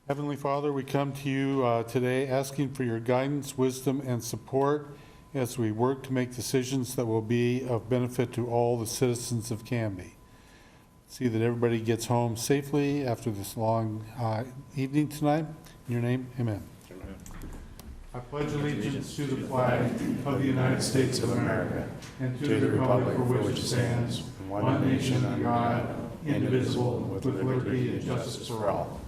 Heavenly Father, we come to you today asking for your guidance, wisdom, and support as we work to make decisions that will be of benefit to all the citizens of Canby. See that everybody gets home safely after this long evening tonight. In your name, amen. I pledge allegiance to the flag of the United States of America and to the republic for which it stands, one nation under God, indivisible, with liberty and justice for all.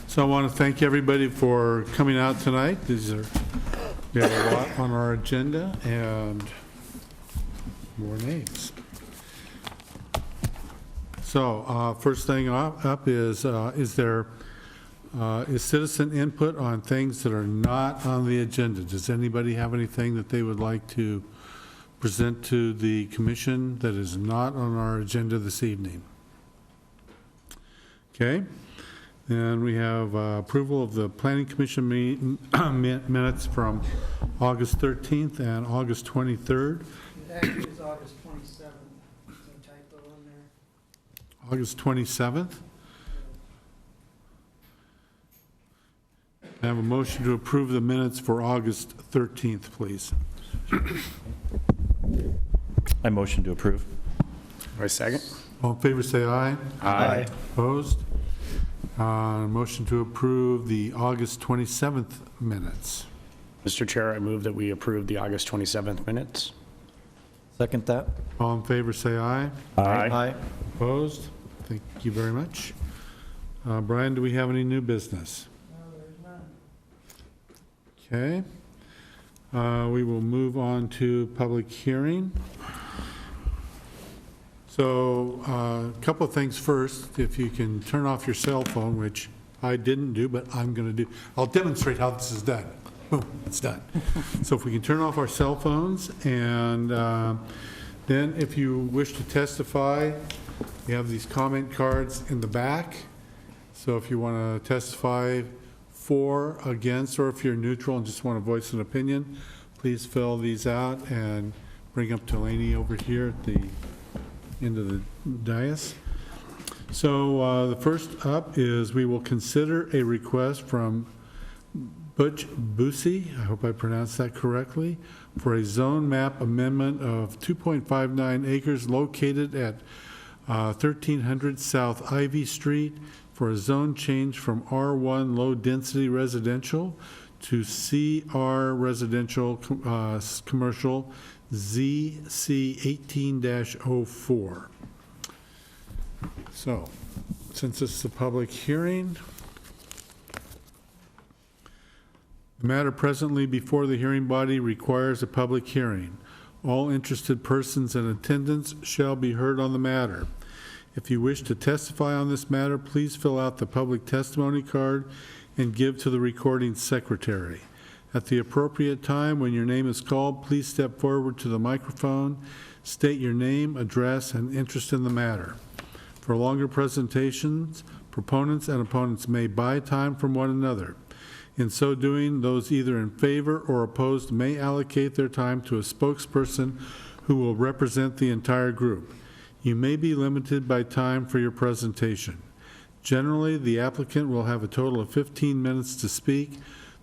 So I want to thank everybody for coming out tonight. We have a lot on our agenda and more names. So first thing up is citizen input on things that are not on the agenda. Does anybody have anything that they would like to present to the commission that is not on our agenda this evening? Okay. And we have approval of the Planning Commission minutes from August 13th and August 23rd. It actually is August 27th. There's a typo in there. August 27th. I have a motion to approve the minutes for August 13th, please. I motion to approve. I second. All in favor, say aye. Aye. Opposed? Motion to approve the August 27th minutes. Mr. Chair, I move that we approve the August 27th minutes. Second that. All in favor, say aye. Aye. Opposed? Thank you very much. Brian, do we have any new business? No, there's none. Okay. We will move on to public hearing. So a couple of things first. If you can turn off your cell phone, which I didn't do, but I'm going to do. I'll demonstrate how this is done. Boom, it's done. So if we can turn off our cell phones, and then if you wish to testify, you have these comment cards in the back. So if you want to testify for, against, or if you're neutral and just want to voice an opinion, please fill these out and bring up Delaney over here at the end of the dais. So the first up is we will consider a request from Butch Boosie, I hope I pronounced that correctly, for a zone map amendment of 2.59 acres located at 1300 South Ivy Street for a zone change from R1 low density residential to CR residential commercial ZC 18-04. So, since this is a public hearing, the matter presently before the hearing body requires a public hearing. All interested persons in attendance shall be heard on the matter. If you wish to testify on this matter, please fill out the public testimony card and give to the recording secretary. At the appropriate time, when your name is called, please step forward to the microphone, state your name, address, and interest in the matter. For longer presentations, proponents and opponents may buy time from one another. In so doing, those either in favor or opposed may allocate their time to a spokesperson who will represent the entire group. You may be limited by time for your presentation. Generally, the applicant will have a total of 15 minutes to speak.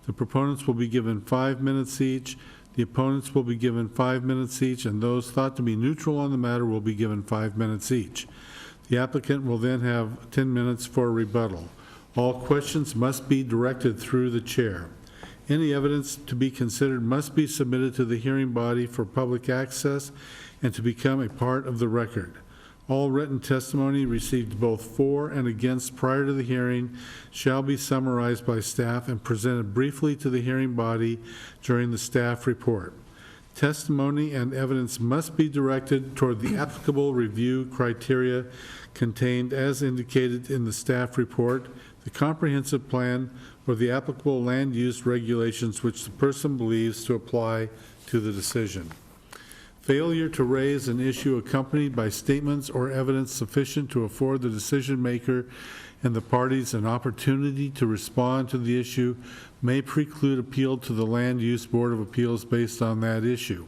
The proponents will be given 5 minutes each. The opponents will be given 5 minutes each, and those thought to be neutral on the matter will be given 5 minutes each. The applicant will then have 10 minutes for a rebuttal. All questions must be directed through the chair. Any evidence to be considered must be submitted to the hearing body for public access and to become a part of the record. All written testimony received both for and against prior to the hearing shall be summarized by staff and presented briefly to the hearing body during the staff report. Testimony and evidence must be directed toward the applicable review criteria contained as indicated in the staff report, the comprehensive plan, or the applicable land use regulations which the person believes to apply to the decision. Failure to raise an issue accompanied by statements or evidence sufficient to afford the decision maker and the parties an opportunity to respond to the issue may preclude appeal to the Land Use Board of Appeals based on that issue.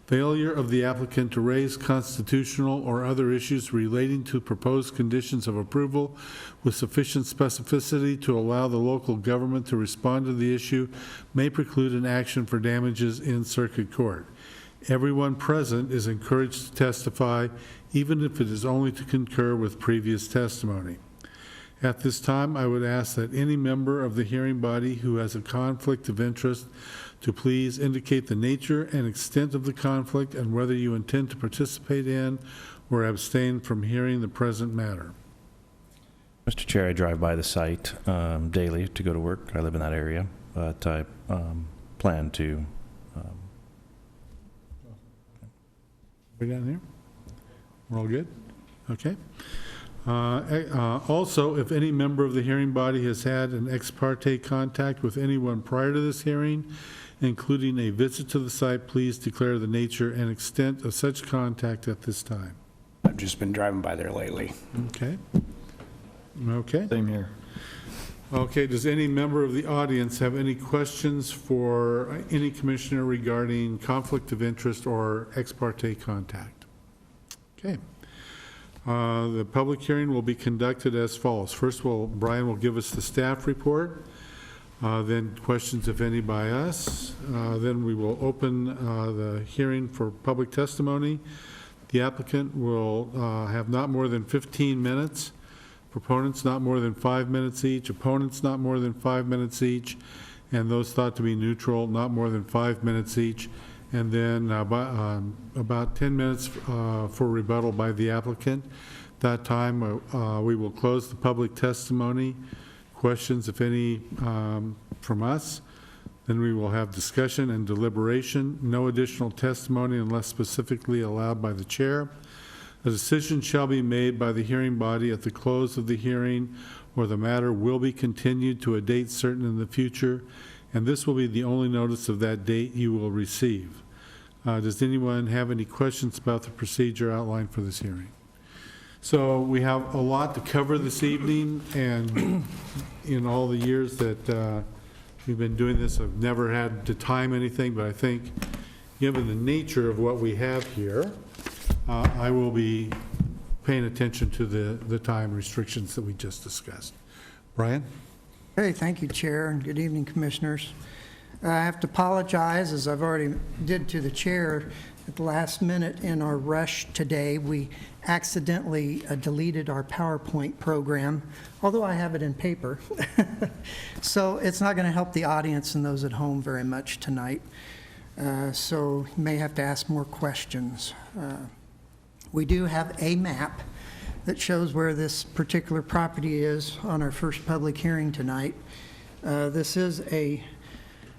failure of the applicant to raise constitutional or other issues relating to proposed conditions of approval with sufficient specificity to allow the local government to respond to the issue may preclude an action for damages in circuit court. Everyone present is encouraged to testify, even if it is only to concur with previous testimony. At this time, I would ask that any member of the hearing body who has a conflict of interest to please indicate the nature and extent of the conflict and whether you intend to participate in or abstain from hearing the present matter. Mr. Chair, I drive by the site daily to go to work. I live in that area, but I plan to. We down here? We're all good? Okay. Also, if any member of the hearing body has had an ex parte contact with anyone prior to this hearing, including a visit to the site, please declare the nature and extent of such contact at this time. I've just been driving by there lately. Okay. Okay. Same here. Okay, does any member of the audience have any questions for any commissioner regarding conflict of interest or ex parte contact? Okay. The public hearing will be conducted as follows. First, Brian will give us the staff report, then questions, if any, by us. Then we will open the hearing for public testimony. The applicant will have not more than 15 minutes. Proponents not more than 5 minutes each. Opponents not more than 5 minutes each. And those thought to be neutral, not more than 5 minutes each. And then about 10 minutes for rebuttal by the applicant. That time, we will close the public testimony. Questions, if any, from us. Then we will have discussion and deliberation. No additional testimony unless specifically allowed by the chair. A decision shall be made by the hearing body at the close of the hearing, or the matter will be continued to a date certain in the future, and this will be the only notice of that date you will receive. Does anyone have any questions about the procedure outlined for this hearing? So we have a lot to cover this evening, and in all the years that we've been doing this, I've never had to time anything, but I think given the nature of what we have here, I will be paying attention to the time restrictions that we just discussed. Brian? Hey, thank you, Chair, and good evening, Commissioners. I have to apologize, as I've already did to the Chair, at the last minute in our rush today, we accidentally deleted our PowerPoint program, although I have it in paper. So it's not going to help the audience and those at home very much tonight. So you may have to ask more questions. We do have a map that shows where this particular property is on our first public hearing tonight. This is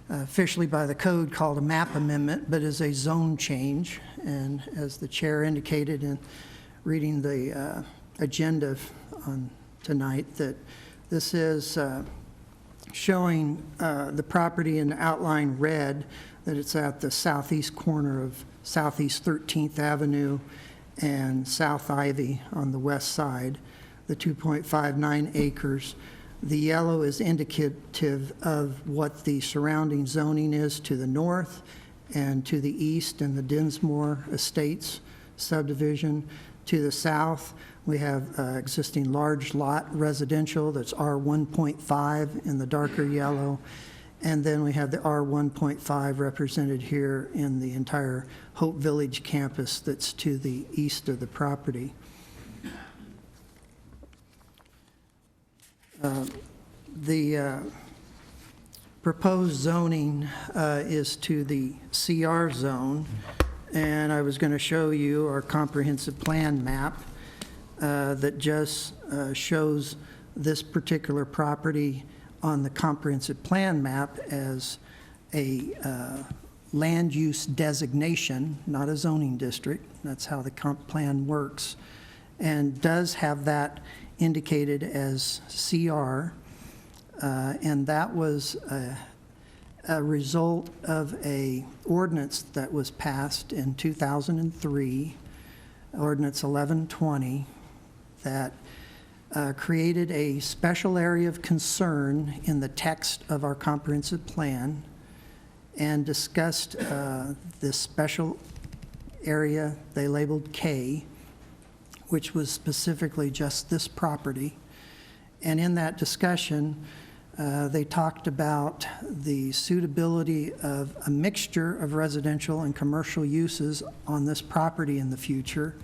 officially by the code called a map amendment, but is a zone change. And as the chair indicated in reading the agenda on tonight, that this is showing the property in outline red, that it's at the southeast corner of Southeast 13th Avenue and South Ivy on the west side, the 2.59 acres. The yellow is indicative of what the surrounding zoning is to the north and to the east in the Dinsmore Estates subdivision. To the south, we have existing large lot residential that's R1.5 in the darker yellow. And then we have the R1.5 represented here in the entire Hope Village campus that's to the east of the property. The proposed zoning is to the CR zone, and I was going to show you our comprehensive plan map that just shows this particular property on the comprehensive plan map as a land use designation, not a zoning district. That's how the comp plan works, and does have that indicated as CR, and that was a result of a ordinance that was passed in 2003, Ordinance 1120, that created a special area of concern in the text of our comprehensive plan and discussed this special area they labeled K, which was specifically just this property. And in that discussion, they talked about the suitability of a mixture of residential and commercial uses on this property in the future,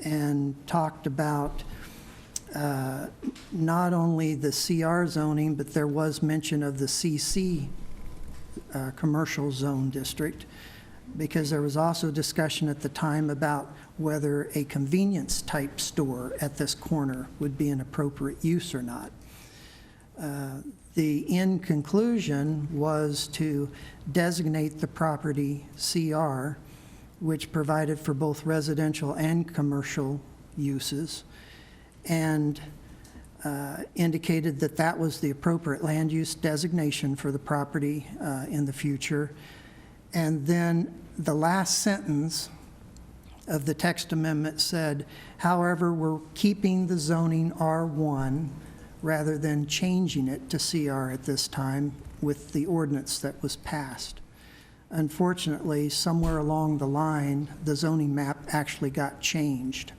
and talked about not only the CR zoning, but there was mention of the CC commercial zone district, because there was also discussion at the time about whether a convenience type store at this corner would be an appropriate use or not. The end conclusion was to designate the property CR, which provided for both residential and commercial uses, and indicated that that was the appropriate land use designation for the property in the future. And then the last sentence of the text amendment said, however, we're keeping the zoning R1 rather than changing it to CR at this time with the ordinance that was passed. Unfortunately, somewhere along the line, the zoning map actually got changed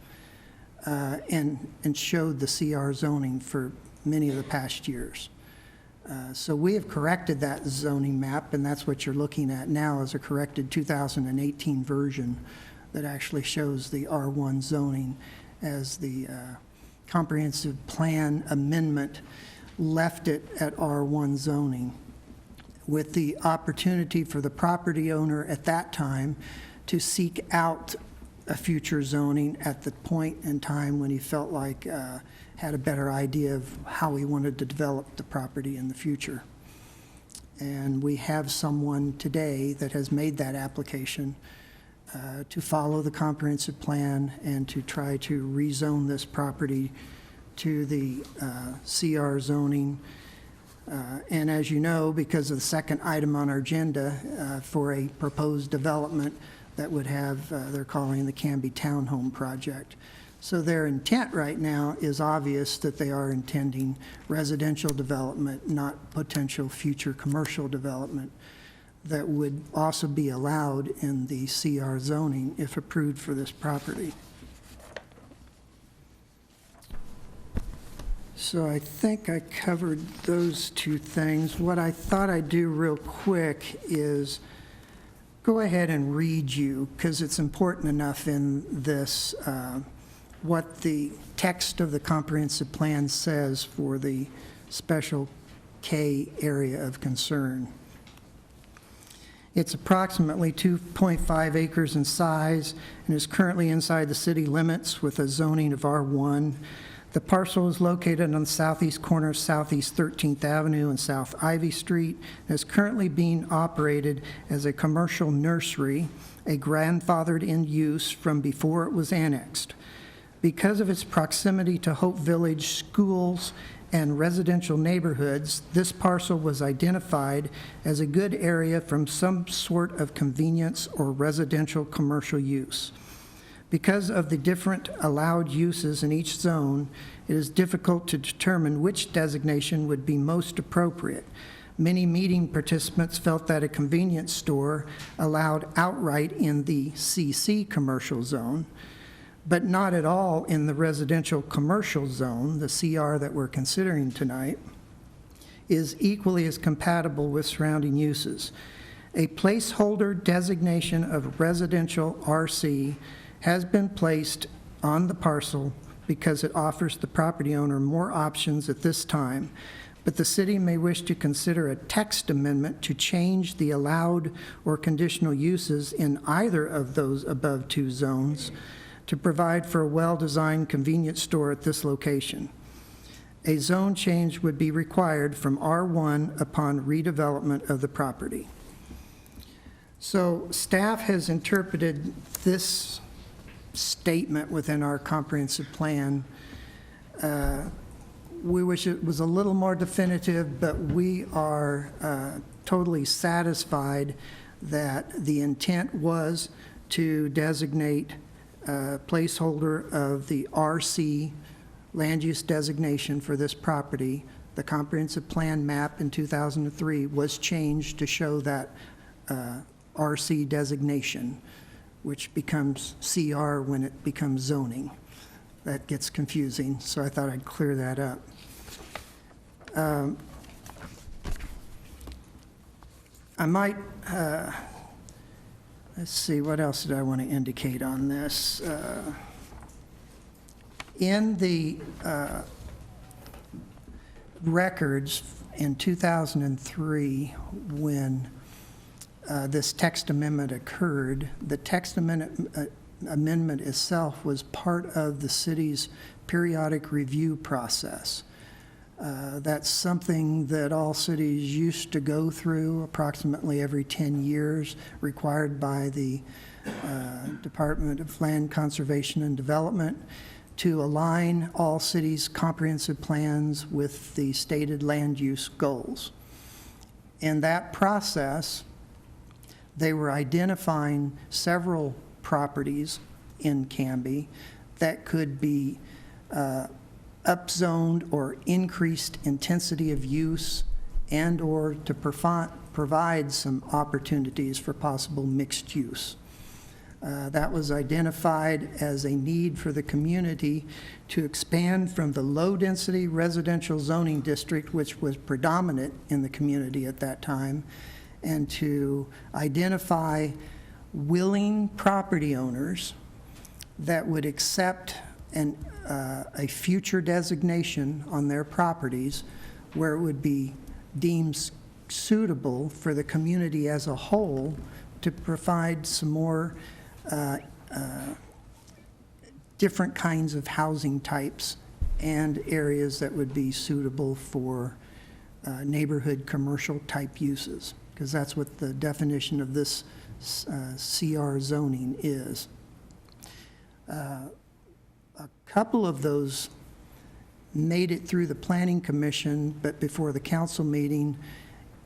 and showed the CR zoning for many of the past years. So we have corrected that zoning map, and that's what you're looking at now is a corrected 2018 version that actually shows the R1 zoning, as the comprehensive plan amendment left it at R1 zoning, with the opportunity for the property owner at that time to seek out a future zoning at the point in time when he felt like had a better idea of how he wanted to develop the property in the future. And we have someone today that has made that application to follow the comprehensive plan and to try to rezone this property to the CR zoning. And as you know, because of the second item on our agenda for a proposed development that would have, they're calling the Canby Townhome Project. So their intent right now is obvious that they are intending residential development, not potential future commercial development that would also be allowed in the CR zoning if approved for this property. So I think I covered those two things. What I thought I'd do real quick is go ahead and read you, because it's important enough in this, what the text of the comprehensive plan says for the special K area of concern. It's approximately 2.5 acres in size and is currently inside the city limits with a zoning of R1. The parcel is located on the southeast corner of Southeast 13th Avenue and South Ivy Street and is currently being operated as a commercial nursery, a grandfathered in use from before it was annexed. Because of its proximity to Hope Village schools and residential neighborhoods, this parcel was identified as a good area from some sort of convenience or residential commercial use. Because of the different allowed uses in each zone, it is difficult to determine which designation would be most appropriate. Many meeting participants felt that a convenience store allowed outright in the CC commercial zone, but not at all in the residential commercial zone, the CR that we're considering tonight, is equally as compatible with surrounding uses. A placeholder designation of residential RC has been placed on the parcel because it offers the property owner more options at this time, but the city may wish to consider a text amendment to change the allowed or conditional uses in either of those above two zones to provide for a well-designed convenience store at this location. A zone change would be required from R1 upon redevelopment of the property. So staff has interpreted this statement within our comprehensive plan. We wish it was a little more definitive, but we are totally satisfied that the intent was to designate a placeholder of the RC land use designation for this property. The comprehensive plan map in 2003 was changed to show that RC designation. which becomes CR when it becomes zoning. That gets confusing, so I thought I'd clear that up. I might, let's see, what else did I want to indicate on this? In the records in 2003, when this text amendment occurred, the text amendment itself was part of the city's periodic review process. That's something that all cities used to go through approximately every 10 years, required by the Department of Land Conservation and Development, to align all cities' comprehensive plans with the stated land use goals. In that process, they were identifying several properties in Canby that could be upzoned or increased intensity of use, and or to provide some opportunities for possible mixed use. That was identified as a need for the community to expand from the low-density residential zoning district, which was predominant in the community at that time, and to identify willing property owners that would accept a future designation on their properties where it would be deemed suitable for the community as a whole to provide some more different kinds of housing types and areas that would be suitable for neighborhood commercial type uses, because that's what the definition of this CR zoning is. A couple of those made it through the Planning Commission, but before the council meeting,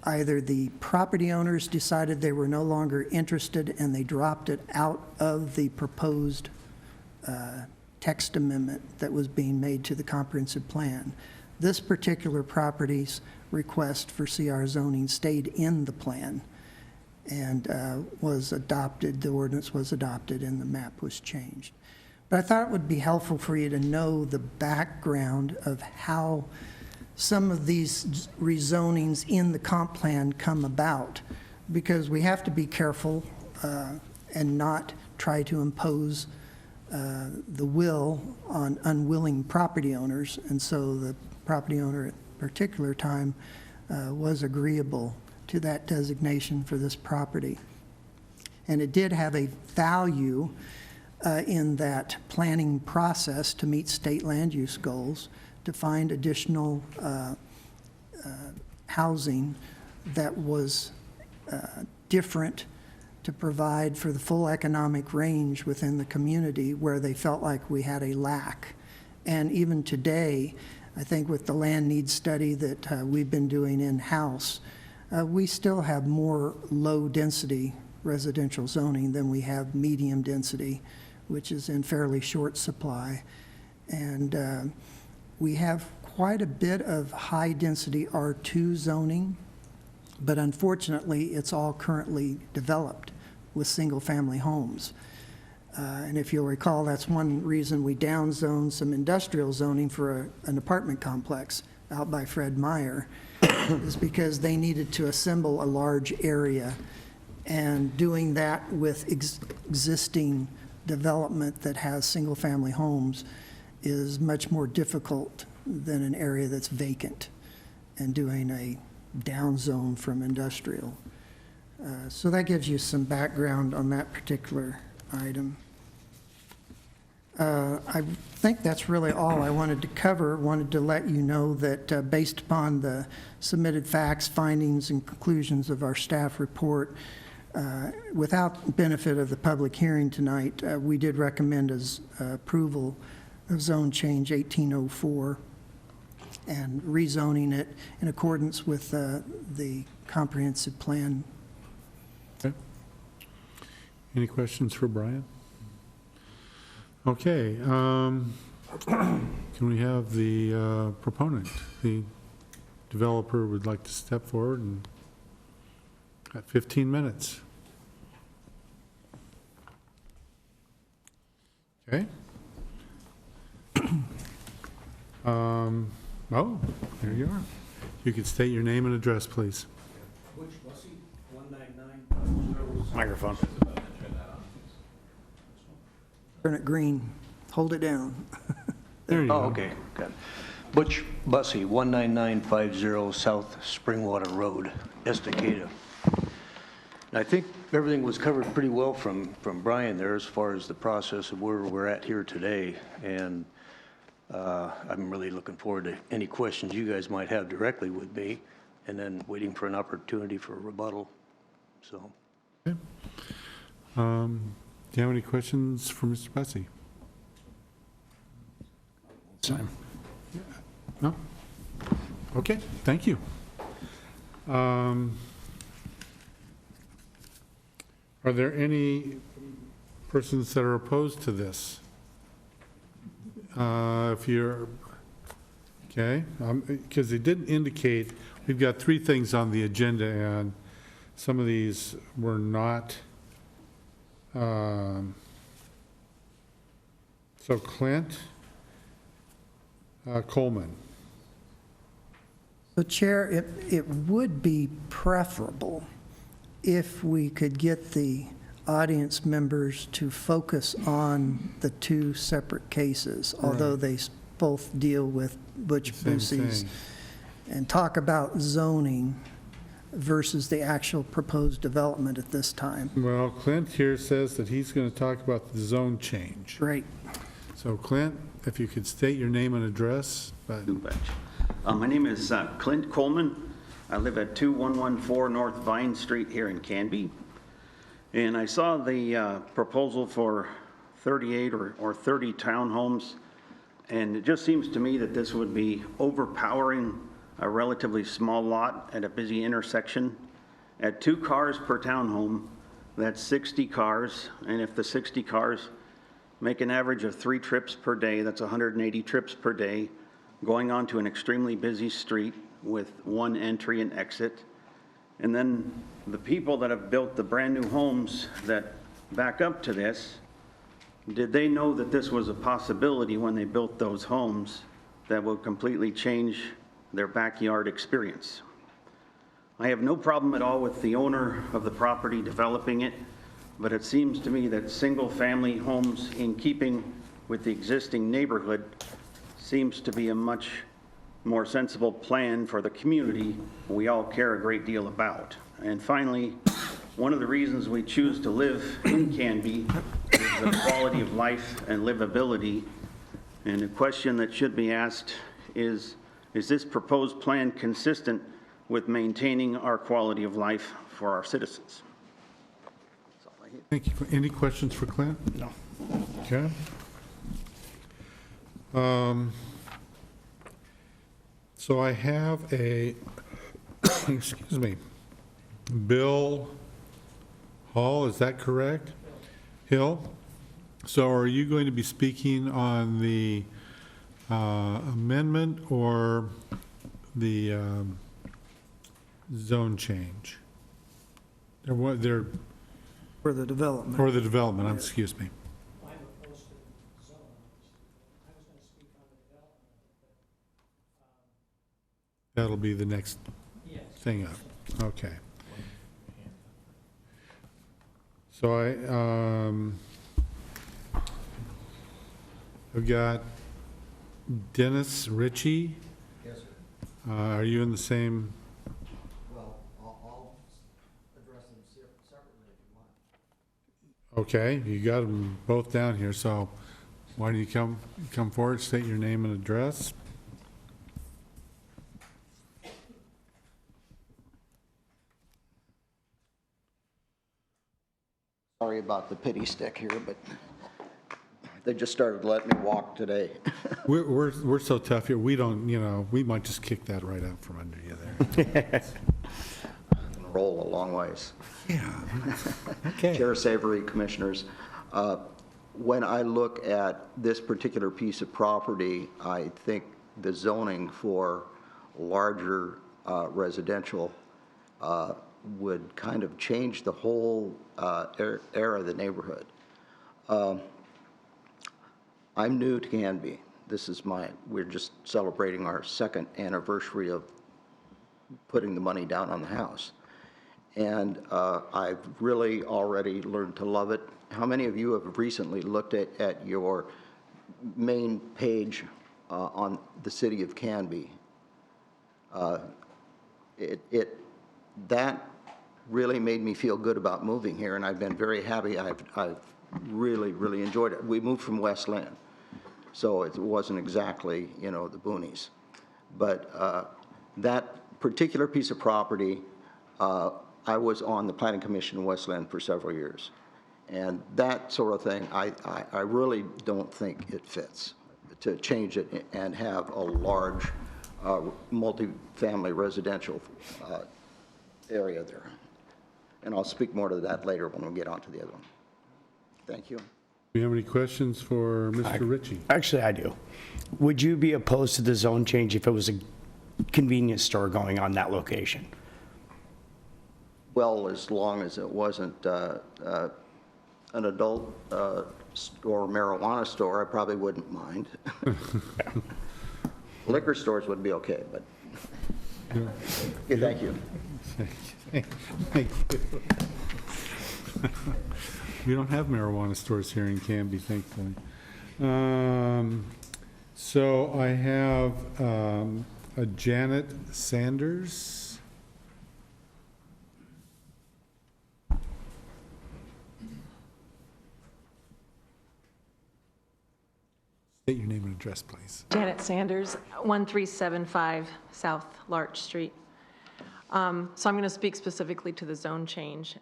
either the property owners decided they were no longer interested and they dropped it out of the proposed text amendment that was being made to the comprehensive plan. This particular property's request for CR zoning stayed in the plan and was adopted. The ordinance was adopted and the map was changed. But I thought it would be helpful for you to know the background of how some of these rezonings in the comp plan come about, because we have to be careful and not try to impose the will on unwilling property owners. And so the property owner at a particular time was agreeable to that designation for this property. And it did have a value in that planning process to meet state land use goals, to find additional housing that was different, to provide for the full economic range within the community where they felt like we had a lack. And even today, I think with the land needs study that we've been doing in-house, we still have more low-density residential zoning than we have medium density, which is in fairly short supply. And we have quite a bit of high-density R2 zoning, but unfortunately, it's all currently developed with single-family homes. And if you'll recall, that's one reason we downzoned some industrial zoning for an apartment complex out by Fred Meyer, is because they needed to assemble a large area, and doing that with existing development that has single-family homes is much more difficult than an area that's vacant and doing a downzone from industrial. So that gives you some background on that particular item. I think that's really all I wanted to cover. Wanted to let you know that based upon the submitted facts, findings, and conclusions of our staff report, without benefit of the public hearing tonight, we did recommend approval of zone change 1804 and rezoning it in accordance with the comprehensive plan. Okay. Any questions for Brian? Okay. Can we have the proponent, the developer, would like to step forward and got 15 minutes. Okay. Oh, there you are. You can state your name and address, please. Microphone. Turn it green. Hold it down. There you go. Oh, okay, good. Butch Bussey, 19950 South Springwater Road, Estacada. And I think everything was covered pretty well from Brian there as far as the process of where we're at here today. And I'm really looking forward to any questions you guys might have directly with me, and then waiting for an opportunity for a rebuttal, so. Okay. Do you have any questions for Mr. Bussey? Same. No? Okay, thank you. Are there any persons that are opposed to this? If you're, okay, because they didn't indicate, we've got 3 things on the agenda, and some of these were not. So Clint Coleman. So Chair, it would be preferable if we could get the audience members to focus on the 2 separate cases, although they both deal with Butch Same Bussey's, thing. and talk about zoning versus the actual proposed development at this time. Well, Clint here says that he's going to talk about the zone change. Great. So Clint, if you could state your name and address, but You betcha. My name is Clint Coleman. I live at 2114 North Vine Street here in Canby. And I saw the proposal for 38 or 30 townhomes, and it just seems to me that this would be overpowering a relatively small lot at a busy intersection. At 2 cars per townhome, that's 60 cars, and if the 60 cars make an average of 3 trips per day, that's 180 trips per day, going onto an extremely busy street with 1 entry and exit. And then the people that have built the brand new homes that back up to this, did they know that this was a possibility when they built those homes that will completely change their backyard experience? I have no problem at all with the owner of the property developing it, but it seems to me that single-family homes in keeping with the existing neighborhood seems to be a much more sensible plan for the community we all care a great deal about. And finally, one of the reasons we choose to live in Canby is the quality of life and livability. And the question that should be asked is this proposed plan consistent with maintaining our quality of life for our citizens? That's all I have. thank you. Any questions for Clint? No. Okay. So I have a, excuse me, Bill Hall, is that correct? Hill? So are you going to be speaking on the amendment or the zone change? They're, For the development. or the development, excuse me. I'm opposed to the zone. I was going to speak on the development, That'll be the next but yes. thing up. Okay. So I've got Dennis Ritchie. Yes, sir. Are you in the same? Well, I'll address them separately if you want. Okay, you got them both down here, so why don't you come forward, state your name and address? Sorry about the pity stick here, but they just started letting me walk today. We're so tough here, we don't, we might just kick that right out from under you there. Roll a long ways. Yeah. Okay. Chair Savory, Commissioners, when I look at this particular piece of property, I think the zoning for larger residential would kind of change the whole era of the neighborhood. I'm new to Canby. We're just celebrating our second anniversary of putting the money down on the house. And I've really already learned to love it. How many of you have recently looked at your main page on the city of Canby? That really made me feel good about moving here, and I've been very happy. I've really enjoyed it. We moved from West Lynn, so it wasn't exactly, the boonies. But that particular piece of property, I was on the Planning Commission in West Lynn for several years. And that sort of thing, I really don't think it fits to change it and have a large multi-family residential area there. And I'll speak more to that later when we get on to the other one. Thank you. Do you have any questions for Mr. Ritchie? Actually, I do. Would you be opposed to the zone change if it was a convenience store going on that location? Well, as long as it wasn't an adult store, marijuana store, I probably wouldn't mind. Liquor stores would be okay, but, okay, thank you. Thank you. We don't have marijuana stores here in Canby, thankfully. So I have a Janet Sanders. State your name and address, please. Janet Sanders, 1375 South Larch Street. So I'm going to speak specifically to the zone change.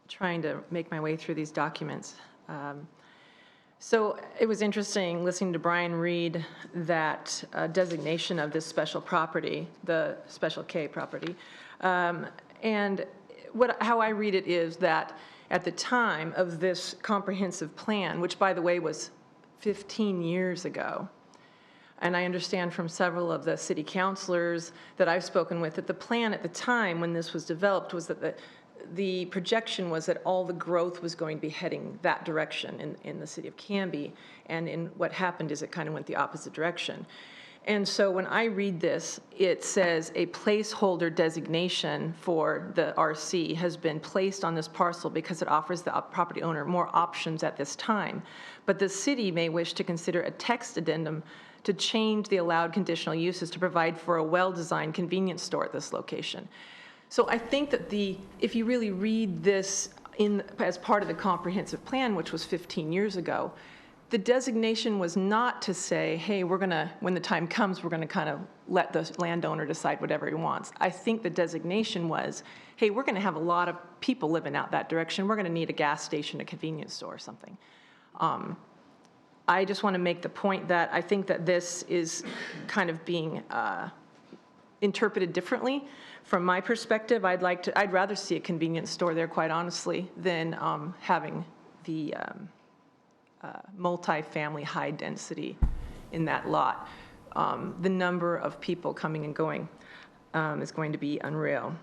Trying to make my way through these documents. So it was interesting listening to Brian read that designation of this special property, the Special K property. And how I read it is that at the time of this comprehensive plan, which by the way was 15 years ago, and I understand from several of the city councilors that I've spoken with that the plan at the time when this was developed was that the projection was that all the growth was going to be heading that direction in the city of Canby, and in what happened is it kind of went the opposite direction. And so when I read this, it says a placeholder designation for the RC has been placed on this parcel because it offers the property owner more options at this time. But the city may wish to consider a text addendum to change the allowed conditional uses to provide for a well-designed convenience store at this location. So I think that if you really read this as part of the comprehensive plan, which was 15 years ago, the designation was not to say, hey, when the time comes, we're going to kind of let the landowner decide whatever he wants. I think the designation was, hey, we're going to have a lot of people living out that direction. We're going to need a gas station, a convenience store or something. I just want to make the point that I think that this is kind of being interpreted differently. From my perspective, I'd rather see a convenience store there, quite honestly, than having the multi-family high density in that lot. The number of people coming and going is going to be unreal.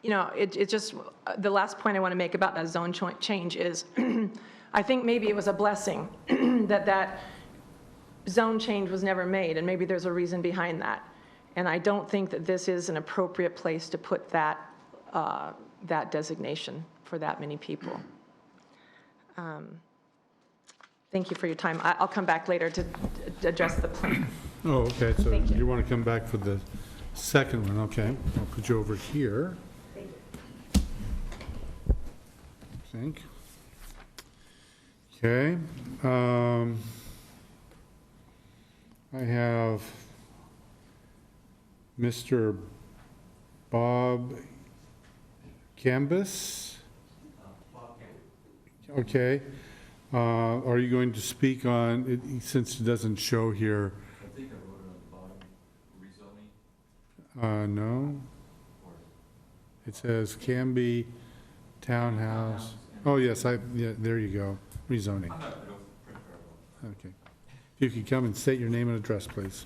It just, the last point I want to make about that zone change is, I think maybe it was a blessing that zone change was never made, and maybe there's a reason behind that. And I don't think that this is an appropriate place to put that designation for that many people. Thank you for your time. I'll come back later to address the plan. Oh, okay, so Thank you. you want to come back for the second one, okay. I'll put you over here. Thank you. I think. Okay. I have Mr. Bob Cambus. Okay. Are you going to speak on it, since it doesn't show here? I think I wrote it on the bottom, rezoning. No. It says Canby Townhouse. Oh, yes, yeah, there you go. Rezoning. I'm not, I don't print very well. Okay. If you could come and state your name and address, please.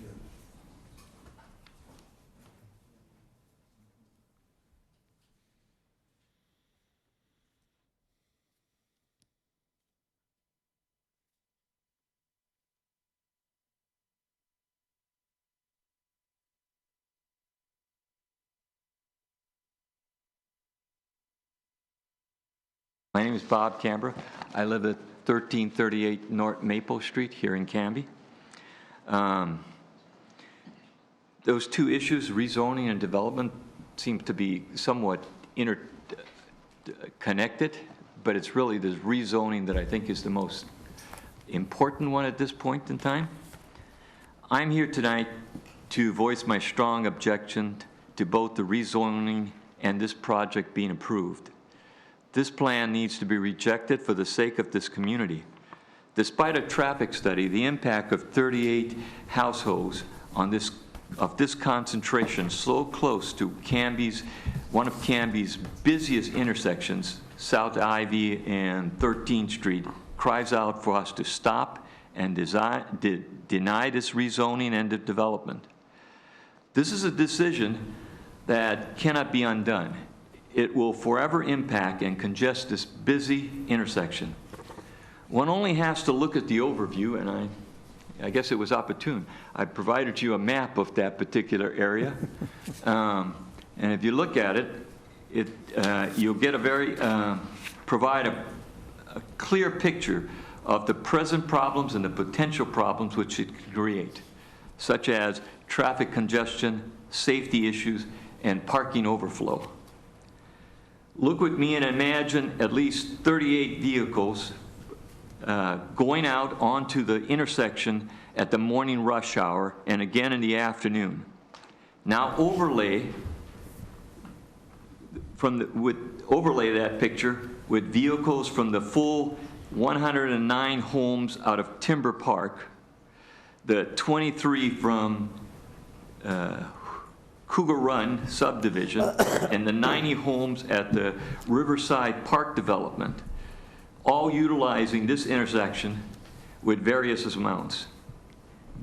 My name is Bob Canberra. I live at 1338 North Maple Street here in Canby. Those two issues, rezoning and development, seem to be somewhat interconnected, but it's really the rezoning that I think is the most important one at this point in time. I'm here tonight to voice my strong objection to both the rezoning and this project being approved. This plan needs to be rejected for the sake of this community. Despite a traffic study, the impact of 38 households on this concentration so close to one of Canby's busiest intersections, South Ivy and 13th Street, cries out for us to stop and deny this rezoning and development. This is a decision that cannot be undone. It will forever impact and congest this busy intersection. One only has to look at the overview, and I guess it was opportune. I provided you a map of that particular area. And if you look at it, you'll get provide a clear picture of the present problems and the potential problems which it could create, such as traffic congestion, safety issues, and parking overflow. Look with me and imagine at least 38 vehicles going out onto the intersection at the morning rush hour and again in the afternoon. Now overlay that picture with vehicles from the full 109 homes out of Timber Park, the 23 from Cougar Run subdivision, and the 90 homes at the Riverside Park development, all utilizing this intersection with various amounts.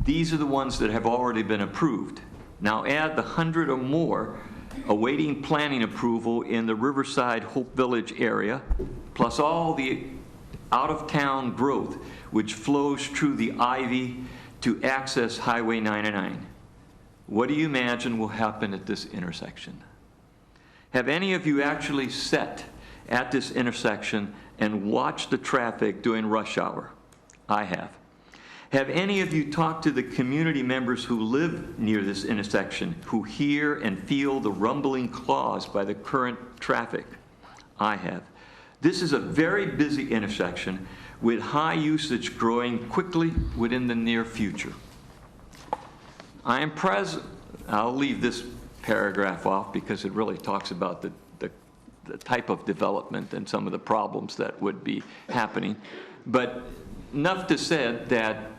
These are the ones that have already been approved. Now add the 100 or more awaiting planning approval in the Riverside Hope Village area, plus all the out-of-town growth which flows through the Ivy to access Highway 99. What do you imagine will happen at this intersection? Have any of you actually sat at this intersection and watched the traffic during rush hour? I have. Have any of you talked to the community members who live near this intersection, who hear and feel the rumbling caused by the current traffic? I have. This is a very busy intersection with high usage growing quickly within the near future. I'll leave this paragraph off because it really talks about the type of development and some of the problems that would be happening. But enough to say that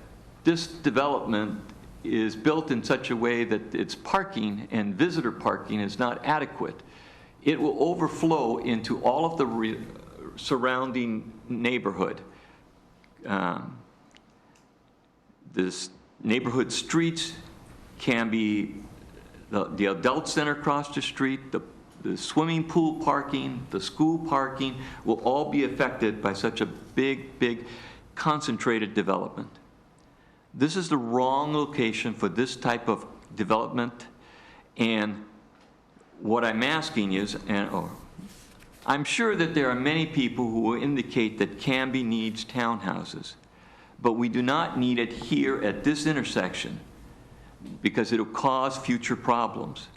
this development is built in such a way that its parking and visitor parking is not adequate. It will overflow into all of the surrounding neighborhood. This neighborhood streets can be the adult center across the street, the swimming pool parking, the school parking will all be affected by such a big concentrated development. This is the wrong location for this type of development, and what I'm asking is, I'm sure that there are many people who will indicate that Canby needs townhouses, but we do not need it here at this intersection because it'll cause future problems.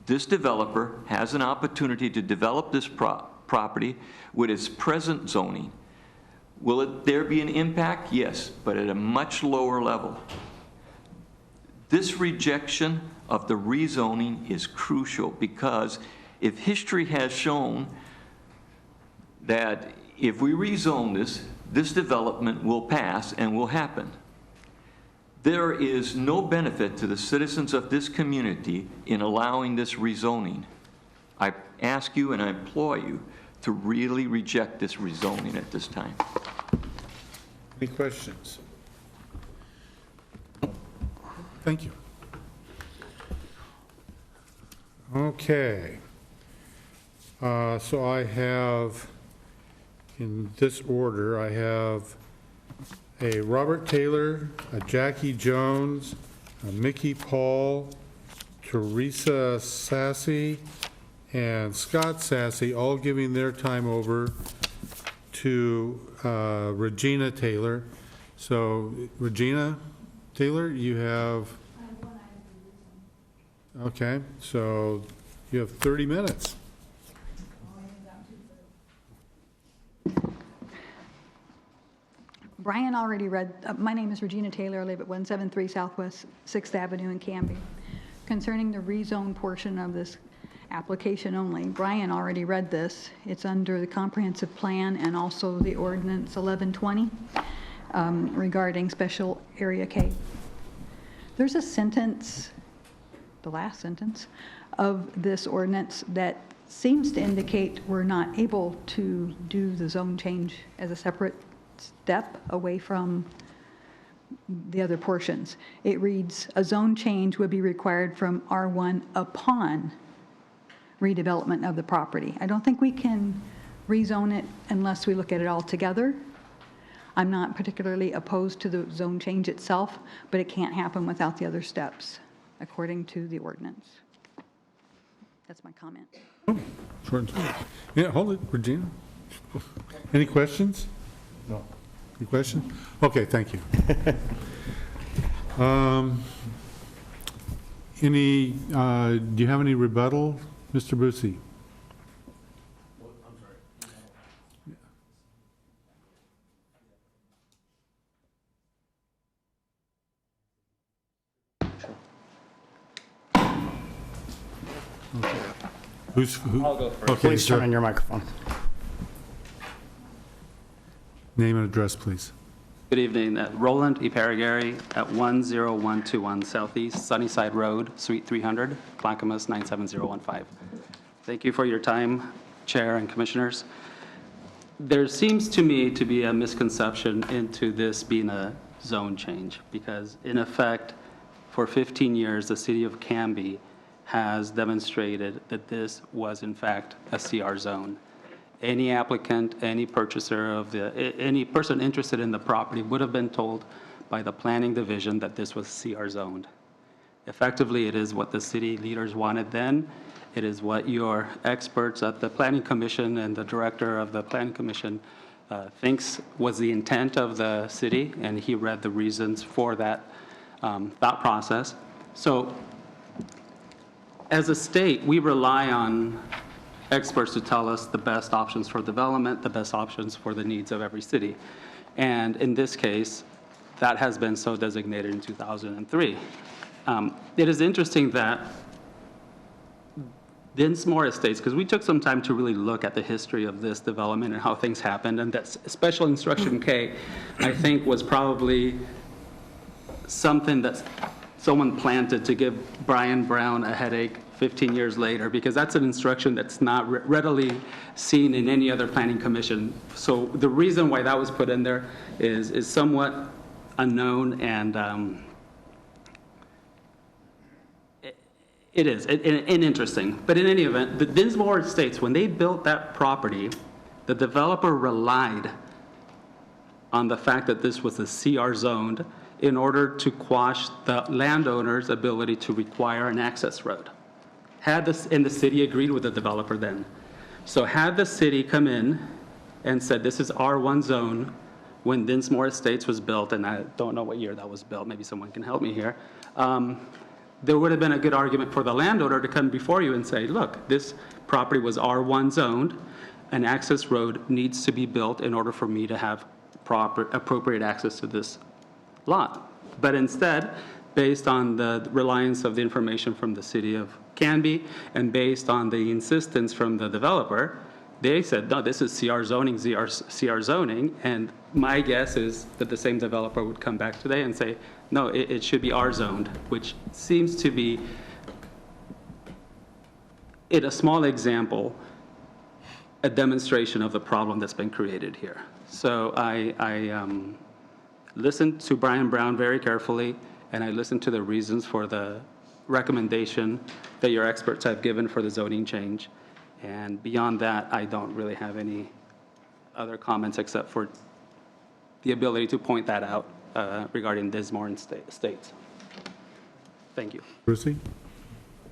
This developer has an opportunity to develop this property with its present zoning. Will there be an impact? Yes, but at a much lower level. This rejection of the rezoning is crucial because if history has shown that if we rezone this development will pass and will happen. There is no benefit to the citizens of this community in allowing this rezoning. I ask you and I implore you to really reject this rezoning at this time. Any questions? Thank you. Okay. So I have, in this order, I have a Robert Taylor, a Jackie Jones, a Mickey Paul, Teresa Sassy, and Scott Sassy, all giving their time over to Regina Taylor. So Regina Taylor, you have... Okay, so you have 30 minutes. Brian already read, my name is Regina Taylor, I live at 173 Southwest 6th Avenue in Canby. Concerning the rezone portion of this application only, Brian already read this. It's under the comprehensive plan and also the ordinance 1120 regarding special area K. There's a sentence, the last sentence of this ordinance that seems to indicate we're not able to do the zone change as a separate step away from the other portions. It reads, a zone change would be required from R1 upon redevelopment of the property. I don't think we can rezone it unless we look at it all together. I'm not particularly opposed to the zone change itself, but it can't happen without the other steps, according to the ordinance. That's my comment. Oh, short and sweet. Yeah, hold it, Regina. Any questions? No. Any questions? Okay, thank you. Do you have any rebuttal, Mr. Brucey? I'll go first. Okay, Please turn sir. on your microphone. Name and address, please. Good evening. Roland Iparagari at 10121 Southeast Sunnyside Road, Suite 300, Clackamas 97015. Thank you for your time, Chair and Commissioners. There seems to me to be a misconception into this being a zone change because, in effect, for 15 years, the City of Canby has demonstrated that this was, in fact, a CR zone. Any applicant, any purchaser of any person interested in the property would have been told by the planning division that this was CR zoned. Effectively, it is what the city leaders wanted then. It is what your experts at the Planning Commission and the director of the Planning Commission thinks was the intent of the city, and he read the reasons for that thought process. So, as a state, we rely on experts to tell us the best options for development, the best options for the needs of every city. And in this case, that has been so designated in 2003. It is interesting that Dinsmore Estates, because we took some time to really look at the history of this development and how things happened, and that special instruction K, I think, was probably something that someone planted to give Brian Brown a headache 15 years later, because that's an instruction that's not readily seen in any other planning commission. So the reason why that was put in there is somewhat unknown, and it is interesting. But in any event, the Dinsmore Estates, when they built that property, the developer relied on the fact that this was a CR zoned in order to quash the landowner's ability to require an access road. And the city agreed with the developer then. So had the city come in and said, this is R1 zone, when Dinsmore Estates was built, and I don't know what year that was built, maybe someone can help me here, there would have been a good argument for the landowner to come before you and say, look, this property was R1 zoned, an access road needs to be built in order for me to have appropriate access to this lot. But instead, based on the reliance of the information from the city of Canby and based on the insistence from the developer, they said, no, this is CR zoning, CR zoning. And my guess is that the same developer would come back today and say, no, it should be R zoned, which seems to be, in a small example, a demonstration of the problem that's been created here. So I listened to Brian Brown very carefully, and I listened to the reasons for the recommendation that your experts have given for the zoning change. And beyond that, I don't really have any other comments except for the ability to point that out regarding Dinsmore Estates. Thank you. Brucey?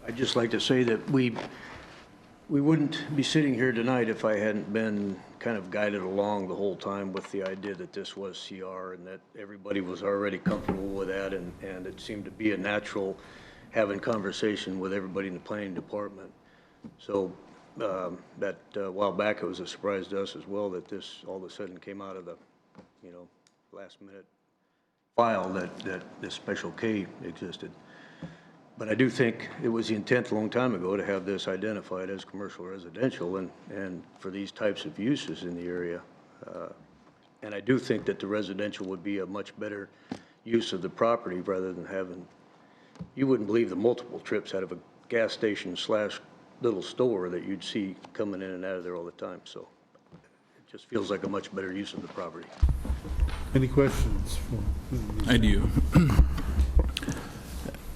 I'd just like to say that we we wouldn't be sitting here tonight if I hadn't been kind of guided along the whole time with the idea that this was CR and that everybody was already comfortable with that, and it seemed to be a natural having conversation with everybody in the planning department. So that a while back, it was a surprise to us as well that this all of a sudden came out of the, last minute file that this Special K existed. But I do think it was the intent a long time ago to have this identified as commercial residential and for these types of uses in the area. And I do think that the residential would be a much better use of the property rather than having, you wouldn't believe the multiple trips out of a gas station / little store that you'd see coming in and out of there all the time. So it just feels like a much better use of the property. Any questions? I do.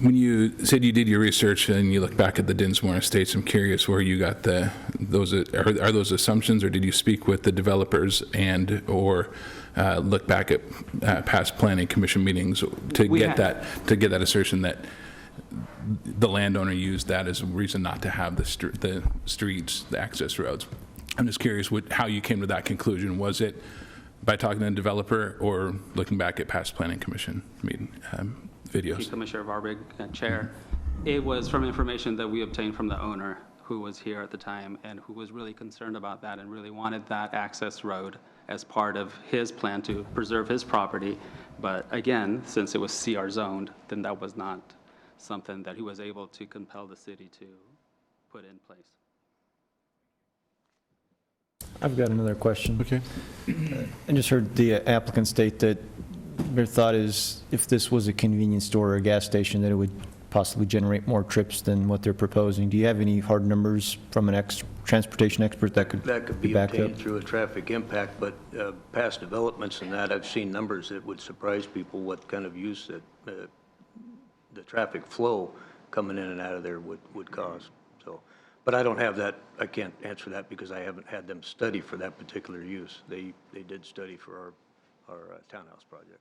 When you said you did your research and you look back at the Dinsmore Estates, I'm curious where you got those. Are those assumptions, or did you speak with the developers or look back at past planning commission meetings to get that assertion that the landowner used that as a reason not to have the streets, the access roads? I'm just curious how you came to that conclusion. Was it by talking to the developer or looking back at past planning commission meeting videos? Commissioner Varbig, Chair. It was from information that we obtained from the owner who was here at the time and who was really concerned about that and really wanted that access road as part of his plan to preserve his property. But again, since it was CR zoned, then that was not something that he was able to compel the city to put in place. I've got another question. Okay. I just heard the applicant state that their thought is if this was a convenience store or a gas station, that it would possibly generate more trips than what they're proposing. Do you have any hard numbers from an transportation expert that could be backed obtained up through a traffic impact, but past developments in that, I've seen numbers that would surprise people what kind of use that the traffic flow coming in and out of there would cause. So, but I don't have that. I can't answer that because I haven't had them study for that particular use. They did study for our townhouse project.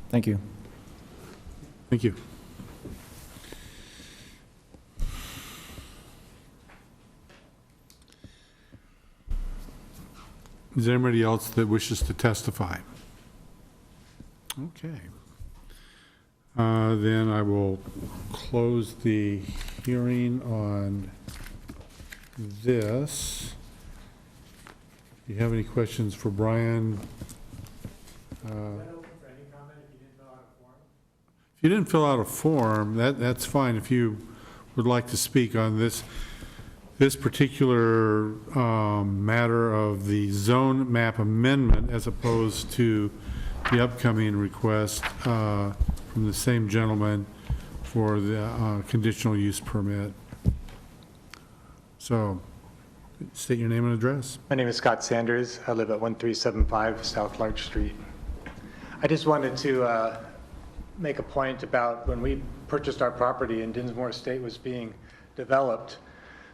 Thank you. Thank you. Is there anybody else that wishes to testify? Okay. Then I will close the hearing on this. If you have any questions for Brian? If you didn't fill out a form, that's fine. If you would like to speak on this particular matter of the zone map amendment as opposed to the upcoming request from the same gentleman for the conditional use permit. So, state your name and address. My name is Scott Sanders. I live at 1375 South Larch Street. I just wanted to make a point about when we purchased our property and Dinsmore Estate was being developed,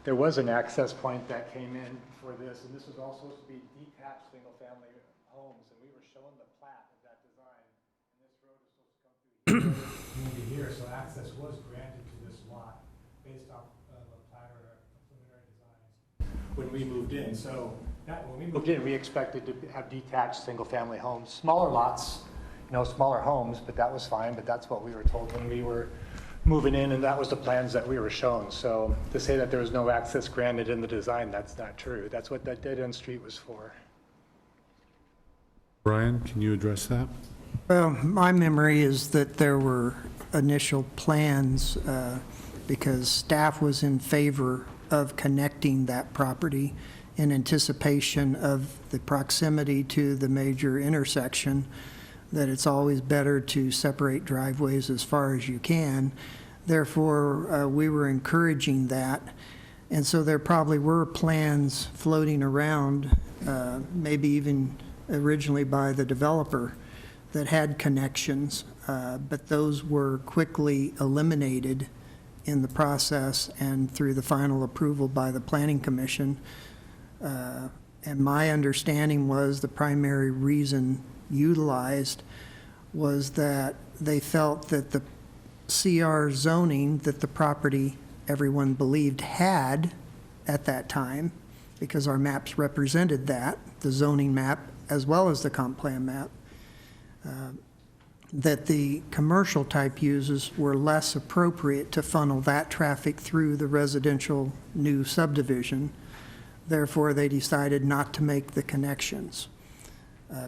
there was an access point that came in for this, and this was all supposed to be detached single-family homes, and we were shown the plat of that design, and this road is supposed to come through here, so access was granted to this lot based off of a plat or a preliminary design when we moved in. So when we moved in, we expected to have detached single-family homes, smaller lots, smaller homes, but that was fine, but that's what we were told when we were moving in, and that was the plans that we were shown. So to say that there was no access granted in the design, that's not true. That's what that dead-end street was for. Brian, can you address that? Well, my memory is that there were initial plans because staff was in favor of connecting that property in anticipation of the proximity to the major intersection, that it's always better to separate driveways as far as you can. Therefore, we were encouraging that. And so there probably were plans floating around, maybe even originally by the developer, that had connections, but those were quickly eliminated in the process and through the final approval by the Planning Commission. And my understanding was the primary reason utilized was that they felt that the CR zoning that the property everyone believed had at that time, because our maps represented that, the zoning map as well as the comp plan map, that the commercial type uses were less appropriate to funnel that traffic through the residential new subdivision. Therefore, they decided not to make the connections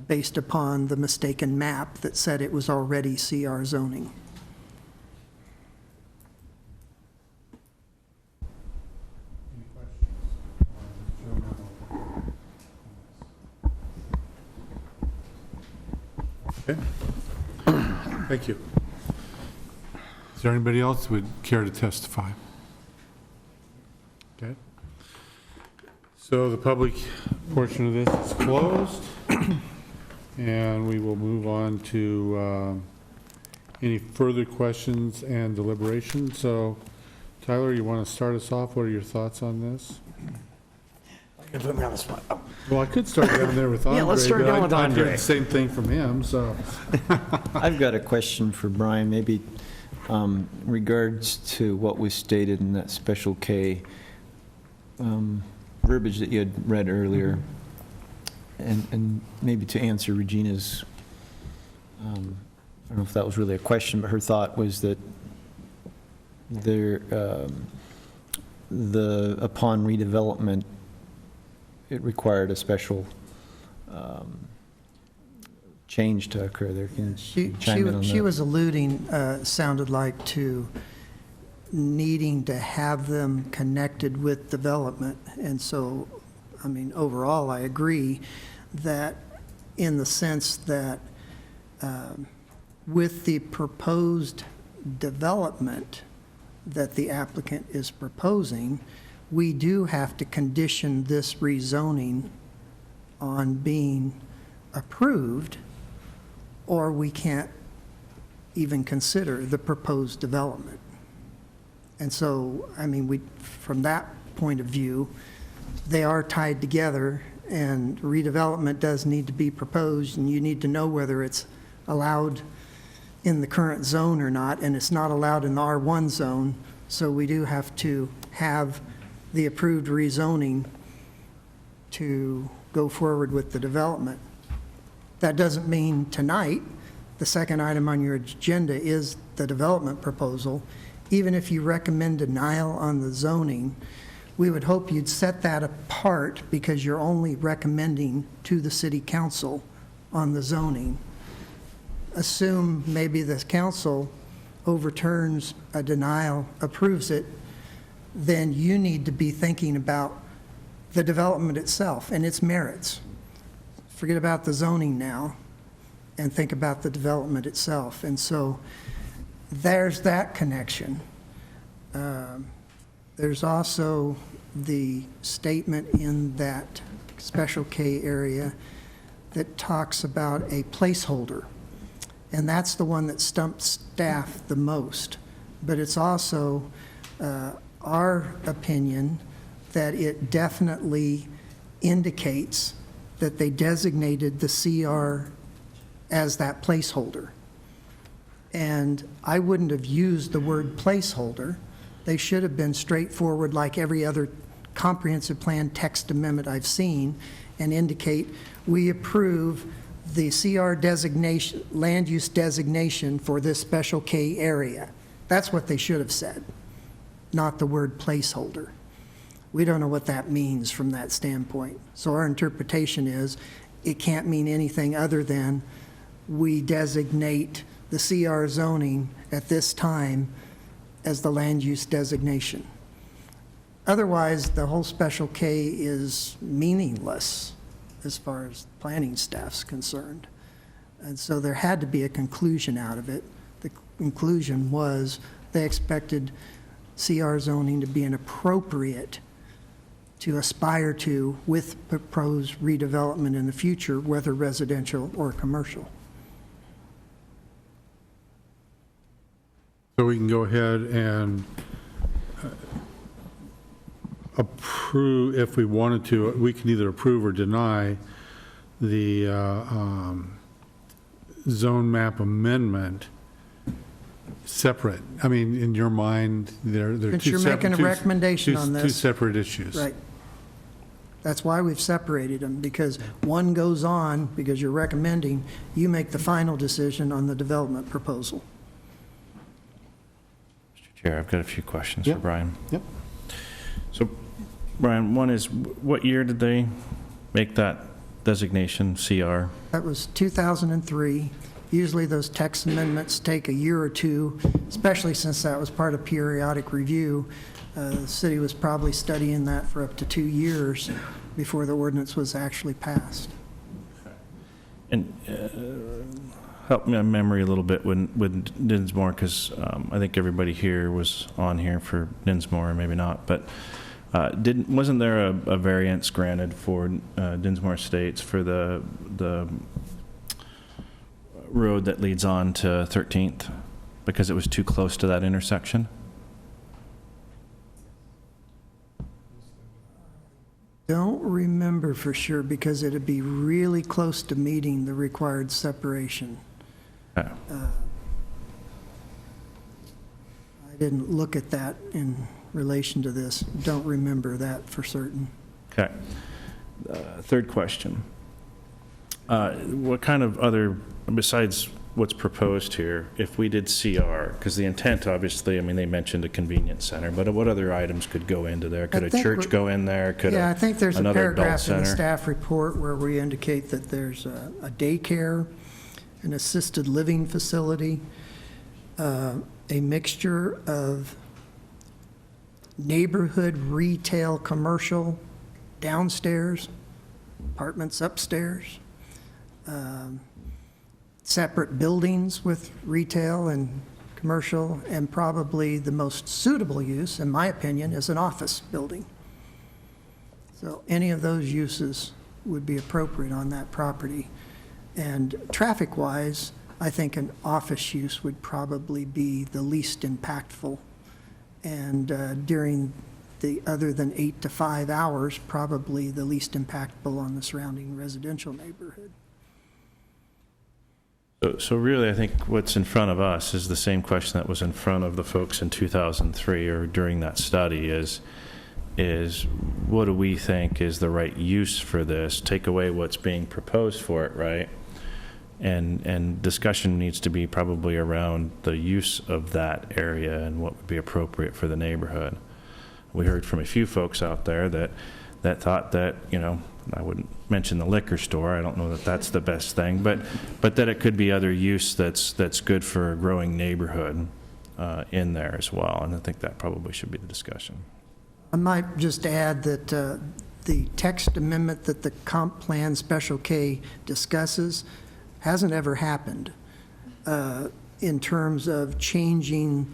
based upon the mistaken map that said it was already CR zoning. Okay. Thank you. Is there anybody else who would care to testify? Okay. So the public portion of this is closed, and we will move on to any further questions and deliberation. So, Tyler, you want to start us off? What are your thoughts on this? You put me on the spot. Oh. Well, I could start down there with Andre. Yeah, let's start but down with I'd hear Andre. the same thing from him, so. I've got a question for Brian, maybe regards to what was stated in that Special K verbiage that you had read earlier, and maybe to answer Regina's, I don't know if that was really a question, but her thought was that there, upon redevelopment, it required a special change to occur there. Can you chime in on She that? was alluding, sounded like, to needing to have them connected with development. And so, I mean, overall, I agree that in the sense that with the proposed development that the applicant is proposing, we do have to condition this rezoning on being approved, or we can't even consider the proposed development. And so, I mean, from that point of view, they are tied together, and redevelopment does need to be proposed, and you need to know whether it's allowed in the current zone or not, and it's not allowed in the R1 zone, so we do have to have the approved rezoning to go forward with the development. That doesn't mean tonight, the second item on your agenda is the development proposal. Even if you recommend denial on the zoning, we would hope you'd set that apart because you're only recommending to the city council on the zoning. Assume maybe the council overturns a denial, approves it, then you need to be thinking about the development itself and its merits. Forget about the zoning now and think about the development itself. And so there's that connection. There's also the statement in that Special K area that talks about a placeholder. And that's the one that stumped staff the most. But it's also our opinion that it definitely indicates that they designated the CR as that placeholder. And I wouldn't have used the word placeholder. They should have been straightforward like every other comprehensive plan text amendment I've seen and indicate we approve the CR designation, land use designation for this Special K area. That's what they should have said, not the word placeholder. We don't know what that means from that standpoint. So our interpretation is it can't mean anything other than we designate the CR zoning at this time as the land use designation. Otherwise, the whole Special K is meaningless as far as planning staff's concerned. And so there had to be a conclusion out of it. The conclusion was they expected CR zoning to be an appropriate to aspire to with proposed redevelopment in the future, whether residential or commercial. So we can go ahead and approve, if we wanted to, we can either approve or deny the zone map amendment separate. I mean, in your mind, they're Since two you're separate. making a recommendation on Two this. separate issues. Right. That's why we've separated them, because one goes on, because you're recommending, you make the final decision on the development proposal. Mr. Chair, I've got a few questions Yep. for Brian. Yep. So, Brian, one is, what year did they make that designation CR? That was 2003. Usually those text amendments take a year or two, especially since that was part of periodic review. The city was probably studying that for up to 2 years before the ordinance was actually passed. And help my memory a little bit with Dinsmore, because I think everybody here was on here for Dinsmore, or maybe not, but wasn't there a variance granted for Dinsmore Estates for the road that leads on to 13th because it was too close to that intersection? Don't remember for sure, because it'd be really close to meeting the required separation. Okay. I didn't look at that in relation to this. Don't remember that for certain. Okay. Third question. What kind of other, besides what's proposed here, if we did CR, because the intent, obviously, I mean, they mentioned a convenience center, but what other items could go into there? Could I a think church we're- go in there? Could Yeah, I think there's a another adult paragraph in the center? staff report where we indicate that there's a daycare, an assisted living facility, a mixture of neighborhood retail, commercial downstairs, apartments upstairs, separate buildings with retail and commercial, and probably the most suitable use, in my opinion, is an office building. So any of those uses would be appropriate on that property. And traffic-wise, I think an office use would probably be the least impactful. And during the, other than 8 to 5 hours, probably the least impactful on the surrounding residential neighborhood. So really, I think what's in front of us is the same question that was in front of the folks in 2003 or during that study is what do we think is the right use for this? Take away what's being proposed for it, right? And discussion needs to be probably around the use of that area and what would be appropriate for the neighborhood. We heard from a few folks out there that thought that, you know, I wouldn't mention the liquor store. I don't know that that's the best thing, but that it could be other use that's good for a growing neighborhood in there as well. And I think that probably should be the discussion. I might just add that the text amendment that the comp plan Special K discusses hasn't ever happened in terms of changing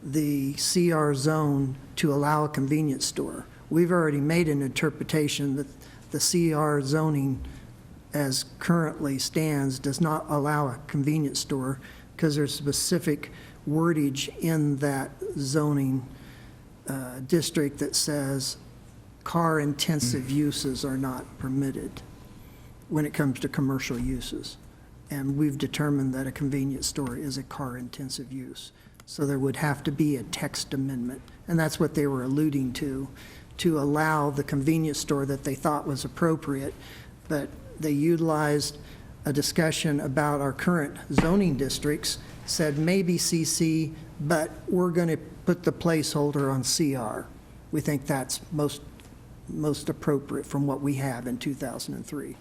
the CR zone to allow a convenience store. We've already made an interpretation that the CR zoning as currently stands does not allow a convenience store because there's specific wordage in that zoning district that says car-intensive uses are not permitted when it comes to commercial uses. And we've determined that a convenience store is a car-intensive use. So there would have to be a text amendment. And that's what they were alluding to allow the convenience store that they thought was appropriate. But they utilized a discussion about our current zoning districts, said maybe CC, but we're going to put the placeholder on CR. We think that's most appropriate from what we have in 2003. I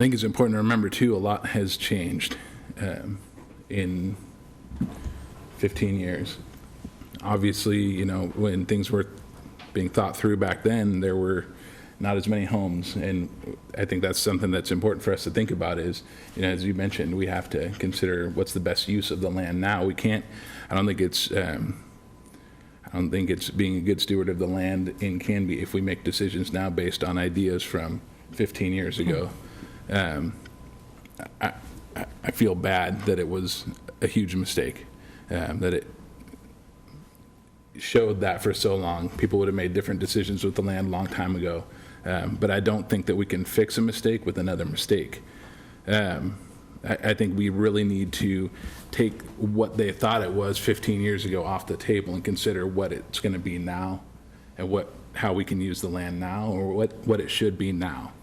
think it's important to remember, too, a lot has changed in 15 years. Obviously, you know, when things were being thought through back then, there were not as many homes. And I think that's something that's important for us to think about is, you know, as you mentioned, we have to consider what's the best use of the land now. We can't, I don't think it's being a good steward of the land in Canby if we make decisions now based on ideas from 15 years ago. I feel bad that it was a huge mistake, that it showed that for so long. People would have made different decisions with the land a long time ago. But I don't think that we can fix a mistake with another mistake. I think we really need to take what they thought it was 15 years ago off the table and consider what it's going to be now and how we can use the land now, or what it should be now.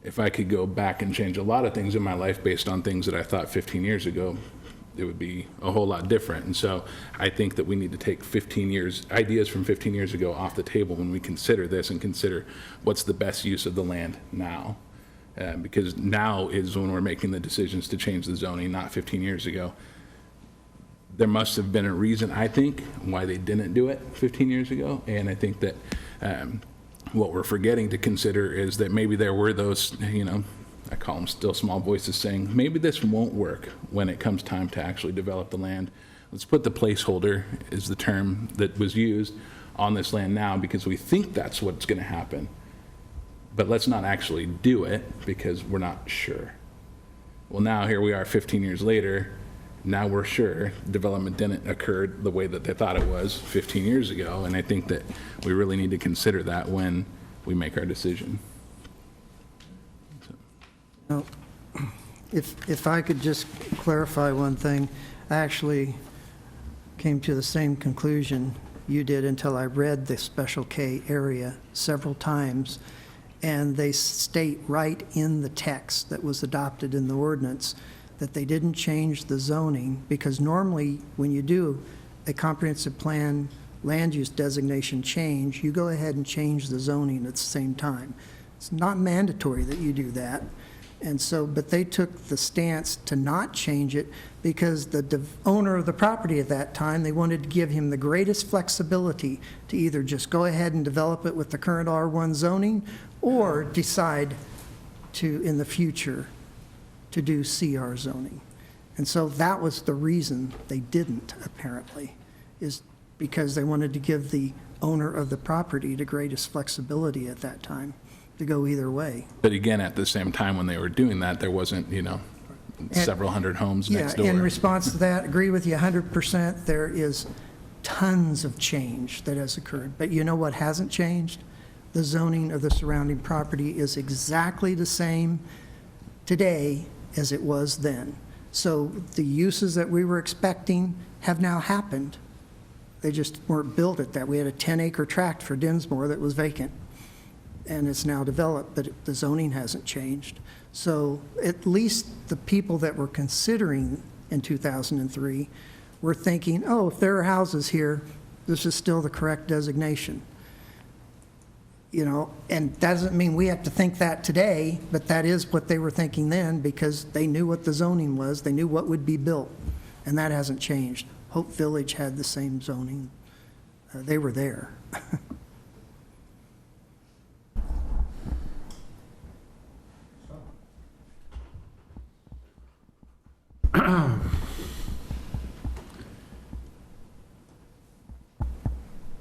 If I could go back and change a lot of things in my life based on things that I thought 15 years ago, it would be a whole lot different. And so I think that we need to take ideas from 15 years ago off the table when we consider this and consider what's the best use of the land now. Because now is when we're making the decisions to change the zoning, not 15 years ago. There must have been a reason, I think, why they didn't do it 15 years ago. And I think that what we're forgetting to consider is that maybe there were those, I call them still small voices saying, maybe this won't work when it comes time to actually develop the land. Let's put the placeholder, is the term that was used, on this land now because we think that's what's going to happen. But let's not actually do it because we're not sure. Well, now here we are 15 years later. Now we're sure development didn't occur the way that they thought it was 15 years ago. And I think that we really need to consider that when we make our decision. Now, if I could just clarify one thing, I actually came to the same conclusion you did until I read the Special K area several times, and they state right in the text that was adopted in the ordinance that they didn't change the zoning, because normally when you do a comprehensive plan land use designation change, you go ahead and change the zoning at the same time. It's not mandatory that you do that. And so, but they took the stance to not change it because the owner of the property at that time, they wanted to give him the greatest flexibility to either just go ahead and develop it with the current R1 zoning or decide to, in the future, to do CR zoning. And so that was the reason they didn't, apparently, is because they wanted to give the owner of the property the greatest flexibility at that time to go either way. But again, at the same time when they were doing that, there wasn't, several hundred homes next door. In response to that, agree with you 100%. There is tons of change that has occurred. But you know what hasn't changed? The zoning of the surrounding property is exactly the same today as it was then. So the uses that we were expecting have now happened. They just weren't built at that. We had a 10-acre tract for Dinsmore that was vacant, and it's now developed, but the zoning hasn't changed. So at least the people that were considering in 2003 were thinking, oh, if there are houses here, this is still the correct designation. And that doesn't mean we have to think that today, but that is what they were thinking then because they knew what the zoning was. They knew what would be built, and that hasn't changed. Hope Village had the same zoning. They were there.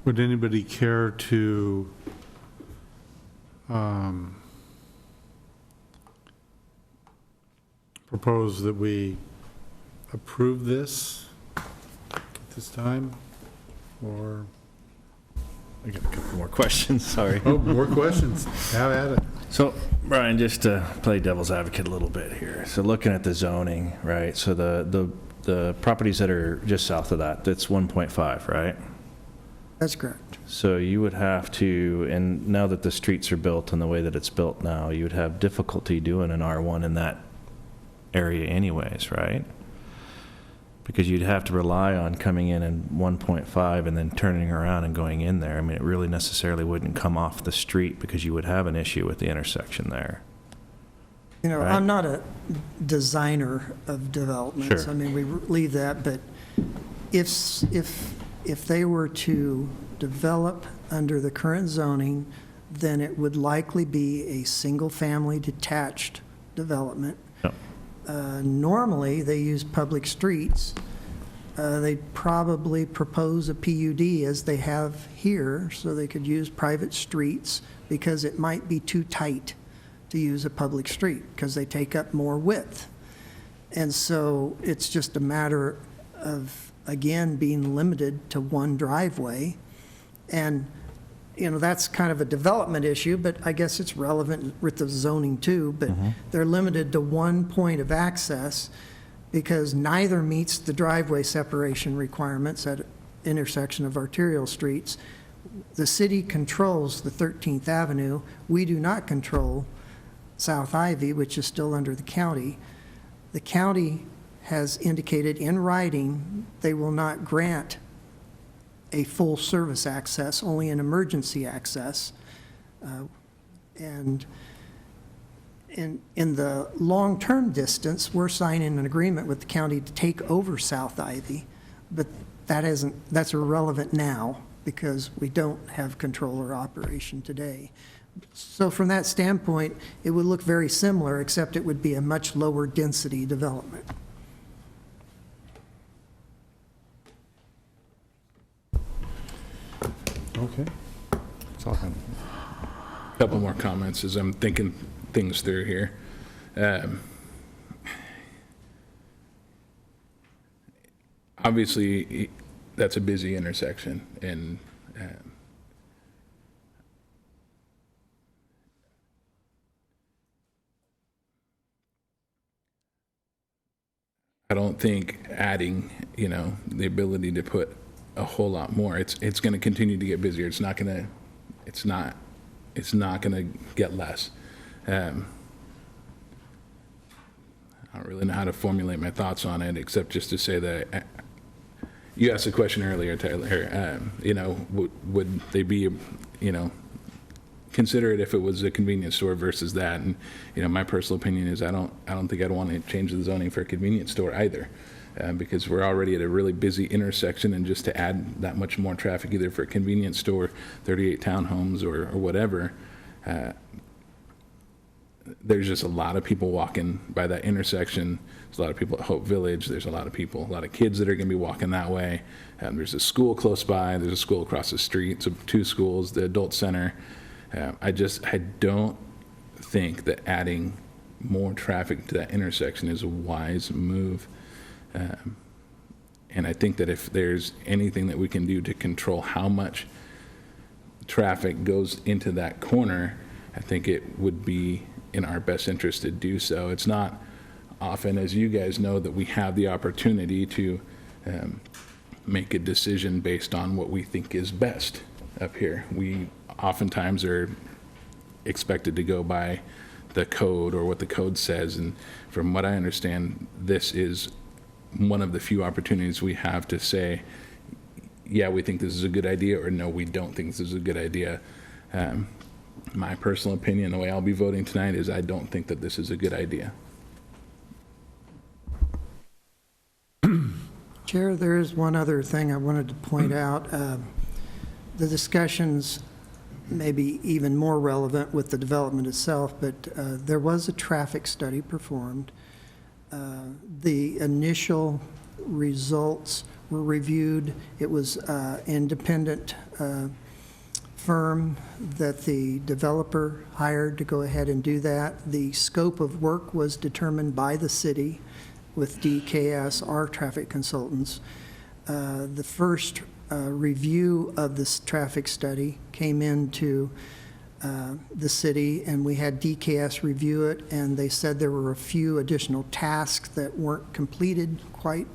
Would anybody care to propose that we approve this at this time? Or I got a couple more questions, sorry. oh, more questions? Have at it. So, Brian, just to play devil's advocate a little bit here. So looking at the zoning, right? So the properties that are just south of that, that's 1.5, right? That's correct. So you would have to, and now that the streets are built and the way that it's built now, you would have difficulty doing an R1 in that area anyways, right? Because you'd have to rely on coming in 1.5 and then turning around and going in there. I mean, it really necessarily wouldn't come off the street because you would have an issue with the intersection there. Right. I'm not a designer of developments. Sure. I mean, we leave that, but if they were to develop under the current zoning, then it would likely be a single-family detached development. Yep. Normally, they use public streets. They'd probably propose a PUD as they have here, so they could use private streets because it might be too tight to use a public street because they take up more width. And so it's just a matter of, again, being limited to one driveway. And that's kind of a development issue, but I guess it's relevant with the zoning too, but they're limited to one point of access because neither meets the driveway separation requirements at intersection of arterial streets. The city controls the 13th Avenue. We do not control South Ivy, which is still under the county. The county has indicated in writing they will not grant a full service access, only an emergency access. And in the long-term distance, we're signing an agreement with the county to take over South Ivy, but that's irrelevant now because we don't have control or operation today. So from that standpoint, it would look very similar, except it would be a much lower density development. Okay. That's all I have. Couple more comments as I'm thinking things through here. Obviously, that's a busy intersection, and I don't think adding, the ability to put a whole lot more, it's going to continue to get busier. It's not going to get less. I don't really know how to formulate my thoughts on it, except just to say that you asked a question earlier, Tyler. Would they be, consider it if it was a convenience store versus that? And my personal opinion is I don't think I'd want to change the zoning for a convenience store either, because we're already at a really busy intersection, and just to add that much more traffic, either for a convenience store, 38 townhomes, or whatever. There's just a lot of people walking by that intersection. There's a lot of people at Hope Village. There's a lot of kids that are going to be walking that way. There's a school close by. There's a school across the street. So 2 schools, the adult center. I don't think that adding more traffic to that intersection is a wise move. And I think that if there's anything that we can do to control how much traffic goes into that corner, I think it would be in our best interest to do so. It's not often, as you guys know, that we have the opportunity to make a decision based on what we think is best up here. We oftentimes are expected to go by the code or what the code says, and from what I understand, this is one of the few opportunities we have to say, yeah, we think this is a good idea, or no, we don't think this is a good idea. My personal opinion, the way I'll be voting tonight, is I don't think that this is a good idea. Chair, there is one other thing I wanted to point out. The discussions may be even more relevant with the development itself, but there was a traffic study performed. The initial results were reviewed. It was independent firm that the developer hired to go ahead and do that. The scope of work was determined by the city with DKS, our traffic consultants. The first review of this traffic study came into the city, and we had DKS review it, and they said there were a few additional tasks that weren't completed quite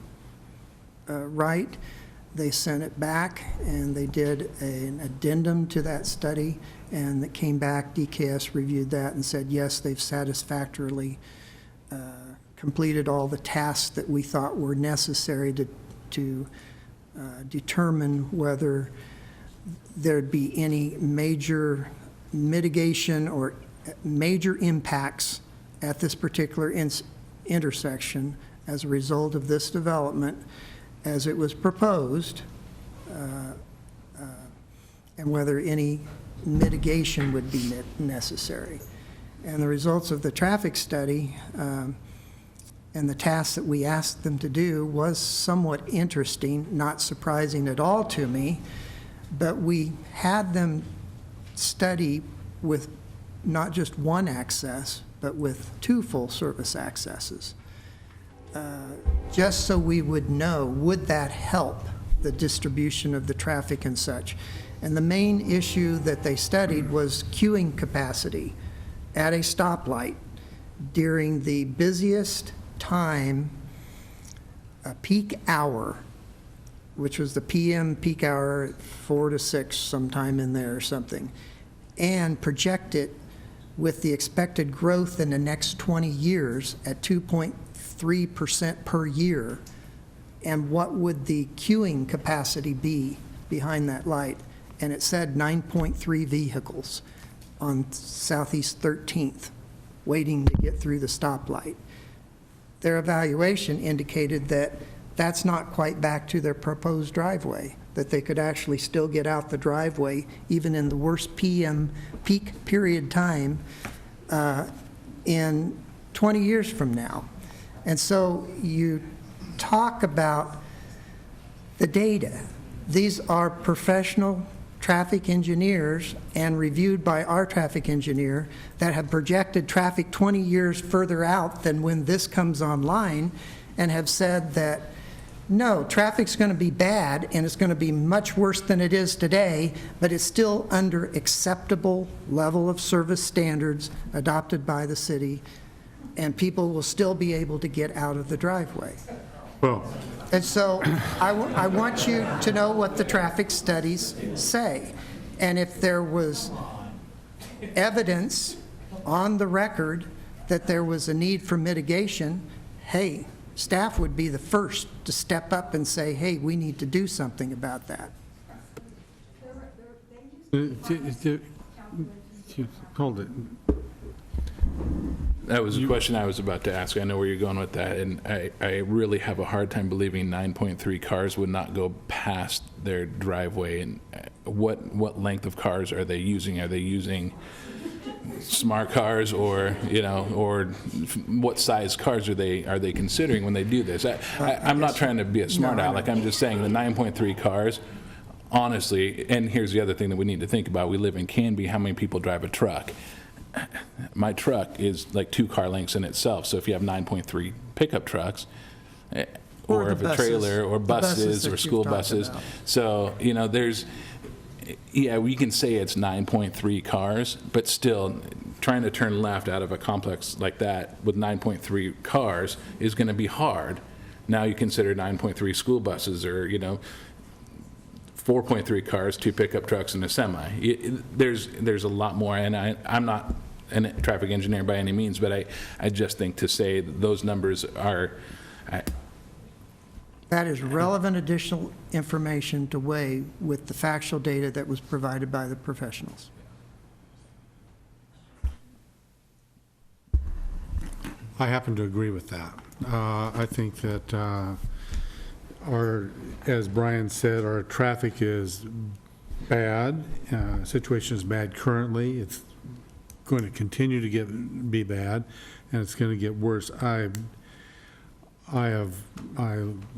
right. They sent it back, and they did an addendum to that study, and it came back. DKS reviewed that and said, yes, they've satisfactorily completed all the tasks that we thought were necessary to determine whether there'd be any major mitigation or major impacts at this particular intersection as a result of this development as it was proposed, and whether any mitigation would be necessary. And the results of the traffic study and the tasks that we asked them to do was somewhat interesting, not surprising at all to me, but we had them study with not just one access, but with 2 full service accesses. Just so we would know, would that help the distribution of the traffic and such? And the main issue that they studied was queuing capacity at a stoplight during the busiest time, a peak hour, which was the PM peak hour, 4 to 6, sometime in there or something, and project it with the expected growth in the next 20 years at 2.3% per year, and what would the queuing capacity be behind that light? And it said 9.3 vehicles on Southeast 13th, waiting to get through the stoplight. Their evaluation indicated that that's not quite back to their proposed driveway, that they could actually still get out the driveway even in the worst PM peak period time in 20 years from now. And so you talk about the data. These are professional traffic engineers and reviewed by our traffic engineer that have projected traffic 20 years further out than when this comes online, and have said that no, traffic's going to be bad and it's going to be much worse than it is today, but it's still under acceptable level of service standards adopted by the city, and people will still be able to get out of the driveway. Well, And so I want you to know what the traffic studies say. And if there was evidence on the record that there was a need for mitigation, hey, staff would be the first to step up and say, hey, we need to do something about that. Hold it. That was a question I was about to ask. I know where you're going with that, and I really have a hard time believing 9.3 cars would not go past their driveway. And what length of cars are they using? Are they using smart cars, or or what size cars are they considering when they do this? I'm not trying to be a smart aleck. I'm just saying the 9.3 cars. Honestly, and here's the other thing that we need to think about. We live in Canby. How many people drive a truck? My truck is like 2 car lengths in itself. So if you have 9.3 pickup trucks, or if a trailer, or buses, or school buses. So, there's, we can say it's 9.3 cars, but still trying to turn left out of a complex like that with 9.3 cars is going to be hard. Now you consider 9.3 school buses, or, 4.3 cars, 2 pickup trucks, and a semi. There's a lot more, and I'm not a traffic engineer by any means, but I just think to say that those numbers are... That is relevant additional information to weigh with the factual data that was provided by the professionals. I happen to agree with that. I think that as Brian said, our traffic is bad. Situation is bad currently. It's going to continue to be bad, and it's going to get worse. I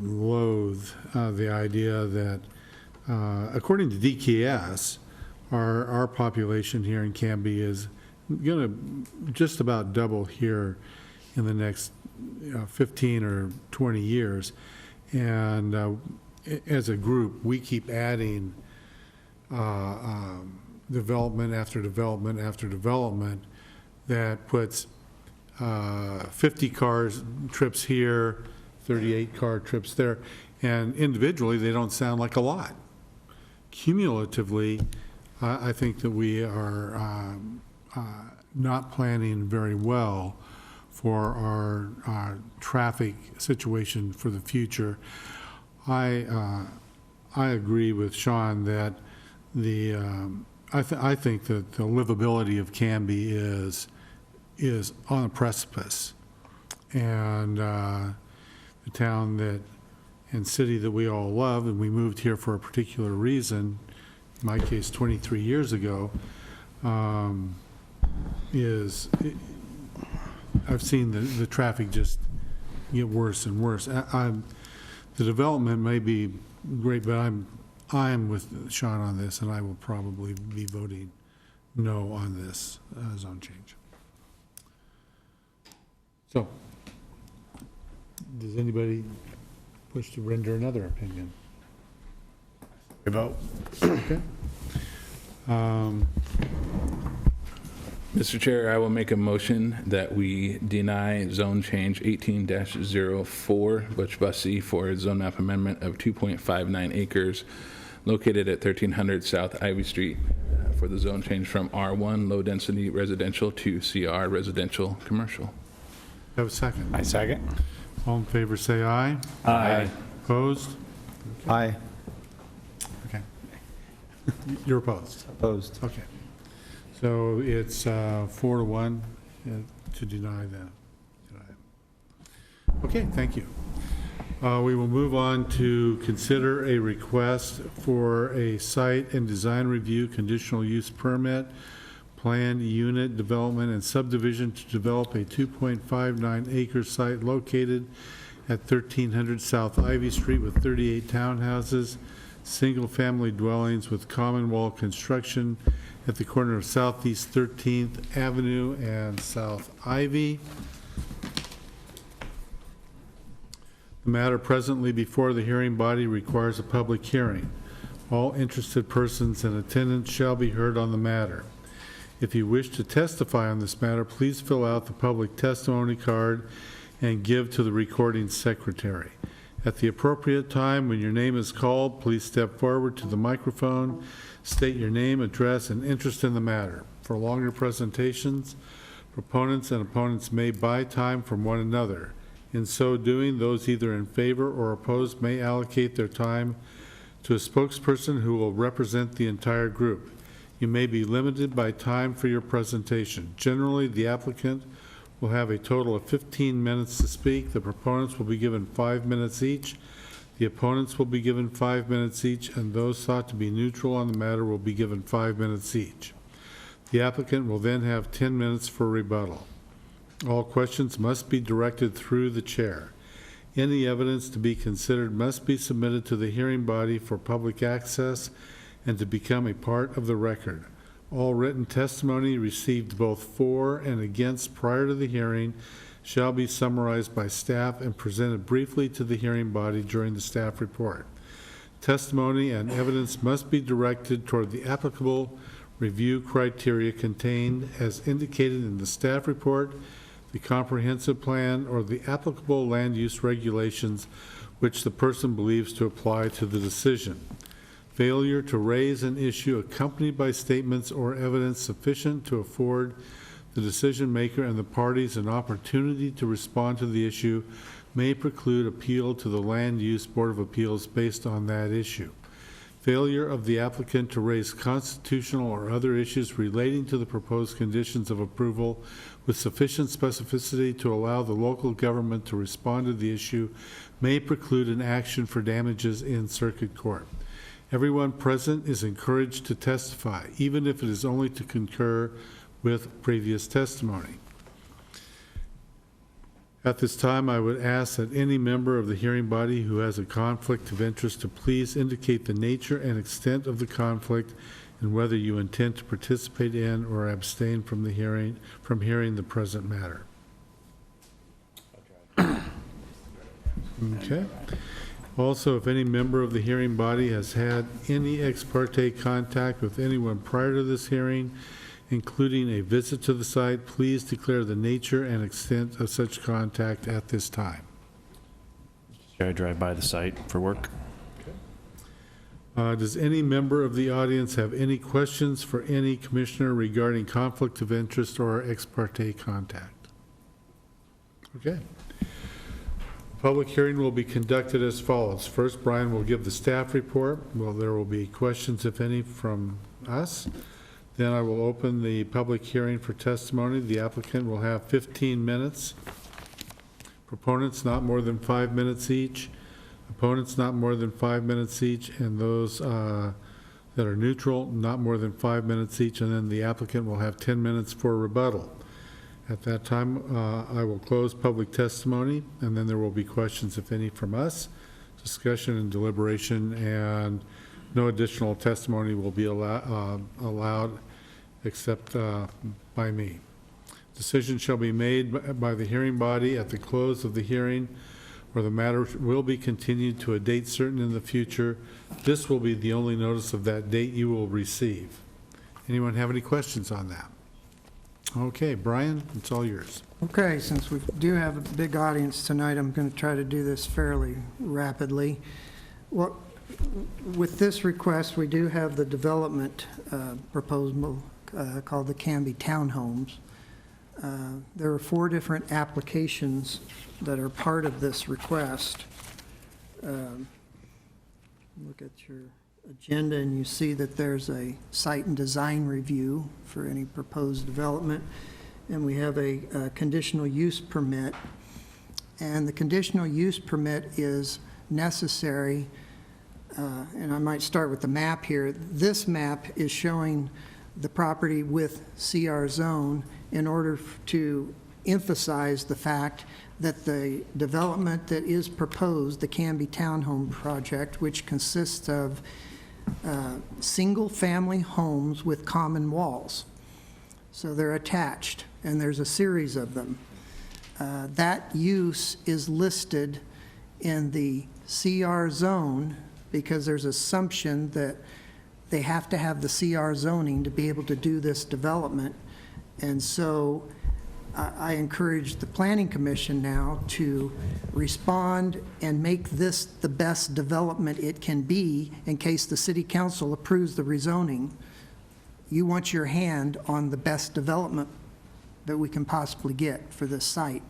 loathe the idea that, according to DKS, our population here in Canby is going to just about double here in the next 15 or 20 years. And as a group, we keep adding development after development after development that puts 50 cars trips here, 38 car trips there, and individually they don't sound like a lot. Cumulatively, I think that we are not planning very well for our traffic situation for the future. I agree with Sean that I think that the livability of Canby is on a precipice, and the town and city that we all love, and we moved here for a particular reason, in my case 23 years ago, I've seen the traffic just get worse and worse. The development may be great, but I'm with Sean on this, and I will probably be voting no on this zone change. So, does anybody wish to render another opinion? Vote. Okay. Mr. Chair, I will make a motion that we deny zone change 18-04 Butch Bussey for a zone map amendment of 2.59 acres located at 1300 South Ivy Street for the zone change from R1 low density residential to CR residential commercial. Have a second? I second. All in favor, say aye. Aye. Opposed? Aye. Okay. You're opposed? Opposed. Okay. So it's 4-1 to deny that. Okay, thank you. We will move on to consider a request for a site and design review conditional use permit, planned unit development and subdivision to develop a 2.59 acre site located at 1300 South Ivy Street with 38 townhouses, single-family dwellings with common wall construction at the corner of Southeast 13th Avenue and South Ivy. The matter presently before the hearing body requires a public hearing. All interested persons in attendance shall be heard on the matter. If you wish to testify on this matter, please fill out the public testimony card and give to the recording secretary. At the appropriate time, when your name is called, please step forward to the microphone, state your name, address, and interest in the matter. For longer presentations, proponents and opponents may buy time from one another. In so doing, those either in favor or opposed may allocate their time to a spokesperson who will represent the entire group. You may be limited by time for your presentation. Generally, the applicant will have a total of 15 minutes to speak. The proponents will be given 5 minutes each. The opponents will be given 5 minutes each, and those thought to be neutral on the matter will be given 5 minutes each. The applicant will then have 10 minutes for rebuttal. All questions must be directed through the chair. Any evidence to be considered must be submitted to the hearing body for public access and to become a part of the record. All written testimony received both for and against prior to the hearing shall be summarized by staff and presented briefly to the hearing body during the staff report. Testimony and evidence must be directed toward the applicable review criteria contained as indicated in the staff report, the comprehensive plan, or the applicable land use regulations which the person believes to apply to the decision. Failure to raise an issue accompanied by statements or evidence sufficient to afford the decision maker and the parties an opportunity to respond to the issue may preclude appeal to the Land Use Board of Appeals based on that issue. Failure of the applicant to raise constitutional or other issues relating to the proposed conditions of approval with sufficient specificity to allow the local government to respond to the issue may preclude an action for damages in circuit court. Everyone present is encouraged to testify, even if it is only to concur with previous testimony. At this time, I would ask that any member of the hearing body who has a conflict of interest to please indicate the nature and extent of the conflict and whether you intend to participate in or abstain from the hearing, from hearing the present matter. Okay. Also, if any member of the hearing body has had any ex parte contact with anyone prior to this hearing, including a visit to the site, please declare the nature and extent of such contact at this time. I drive by the site for work. Does any member of the audience have any questions for any commissioner regarding conflict of interest or ex parte contact? Okay. Public hearing will be conducted as follows. First, Brian will give the staff report. Well, there will be questions, if any, from us. Then I will open the public hearing for testimony. The applicant will have 15 minutes. Proponents, not more than 5 minutes each. Opponents, not more than 5 minutes each. And those that are neutral, not more than 5 minutes each. And then the applicant will have 10 minutes for rebuttal. At that time, I will close public testimony, and then there will be questions, if any, from us, discussion and deliberation, and no additional testimony will be allowed except by me. Decision shall be made by the hearing body at the close of the hearing, or the matter will be continued to a date certain in the future. This will be the only notice of that date you will receive. Anyone have any questions on that? Okay, Brian, it's all yours. Okay, since we do have a big audience tonight, I'm going to try to do this fairly rapidly. Well, with this request, we do have the development proposal called the Canby Townhomes. There are 4 different applications that are part of this request. Look at your agenda and you see that there's a site and design review for any proposed development, and we have a conditional use permit. And the conditional use permit is necessary, and I might start with the map here. This map is showing the property with CR zone in order to emphasize the fact that the development that is proposed, the Canby Townhome project, which consists of single-family homes with common walls. So they're attached, and there's a series of them. That use is listed in the CR zone because there's assumption that they have to have the CR zoning to be able to do this development. And so I encourage the Planning Commission now to respond and make this the best development it can be in case the City Council approves the rezoning. You want your hand on the best development that we can possibly get for this site.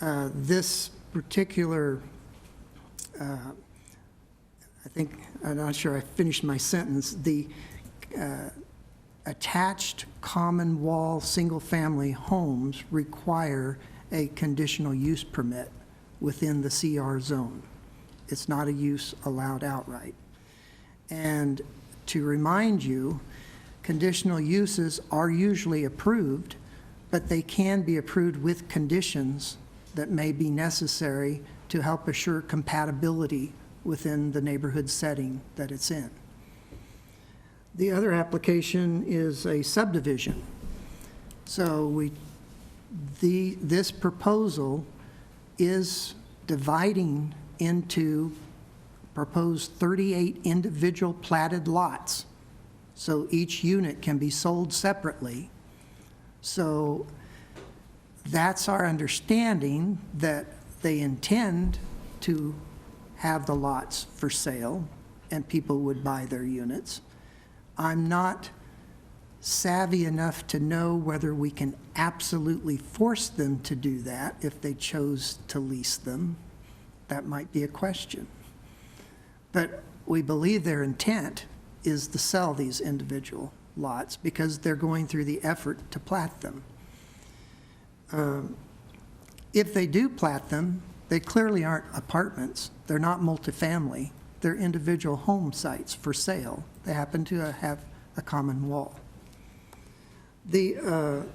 This particular, I'm not sure I finished my sentence, the attached common wall single-family homes require a conditional use permit within the CR zone. It's not a use allowed outright. And to remind you, conditional uses are usually approved, but they can be approved with conditions that may be necessary to help assure compatibility within the neighborhood setting that it's in. The other application is a subdivision. So this proposal is dividing into proposed 38 individual platted lots. So each unit can be sold separately. So that's our understanding, that they intend to have the lots for sale and people would buy their units. I'm not savvy enough to know whether we can absolutely force them to do that if they chose to lease them. That might be a question. But we believe their intent is to sell these individual lots because they're going through the effort to plat them. If they do plat them, they clearly aren't apartments. They're not multifamily. They're individual home sites for sale. They happen to have a common wall. The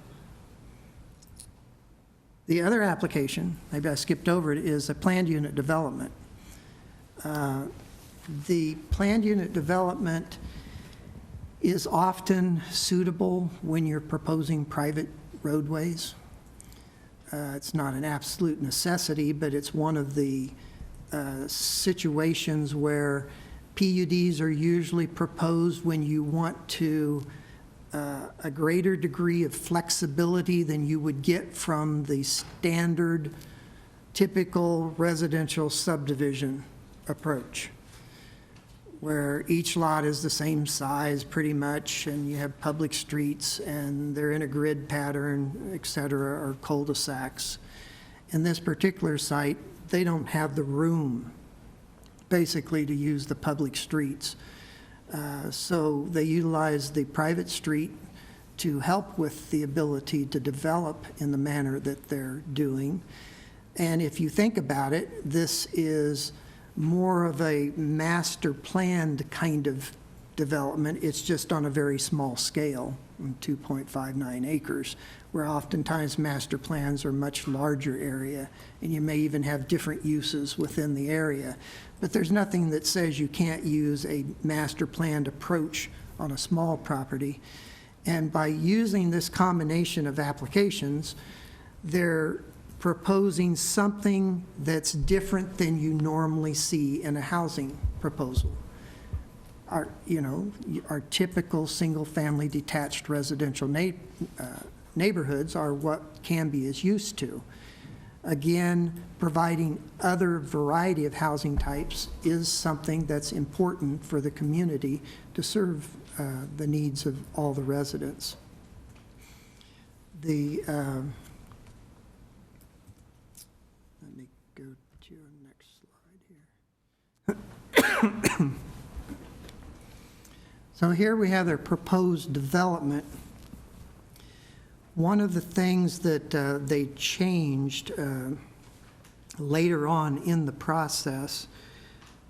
other application, maybe I skipped over it, is a planned unit development. The planned unit development is often suitable when you're proposing private roadways. It's not an absolute necessity, but it's one of the situations where PUDs are usually proposed when you want to a greater degree of flexibility than you would get from the standard typical residential subdivision approach, where each lot is the same size pretty much, and you have public streets and they're in a grid pattern, et cetera, or cul-de-sacs. In this particular site, they don't have the room basically to use the public streets. So they utilize the private street to help with the ability to develop in the manner that they're doing. And if you think about it, this is more of a master planned kind of development. It's just on a very small scale, 2.59 acres, where oftentimes master plans are much larger area, and you may even have different uses within the area. But there's nothing that says you can't use a master planned approach on a small property. And by using this combination of applications, they're proposing something that's different than you normally see in a housing proposal. our, you know, our typical single-family detached residential neighborhoods are what Canby is used to. Again, providing other variety of housing types is something that's important for the community to serve the needs of all the residents. The let me go to the next slide here. So here we have their proposed development. One of the things that they changed later on in the process,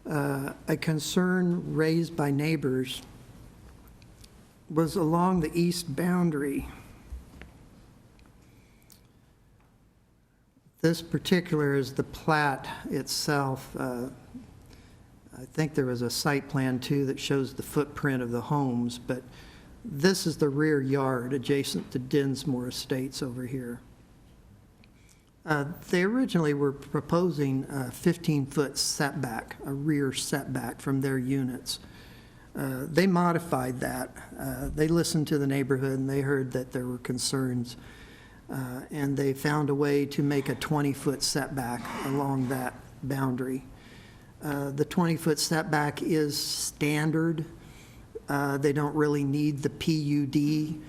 a concern raised by neighbors, was along the east boundary. This particular is the plat itself. I think there was a site plan too that shows the footprint of the homes, but this is the rear yard adjacent to Dinsmore Estates over here. They originally were proposing a 15-foot setback, a rear setback from their units. They modified that. They listened to the neighborhood and they heard that there were concerns, and they found a way to make a 20-foot setback along that boundary. The 20-foot setback is standard. They don't really need the PUD,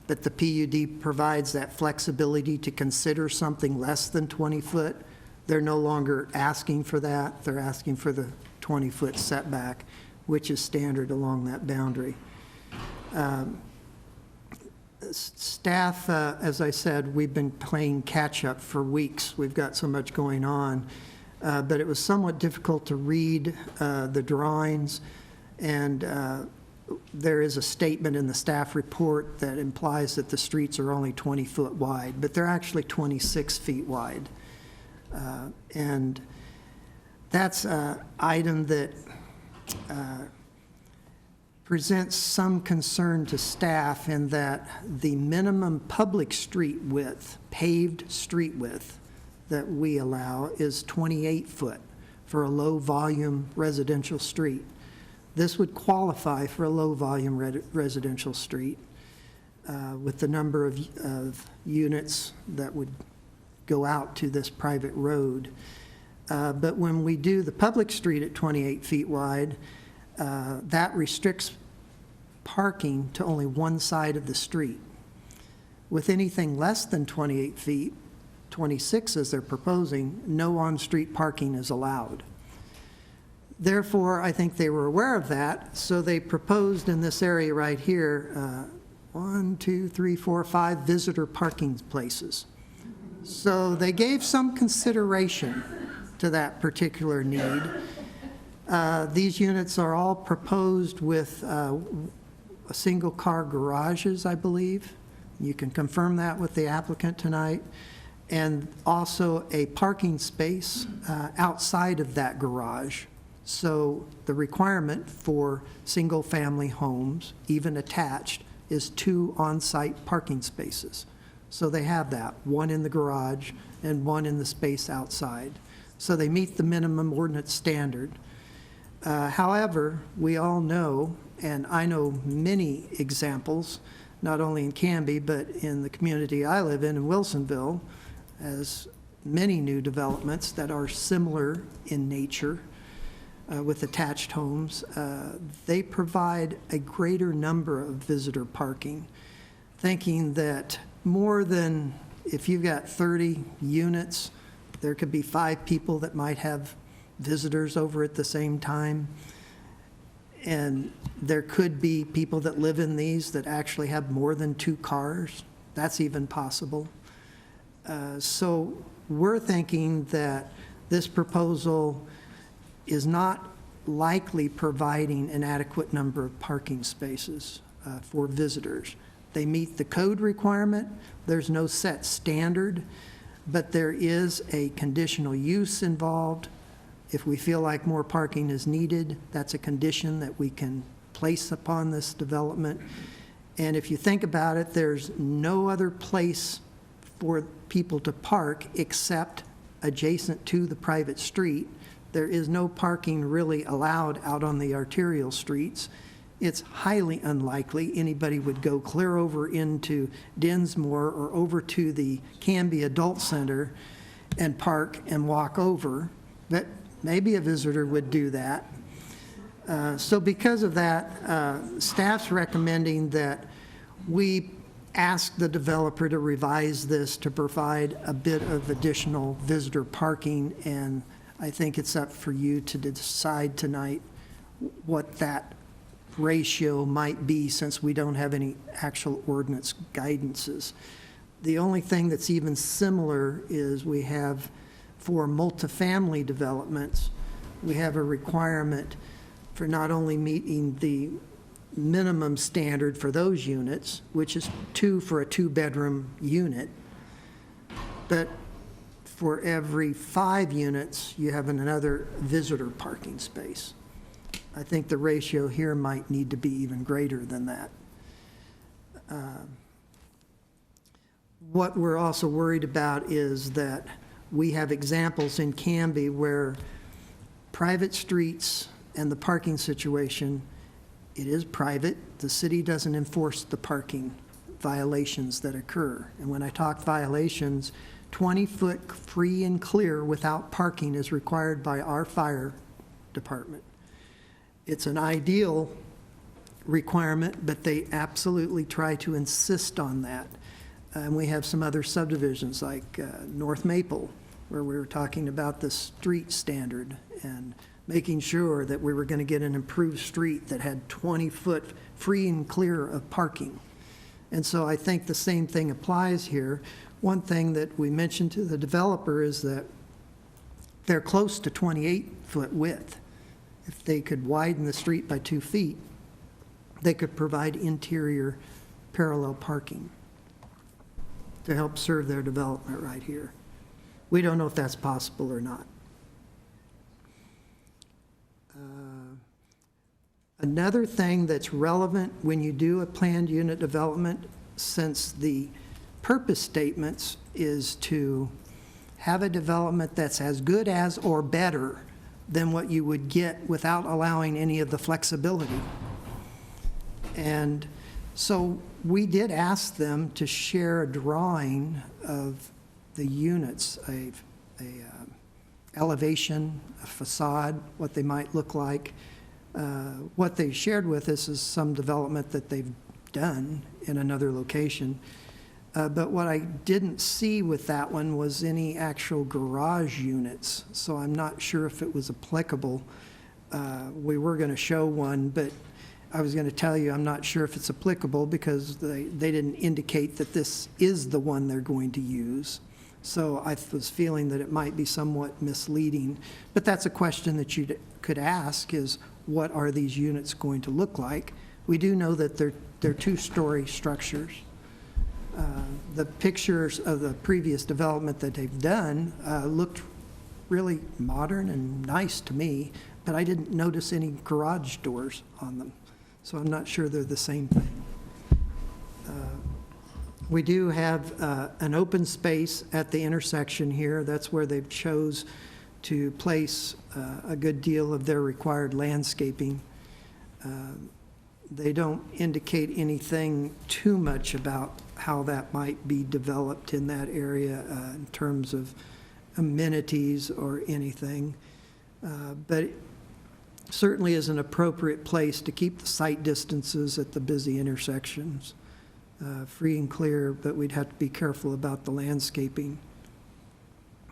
but the PUD provides that flexibility to consider something less than 20 foot. They're no longer asking for that. They're asking for the 20-foot setback, which is standard along that boundary. Staff, as I said, we've been playing catch-up for weeks. We've got so much going on. But it was somewhat difficult to read the drawings, and there is a statement in the staff report that implies that the streets are only 20 foot wide, but they're actually 26 feet wide. And that's an item that presents some concern to staff in that the minimum public street width, paved street width, that we allow is 28 foot for a low volume residential street. This would qualify for a low volume residential street with the number of units that would go out to this private road. But when we do the public street at 28 feet wide, that restricts parking to only one side of the street. With anything less than 28 feet, 26 as they're proposing, no on-street parking is allowed. Therefore, I think they were aware of that, so they proposed in this area right here 1, 2, 3, 4, 5 visitor parking places. So they gave some consideration to that particular need. These units are all proposed with single car garages, I believe. You can confirm that with the applicant tonight. And also a parking space outside of that garage. So the requirement for single-family homes, even attached, is 2 on-site parking spaces. So they have that, 1 in the garage and 1 in the space outside. So they meet the minimum ordinance standard. However, we all know, and I know many examples, not only in Canby, but in the community I live in Wilsonville, as many new developments that are similar in nature with attached homes. They provide a greater number of visitor parking, thinking that more than, if you've got 30 units, there could be 5 people that might have visitors over at the same time. And there could be people that live in these that actually have more than 2 cars. That's even possible. So we're thinking that this proposal is not likely providing an adequate number of parking spaces for visitors. They meet the code requirement. There's no set standard, but there is a conditional use involved. If we feel like more parking is needed, that's a condition that we can place upon this development. And if you think about it, there's no other place for people to park except adjacent to the private street There is no parking really allowed out on the arterial streets. It's highly unlikely anybody would go clear over into Dinsmore or over to the Canby Adult Center and park and walk over. But maybe a visitor would do that. So because of that, staff's recommending that we ask the developer to revise this to provide a bit of additional visitor parking, and I think it's up for you to decide tonight what that ratio might be, since we don't have any actual ordinance guidances. The only thing that's even similar is we have, for multifamily developments, we have a requirement for not only meeting the minimum standard for those units, which is 2 for a 2-bedroom unit, but for every 5 units, you have another visitor parking space. I think the ratio here might need to be even greater than that. What we're also worried about is that we have examples in Canby where private streets and the parking situation, it is private. The city doesn't enforce the parking violations that occur. And when I talk violations, 20-foot free and clear without parking is required by our fire department. It's an ideal requirement, but they absolutely try to insist on that. And we have some other subdivisions like North Maple, where we were talking about the street standard and making sure that we were going to get an improved street that had 20-foot free and clear of parking. And so I think the same thing applies here. One thing that we mentioned to the developer is that they're close to 28-foot width. If they could widen the street by 2 feet, they could provide interior parallel parking to help serve their development right here. We don't know if that's possible or not. Another thing that's relevant when you do a planned unit development, since the purpose statements is to have a development that's as good as or better than what you would get without allowing any of the flexibility. And so we did ask them to share a drawing of the units, a elevation, a facade, what they might look like. What they shared with us is some development that they've done in another location. But what I didn't see with that one was any actual garage units, so I'm not sure if it was applicable. We were going to show one, but I was going to tell you I'm not sure if it's applicable because they didn't indicate that this is the one they're going to use. So I was feeling that it might be somewhat misleading. But that's a question that you could ask, is what are these units going to look like? We do know that they're 2-story structures. The pictures of the previous development that they've done looked really modern and nice to me, but I didn't notice any garage doors on them. So I'm not sure they're the same thing. We do have an open space at the intersection here. That's where they've chose to place a good deal of their required landscaping. They don't indicate anything too much about how that might be developed in that area in terms of amenities or anything. But it certainly is an appropriate place to keep the sight distances at the busy intersections free and clear, but we'd have to be careful about the landscaping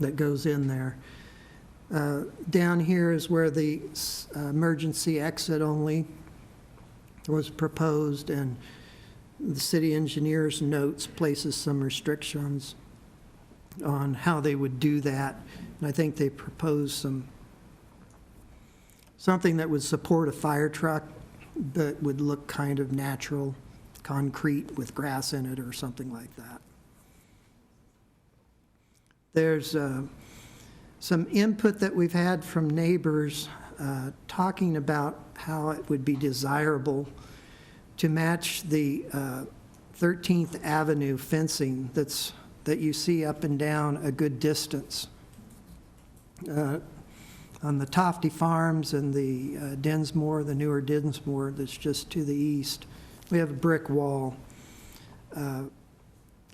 that goes in there. Down here is where the emergency exit only was proposed, and the city engineer's notes places some restrictions on how they would do that. And I think they proposed something that would support a fire truck but would look kind of natural, concrete with grass in it or something like that. There's some input that we've had from neighbors talking about how it would be desirable to match the 13th Avenue fencing that you see up and down a good distance. on the Tofty Farms and the Dinsmore, the newer Dinsmore that's just to the east, we have a brick wall.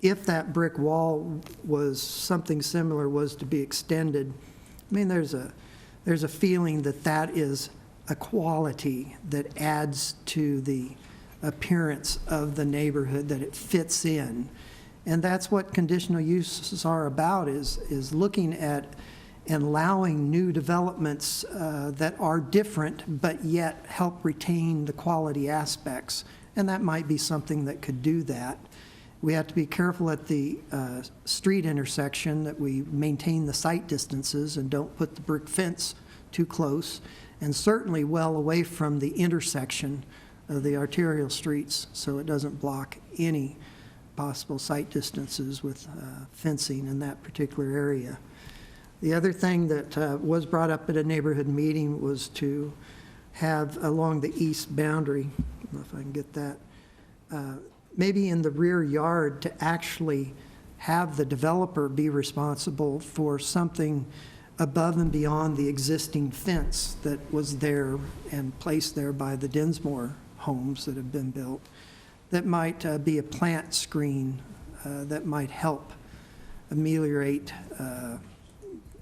If that brick wall was something similar, was to be extended, I mean, there's a feeling that that is a quality that adds to the appearance of the neighborhood, that it fits in. And that's what conditional uses are about, is looking at and allowing new developments that are different, but yet help retain the quality aspects. And that might be something that could do that. We have to be careful at the street intersection that we maintain the sight distances and don't put the brick fence too close, and certainly well away from the intersection of the arterial streets so it doesn't block any possible sight distances with fencing in that particular area. The other thing that was brought up at a neighborhood meeting was to have along the east boundary, I don't know if I can get that, maybe in the rear yard, to actually have the developer be responsible for something above and beyond the existing fence that was there and placed there by the Dinsmore homes that have been built, that might be a plant screen that might help ameliorate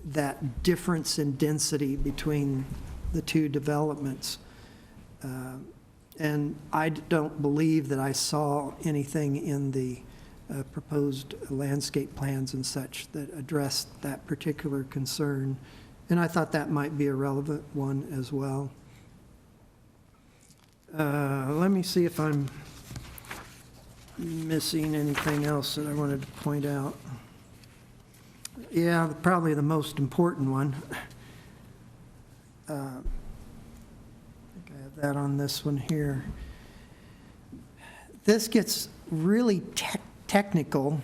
that difference in density between the two developments. And I don't believe that I saw anything in the proposed landscape plans and such that addressed that particular concern. And I thought that might be a relevant one as well. Let me see if I'm missing anything else that I wanted to point out. Yeah, probably the most important one. I think I have that on this one here. This gets really technical,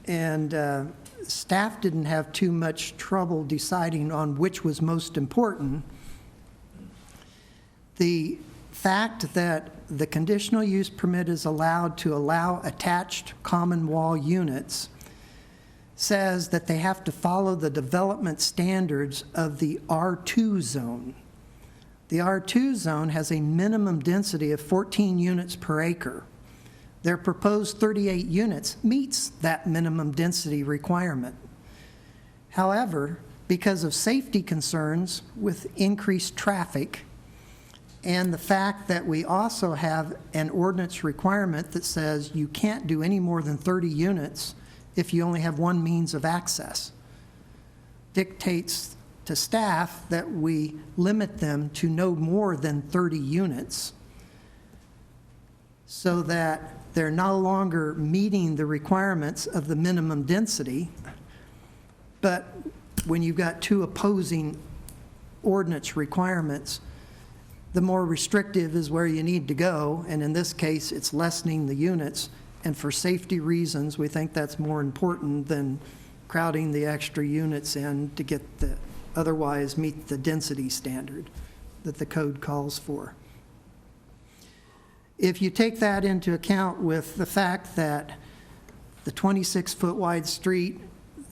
and staff didn't have too much trouble deciding on which was most important. The fact that the conditional use permit is allowed to allow attached common wall units says that they have to follow the development standards of the R2 zone. The R2 zone has a minimum density of 14 units per acre. Their proposed 38 units meets that minimum density requirement. However, because of safety concerns with increased traffic and the fact that we also have an ordinance requirement that says you can't do any more than 30 units if you only have one means of access, dictates to staff that we limit them to no more than 30 units so that they're no longer meeting the requirements of the minimum density. But when you've got two opposing ordinance requirements, the more restrictive is where you need to go, and in this case, it's lessening the units. And for safety reasons, we think that's more important than crowding the extra units in to get the, otherwise meet the density standard that the code calls for. If you take that into account with the fact that the 26-foot wide street,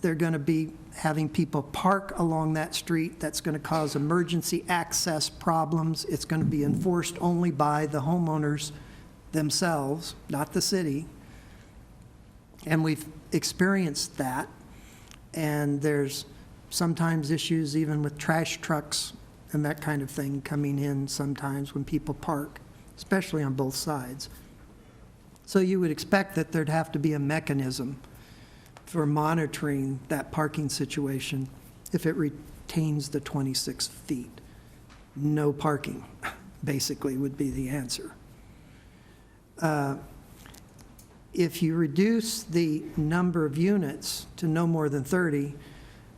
they're going to be having people park along that street, that's going to cause emergency access problems. It's going to be enforced only by the homeowners themselves, not the city. And we've experienced that. And there's sometimes issues even with trash trucks and that kind of thing coming in sometimes when people park, especially on both sides. So you would expect that there'd have to be a mechanism for monitoring that parking situation if it retains the 26 feet. No parking, basically, would be the answer. If you reduce the number of units to no more than 30,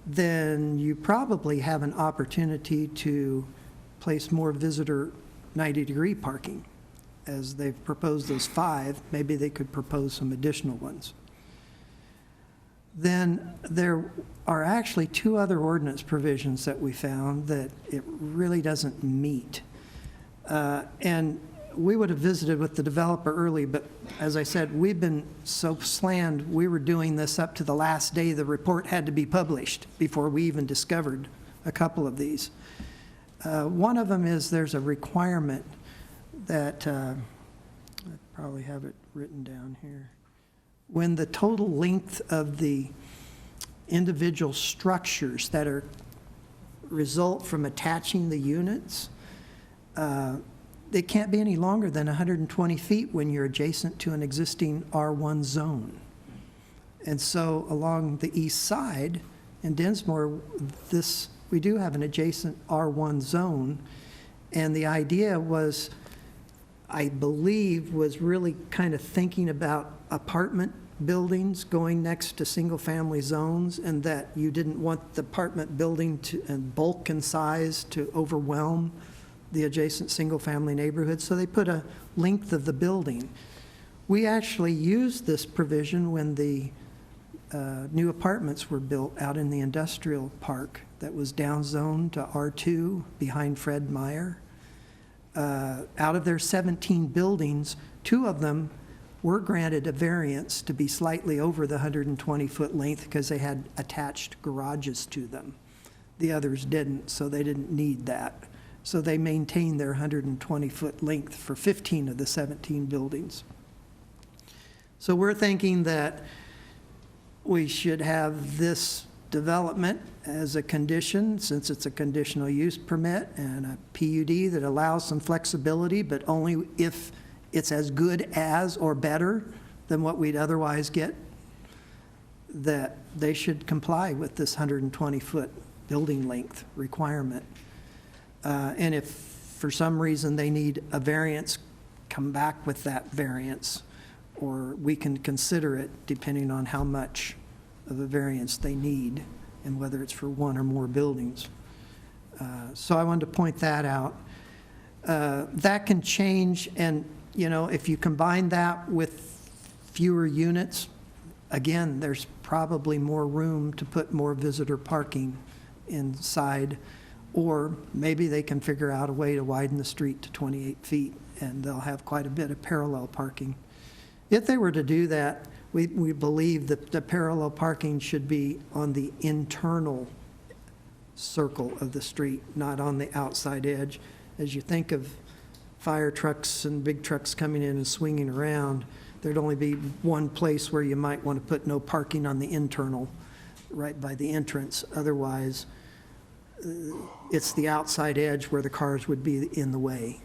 then you probably have an opportunity to place more visitor 90-degree parking. As they've proposed those 5, maybe they could propose some additional ones. Then there are actually 2 other ordinance provisions that we found that it really doesn't meet. And we would have visited with the developer early, but as I said, we've been so slammed, we were doing this up to the last day the report had to be published before we even discovered a couple of these. One of them is there's a requirement that, I probably have it written down here. When the total length of the individual structures that result from attaching the units, it can't be any longer than 120 feet when you're adjacent to an existing R1 zone. And so along the east side in Dinsmore, we do have an adjacent R1 zone. And the idea was, I believe, was really kind of thinking about apartment buildings going next to single-family zones, and that you didn't want the apartment building and bulk and size to overwhelm the adjacent single-family neighborhood, so they put a length of the building. We actually used this provision when the new apartments were built out in the industrial park that was downzoned to R2 behind Fred Meyer. Out of their 17 buildings, 2 of them were granted a variance to be slightly over the 120-foot length because they had attached garages to them. The others didn't, so they didn't need that. So they maintained their 120-foot length for 15 of the 17 buildings. So we're thinking that we should have this development as a condition, since it's a conditional use permit and a PUD that allows some flexibility, but only if it's as good as or better than what we'd otherwise get, that they should comply with this 120-foot building length requirement. And if for some reason they need a variance, come back with that variance, or we can consider it depending on how much of a variance they need and whether it's for one or more buildings. So I wanted to point that out. That can change, and you know, if you combine that with fewer units, again, there's probably more room to put more visitor parking inside, or maybe they can figure out a way to widen the street to 28 feet and they'll have quite a bit of parallel parking. If they were to do that, we believe that the parallel parking should be on the internal circle of the street, not on the outside edge. As you think of fire trucks and big trucks coming in and swinging around, there'd only be one place where you might want to put no parking on the internal, right by the entrance. Otherwise, it's the outside edge where the cars would be in the way.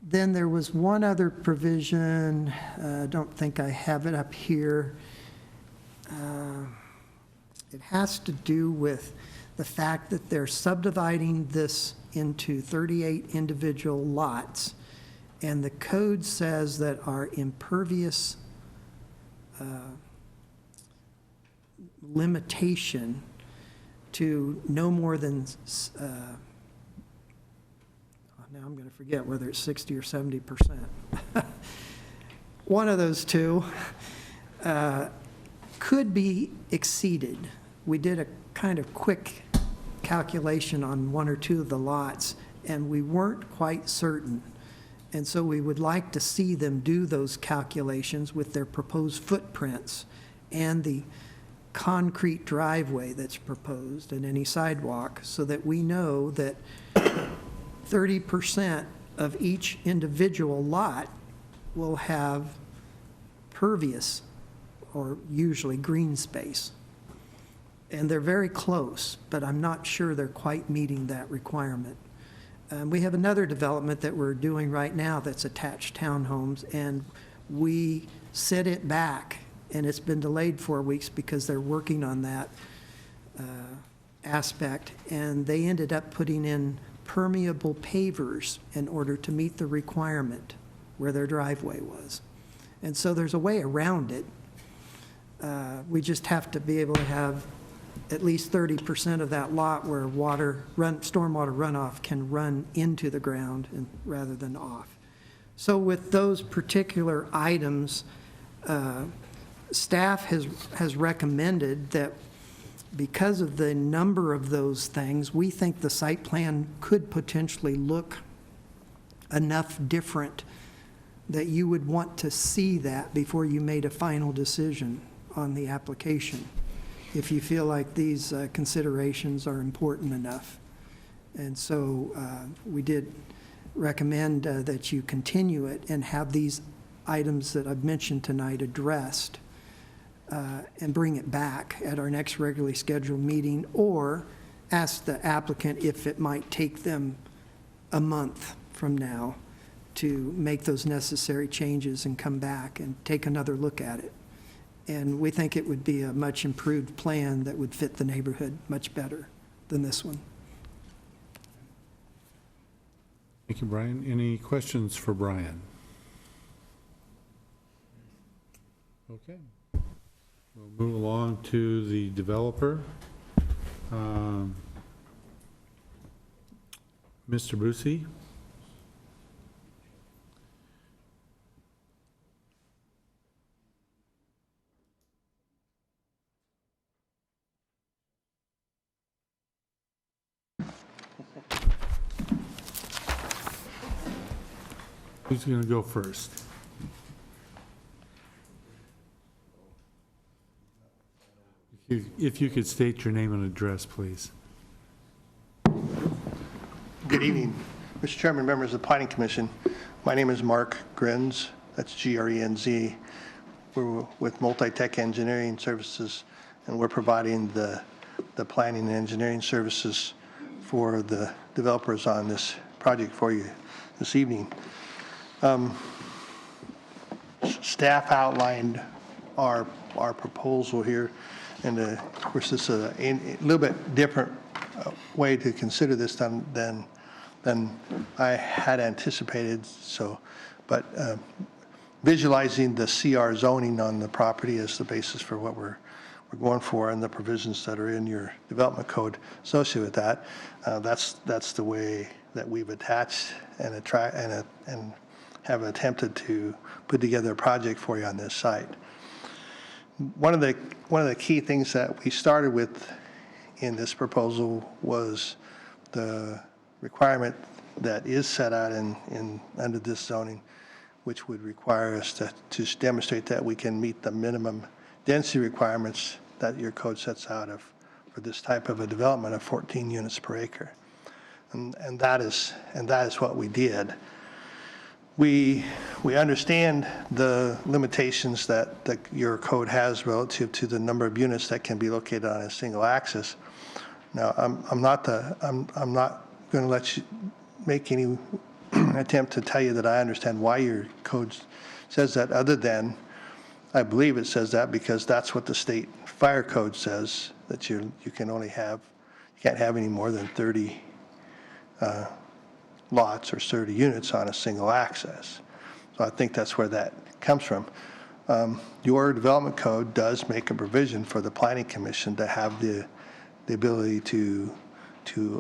Then there was one other provision, I don't think I have it up here. It has to do with the fact that they're subdividing this into 38 individual lots, and the code says that our impervious limitation to no more than now I'm going to forget whether it's 60 or 70%. One of those two could be exceeded. We did a kind of quick calculation on 1 or 2 of the lots, and we weren't quite certain. And so we would like to see them do those calculations with their proposed footprints and the concrete driveway that's proposed and any sidewalk, so that we know that 30% of each individual lot will have pervious, or usually green space. And they're very close, but I'm not sure they're quite meeting that requirement. We have another development that we're doing right now that's attached townhomes, and we set it back, and it's been delayed 4 weeks because they're working on that aspect, and they ended up putting in permeable pavers in order to meet the requirement where their driveway was. And so there's a way around it. We just have to be able to have at least 30% of that lot where stormwater runoff can run into the ground rather than off. So with those particular items, staff has recommended that because of the number of those things, we think the site plan could potentially look enough different that you would want to see that before you made a final decision on the application. if you feel like these considerations are important enough. And so we did recommend that you continue it and have these items that I've mentioned tonight addressed and bring it back at our next regularly scheduled meeting, or ask the applicant if it might take them a month from now to make those necessary changes and come back and take another look at it. And we think it would be a much improved plan that would fit the neighborhood much better than this one. Thank you, Brian. Any questions for Brian? Okay. We'll move along to the developer. Mr. Brucey? Who's going to go first? If you could state your name and address, please. Good evening, Mr. Chairman, members of the Planning Commission. My name is Mark Grenz. That's Grenz. We're with Multi-Tech Engineering Services, and we're providing the planning and engineering services for the developers on this project for you this evening. Staff outlined our proposal here, and of course this is a little bit different way to consider this than I had anticipated. So, but visualizing the CR zoning on the property is the basis for what we're going for, and the provisions that are in your development code associated with that. That's the way that we've attached and have attempted to put together a project for you on this site. One of the key things that we started with in this proposal was the requirement that is set out under this zoning, which would require us to demonstrate that we can meet the minimum density requirements that your code sets out for this type of a development of 14 units per acre, and that is what we did. We understand the limitations that your code has relative to the number of units that can be located on a single axis. Now, I'm not going to let you make any attempt to tell you that I understand why your code says that, other than I believe it says that because that's what the state fire code says, that you can't have any more than 30 lots or 30 units on a single axis. So I think that's where that comes from. Your development code does make a provision for the Planning Commission to have the ability to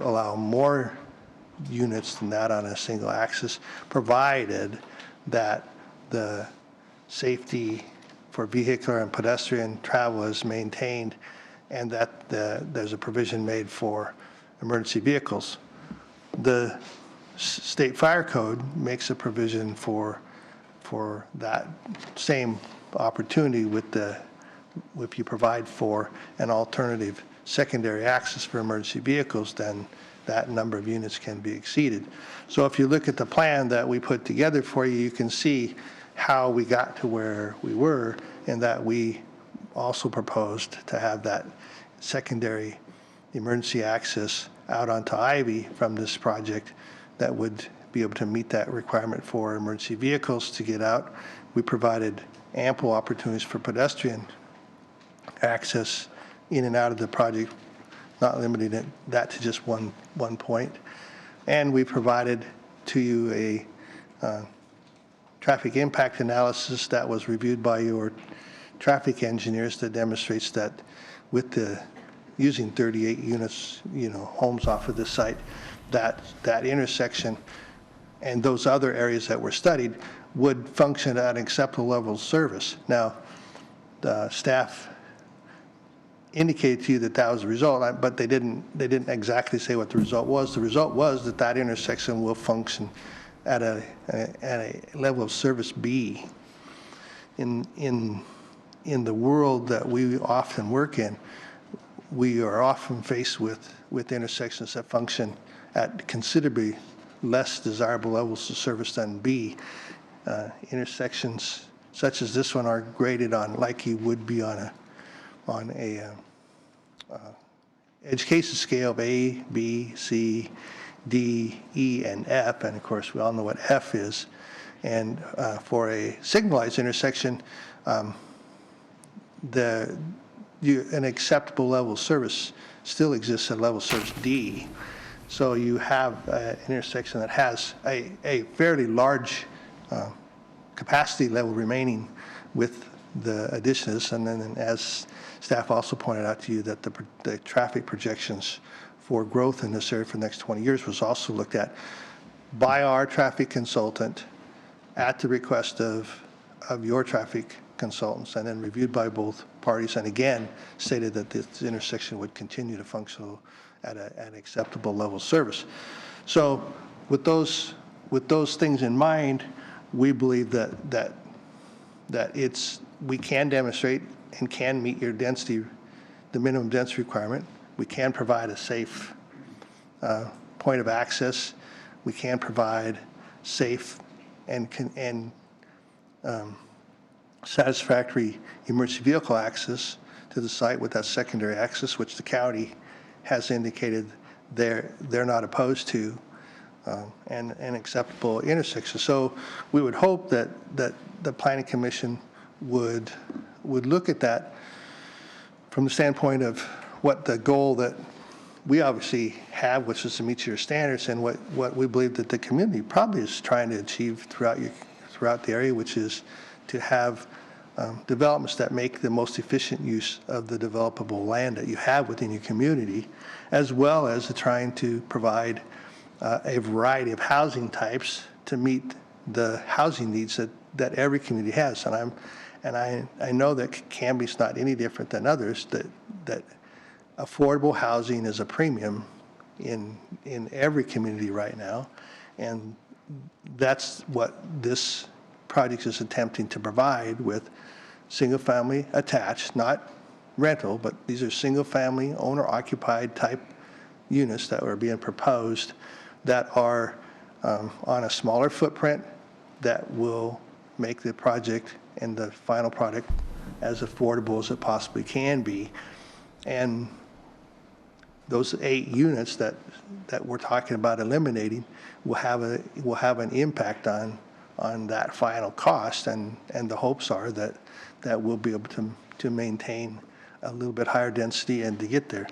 allow more units than that on a single axis, provided that the safety for vehicular and pedestrian travel is maintained, and that there's a provision made for emergency vehicles. The state fire code makes a provision for that same opportunity if you provide for an alternative secondary access for emergency vehicles, then that number of units can be exceeded. So if you look at the plan that we put together for you, you can see how we got to where we were, and that we also proposed to have that secondary emergency access out onto Ivy from this project that would be able to meet that requirement for emergency vehicles to get out. We provided ample opportunities for pedestrian access in and out of the project, not limiting that to just one point. And we provided to you a traffic impact analysis that was reviewed by your traffic engineers that demonstrates that with using 38 units, homes off of this site, that intersection and those other areas that were studied would function at an acceptable level of service. Now, the staff indicated to you that that was the result, but they didn't exactly say what the result was. The result was that intersection will function at a level of service B. In the world that we often work in, we are often faced with intersections that function at considerably less desirable levels of service than B. Intersections such as this one are graded on like you would be on a education scale of A, B, C, D, E, and F, and of course we all know what F is. And for a signalized intersection, an acceptable level of service still exists at level of service D. So you have an intersection that has a fairly large capacity level remaining with the additions, and then as staff also pointed out to you that the traffic projections for growth in this area for the next 20 years was also looked at by our traffic consultant at the request of your traffic consultants, and then reviewed by both parties, and again stated that this intersection would continue to function at an acceptable level of service. So with those things in mind, we believe that we can demonstrate and can meet your density, the minimum density requirement. We can provide a safe point of access. We can provide safe and satisfactory emergency vehicle access to the site with that secondary access, which the county has indicated they're not opposed to, and an acceptable intersection. So we would hope that the Planning Commission would look at that from the standpoint of what the goal that we obviously have, which is to meet your standards, and what we believe that the community probably is trying to achieve throughout the area, which is to have developments that make the most efficient use of the developable land that you have within your community, as well as trying to provide a variety of housing types to meet the housing needs that every community has. And I know that Canby's not any different than others, that affordable housing is a premium in every community right now, and that's what this project is attempting to provide with single-family attached, not rental, but these are single-family owner-occupied type units that are being proposed that are on a smaller footprint that will make the project and the final product as affordable as it possibly can be. And those 8 units that we're talking about eliminating will have an impact on that final cost, and the hopes are that we'll be able to maintain a little bit higher density and to get there.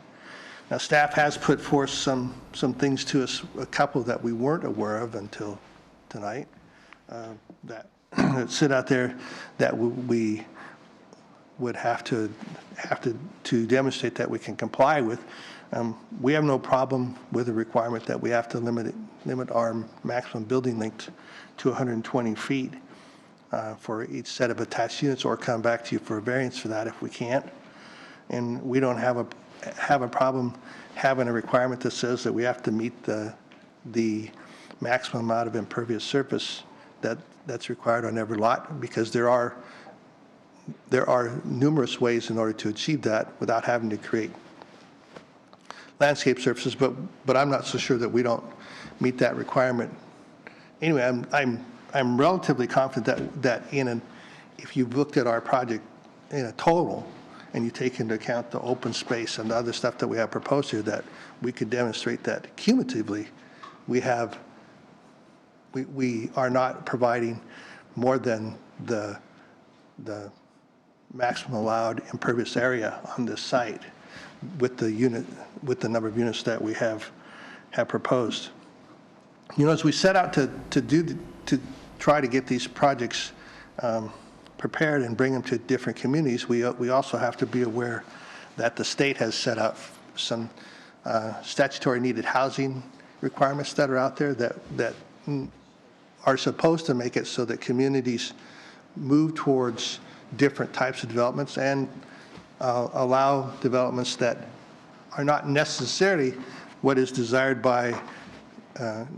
Now, staff has put forth some things to us, a couple that we weren't aware of until tonight, that sit out there that we would have to demonstrate that we can comply with. We have no problem with the requirement that we have to limit our maximum building length to 120 feet for each set of attached units, or come back to you for a variance for that if we can't. And we don't have a problem having a requirement that says that we have to meet the maximum amount of impervious surface that's required on every lot, because there are numerous ways in order to achieve that without having to create landscape surfaces, but I'm not so sure that we don't meet that requirement. Anyway, I'm relatively confident that if you've looked at our project in a total and you take into account the open space and the other stuff that we have proposed here, that we could demonstrate that cumulatively we are not providing more than the maximum allowed impervious area on this site with the number of units that we have proposed. As we set out to try to get these projects prepared and bring them to different communities, we also have to be aware that the state has set up some statutory needed housing requirements that are out there that are supposed to make it so that communities move towards different types of developments and allow developments that are not necessarily what is desired by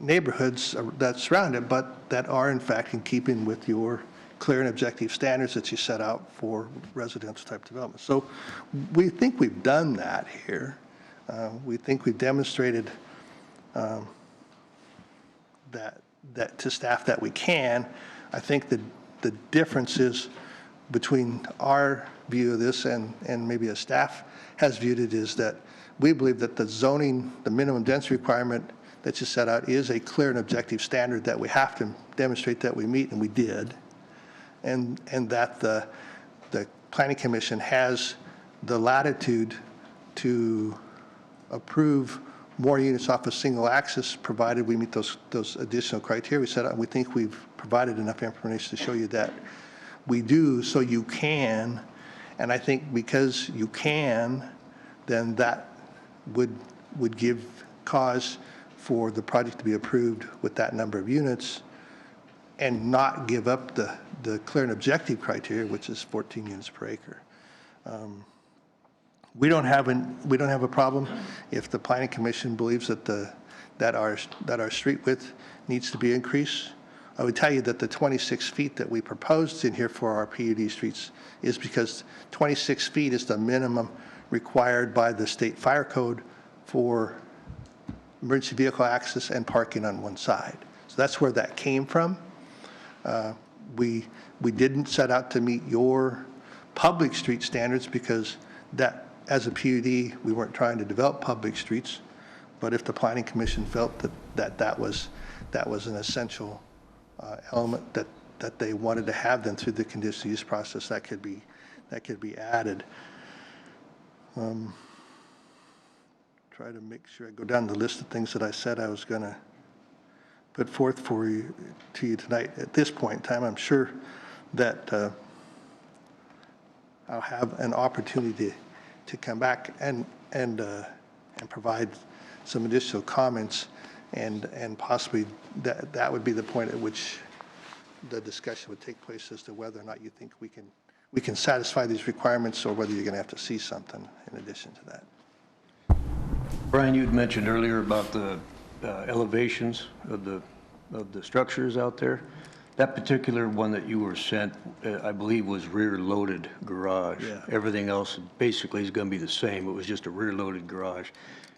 neighborhoods that surround it, but that are in fact in keeping with your clear and objective standards that you set out for residential type development. So we think we've done that here. We think we've demonstrated that to staff that we can. I think the difference is between our view of this and maybe a staff has viewed it is that we believe that the zoning, the minimum density requirement that you set out is a clear and objective standard that we have to demonstrate that we meet, and we did. And that the Planning Commission has the latitude to approve more units off a single axis, provided we meet those additional criteria we set out. And we think we've provided enough information to show you that we do, so you can. And I think because you can, then that would give cause for the project to be approved with that number of units and not give up the clear and objective criteria, which is 14 units per acre. We don't have a problem if the Planning Commission believes that our street width needs to be increased. I would tell you that the 26 feet that we proposed in here for our PUD streets is because 26 feet is the minimum required by the state fire code for emergency vehicle access and parking on one side. So that's where that came from. We didn't set out to meet your public street standards because that, as a PUD, we weren't trying to develop public streets. But if the Planning Commission felt that was an essential element that they wanted to have, then through the conditional use process, that could be added. Try to make sure I go down the list of things that I said I was going to put forth to you tonight. At this point in time, I'm sure that I'll have an opportunity to come back and provide some additional comments, and possibly that would be the point at which the discussion would take place as to whether or not you think we can satisfy these requirements, or whether you're going to have to see something in addition to that. Brian, you had mentioned earlier about the elevations of the structures out there. That particular one that you were sent, I believe, was rear-loaded garage. Yeah. Everything else basically is going to be the same. It was just a rear-loaded garage,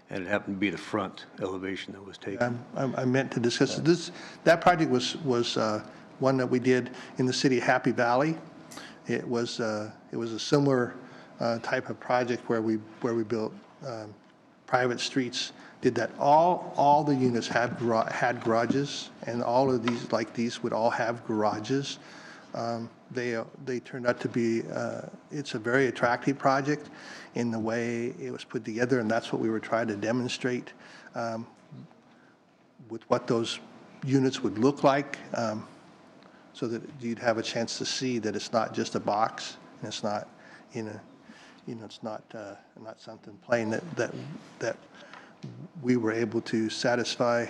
and it happened to be the front elevation that was taken. I meant to discuss this. That project was one that we did in the city of Happy Valley. It was a similar type of project where we built private streets. Did that. All the units had garages, and all of these would all have garages. They turned out to be. It's a very attractive project in the way it was put together, and that's what we were trying to demonstrate with what those units would look like, so that you'd have a chance to see that it's not just a box, and it's not it's not something plain, that we were able to satisfy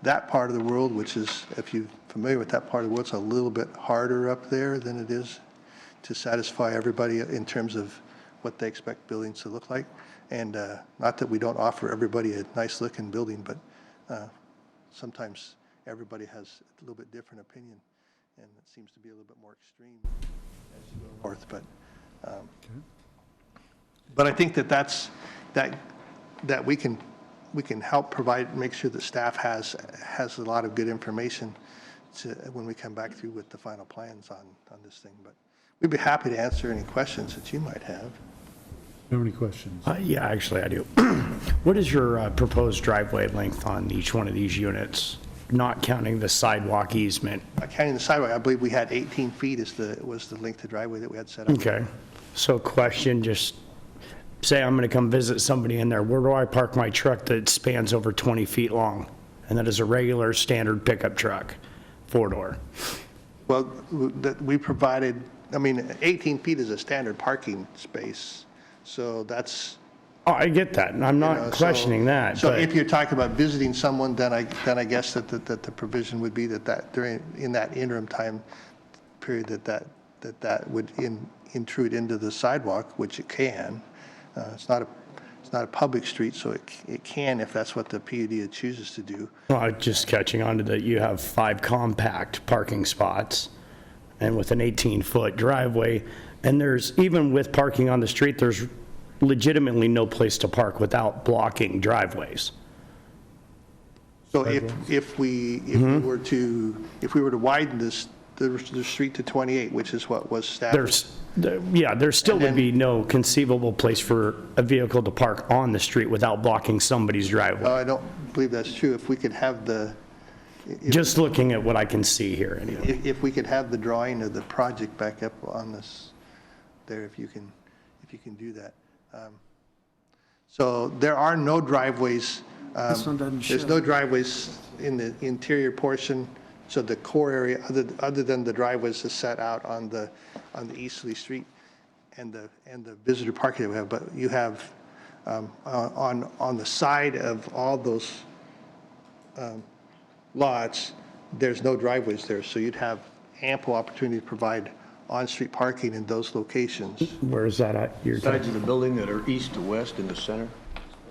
that part of the world, which is, if you're familiar with that part of the world, it's a little bit harder up there than it is to satisfy everybody in terms of what they expect buildings to look like. And not that we don't offer everybody a nice looking building, but sometimes everybody has a little bit different opinion, and it seems to be a little bit more extreme as you go north. But I think that we can help provide, make sure that staff has a lot of good information when we come back through with the final plans on this thing. But we'd be happy to answer any questions that you might have. Do you have any questions? Yeah, actually I do. What is your proposed driveway length on each one of these units, not counting the sidewalk easement? Counting the sidewalk, I believe we had 18 feet was the length of driveway that we had set up. Okay. So question, just say I'm going to come visit somebody in there. Where do I park my truck that spans over 20 feet long? And that is a regular standard pickup truck, 4-door. Well, we provided, 18 feet is a standard parking space. So that's. Oh, I get that. And I'm not questioning that. So but if you're talking about visiting someone, then I guess that the provision would be that in that interim time period that would intrude into the sidewalk, which it can. It's not a public street, so it can, if that's what the PUD chooses to do. Well, just catching on to that, you have 5 compact parking spots, and with an 18-foot driveway. And there's, even with parking on the street, there's legitimately no place to park without blocking driveways. So if we were to widen the street to 28, which is what was established. There still would be no conceivable place for a vehicle to park on the street without blocking somebody's driveway. I don't believe that's true. If we could have Just looking at what I can see here, anyway. if we could have the drawing of the project back up on this, there, if you can do that. So there are no driveways. This one doesn't show. There's no driveways in the interior portion, so the core area, other than the driveways is set out on the easterly street and the visitor parking that we have, but you have on the side of all those lots, there's no driveways there, so you'd have ample opportunity to provide on-street parking in those locations. Where is that at? Sides of the building that are east to west in the center?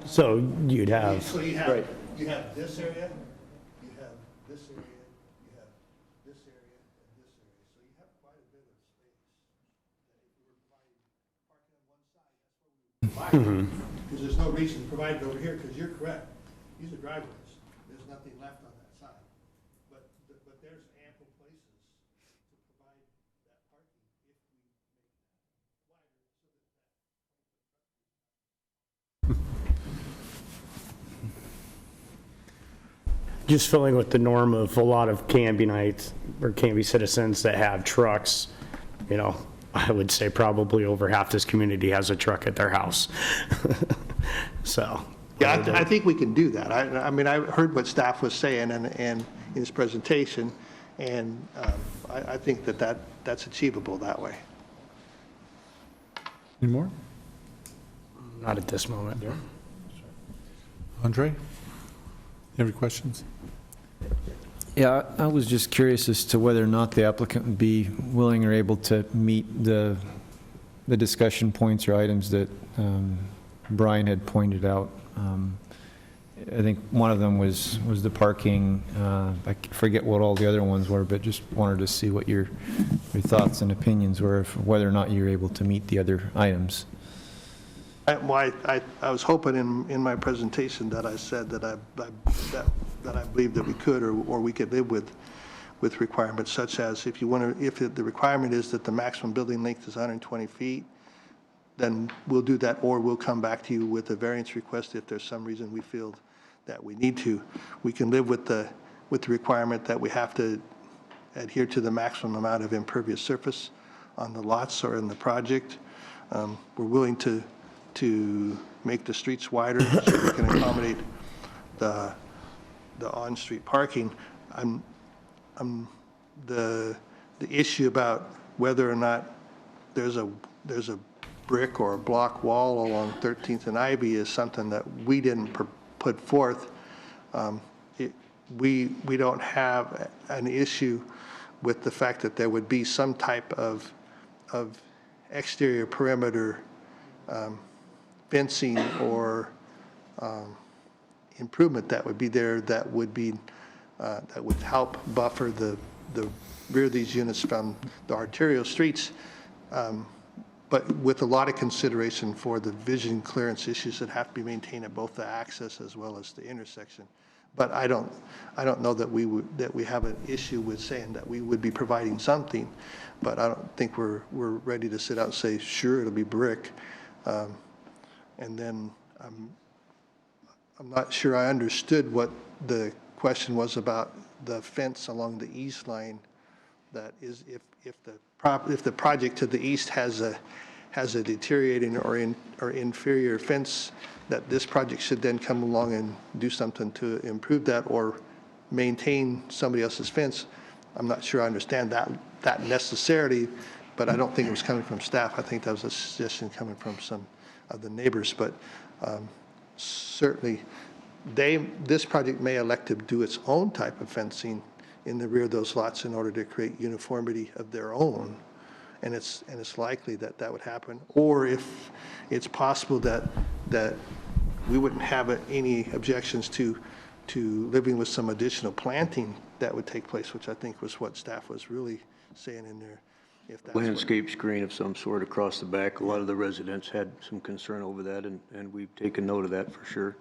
So you'd have, So you have this area, you have this area, you have this area, and this area. So you have quite a bit of space. That if we were providing parking on one side, that's where we would provide it. Because there's no reason to provide it over here, because you're correct. These are driveways. There's nothing left on that side. But there's ample places to provide that parking if we make that wider so that just filling with the norm of a lot of Canbynites or Canby citizens that have trucks, you know, I would say probably over half this community has a truck at their house. So. Yeah, I think we can do that. I mean, I heard what staff was saying and in his presentation, and I think that's achievable that way. Any more? Not at this moment. Andre? You have any questions? Yeah, I was just curious as to whether or not the applicant would be willing or able to meet the discussion points or items that Brian had pointed out. I think one of them was the parking. I forget what all the other ones were, but just wanted to see what your thoughts and opinions were, whether or not you're able to meet the other items. I was hoping in my presentation that I said that I believe that we could or we could live with requirements such as if the requirement is that the maximum building length is 120 feet, then we'll do that, or we'll come back to you with a variance request if there's some reason we feel that we need to. We can live with the requirement that we have to adhere to the maximum amount of impervious surface on the lots or in the project. We're willing to make the streets wider so we can accommodate the on-street parking. The issue about whether or not there's a brick or a block wall along 13th and Ivy is something that we didn't put forth. We don't have an issue with the fact that there would be some type of exterior perimeter fencing or improvement that would be there that would help buffer the rear of these units from the arterial streets, but with a lot of consideration for the vision clearance issues that have to be maintained at both the access as well as the intersection. But I don't know that we have an issue with saying that we would be providing something, but I don't think we're ready to sit out and say, sure, it'll be brick. And then I'm not sure I understood what the question was about the fence along the east line. That is, if the project to the east has a deteriorating or inferior fence, that this project should then come along and do something to improve that or maintain somebody else's fence. I'm not sure I understand that necessarily, but I don't think it was coming from staff. I think that was a suggestion coming from some of the neighbors, but certainly this project may elect to do its own type of fencing in the rear of those lots in order to create uniformity of their own, and it's likely that would happen. Or if it's possible that we wouldn't have any objections to living with some additional planting that would take place, which I think was what staff was really saying in there, if that's what. Landscape screen of some sort across the back. A lot of the residents had some concern over that, and we've taken note of that for sure,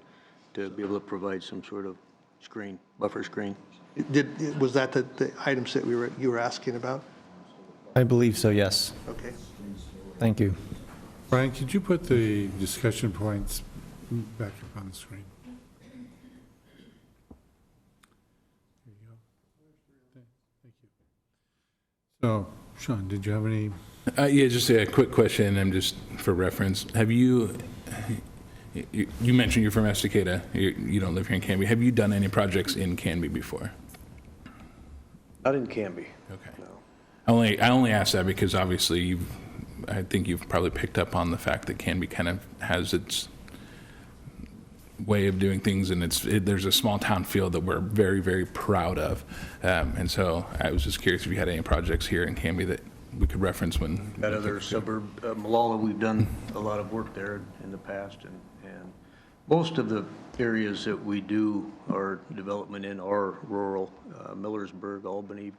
to be able to provide some sort of screen, buffer screen. Was that the items that you were asking about? I believe so, yes. Okay. Thank you. Brian, could you put the discussion points back up on the screen? There you go. Thank you. So, Sean, did you have any? Yeah, just a quick question, and just for reference. Have you mentioned you're from Estacada, you don't live here in Canby. Have you done any projects in Canby before? Not in Canby. Okay. No. I only ask that because obviously I think you've probably picked up on the fact that Canby kind of has its way of doing things, and there's a small town feel that we're very, very proud of. And so I was just curious if you had any projects here in Canby that we could reference when. That other suburb, Malala, we've done a lot of work there in the past, and most of the areas that we do our development in are rural. Millersburg, Albany,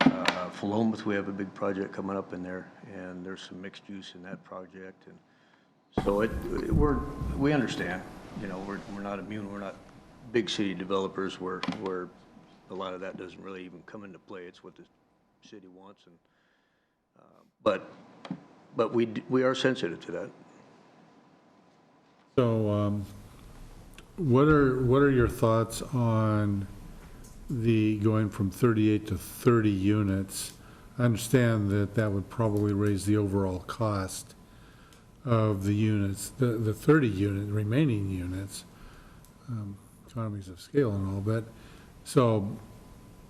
Philomath, we have a big project coming up in there, and there's some mixed use in that project, and so we understand. You know, we're not immune. We're not big city developers where a lot of that doesn't really even come into play. It's what the city wants, and but we are sensitive to that. So, what are your thoughts on the going from 38 to 30 units? I understand that would probably raise the overall cost of the units, the 30 remaining units, economies of scale and all, but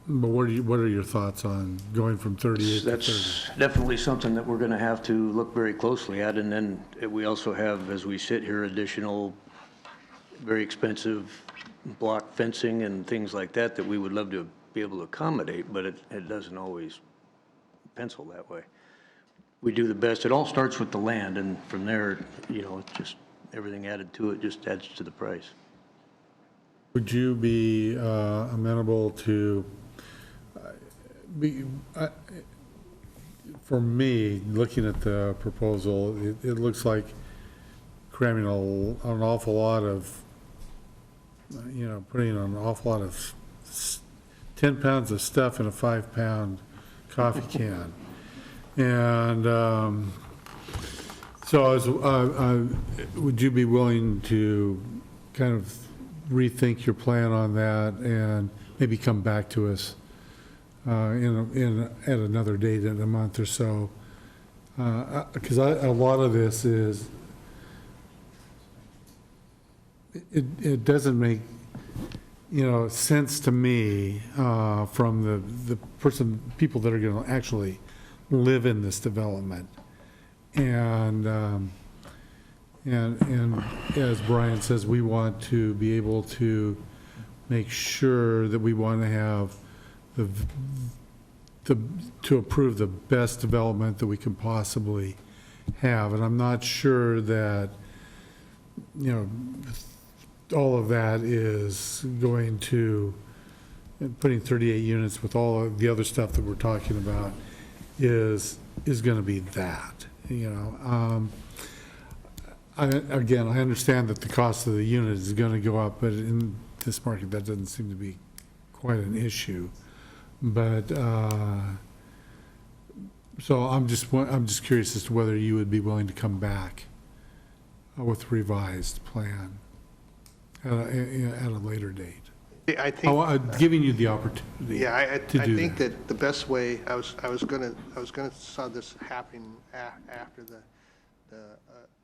what are your thoughts on going from 38 to 30? That's definitely something that we're going to have to look very closely at, and then we also have, as we sit here, additional very expensive block fencing and things like that we would love to be able to accommodate, but it doesn't always pencil that way. We do the best. It all starts with the land, and from there, you know, just everything added to it just adds to the price. Would you be amenable to, for me, looking at the proposal, it looks like cramming an awful lot of, putting an awful lot of 10 pounds of stuff in a 5-pound coffee can. And so would you be willing to kind of rethink your plan on that and maybe come back to us at another date in a month or so? Because a lot of this is, it doesn't make sense to me from the people that are going to actually live in this development. And as Brian says, we want to be able to make sure that we want to have to approve the best development that we can possibly have. And I'm not sure that, all of that is going to, putting 38 units with all of the other stuff that we're talking about is going to be that, Again, I understand that the cost of the unit is going to go up, but in this market, that doesn't seem to be quite an issue. But, so I'm just curious as to whether you would be willing to come back with a revised plan at a later date. I think. Giving you the opportunity. Yeah, I to do think that the best way, I was gonna saw this happening after the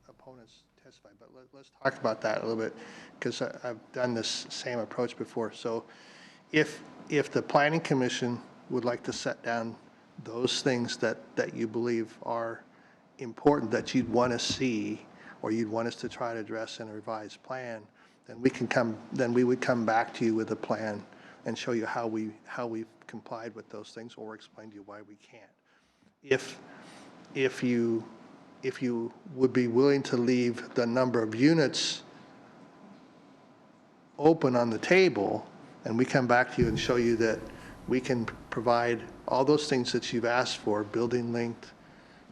opponents testified, but let's talk about that a little bit, because I've done this same approach before. So if the planning commission would like to set down those things that you believe are important, that you'd want to see, or you'd want us to try to address in a revised plan, then we would come back to you with a plan and show you how we've complied with those things, or explain to you why we can't. If you would be willing to leave the number of units open on the table, and we come back to you and show you that we can provide all those things that you've asked for, building length,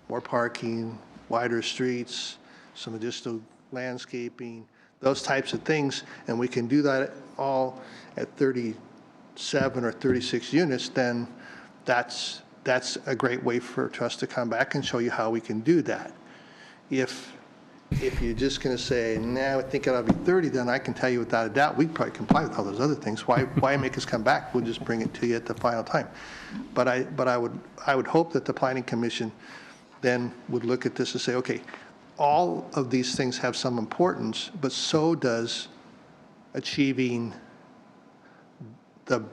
more parking, wider streets, some additional landscaping, those types of things, and we can do that all at 37 or 36 units, then that's a great way for us to come back and show you how we can do that. If you're just going to say, nah, I think it'll be 30, then I can tell you without a doubt, we'd probably comply with all those other things. Why make us come back? We'll just bring it to you at the final time. But I would hope that the Planning Commission then would look at this and say, okay, all of these things have some importance, but so does achieving the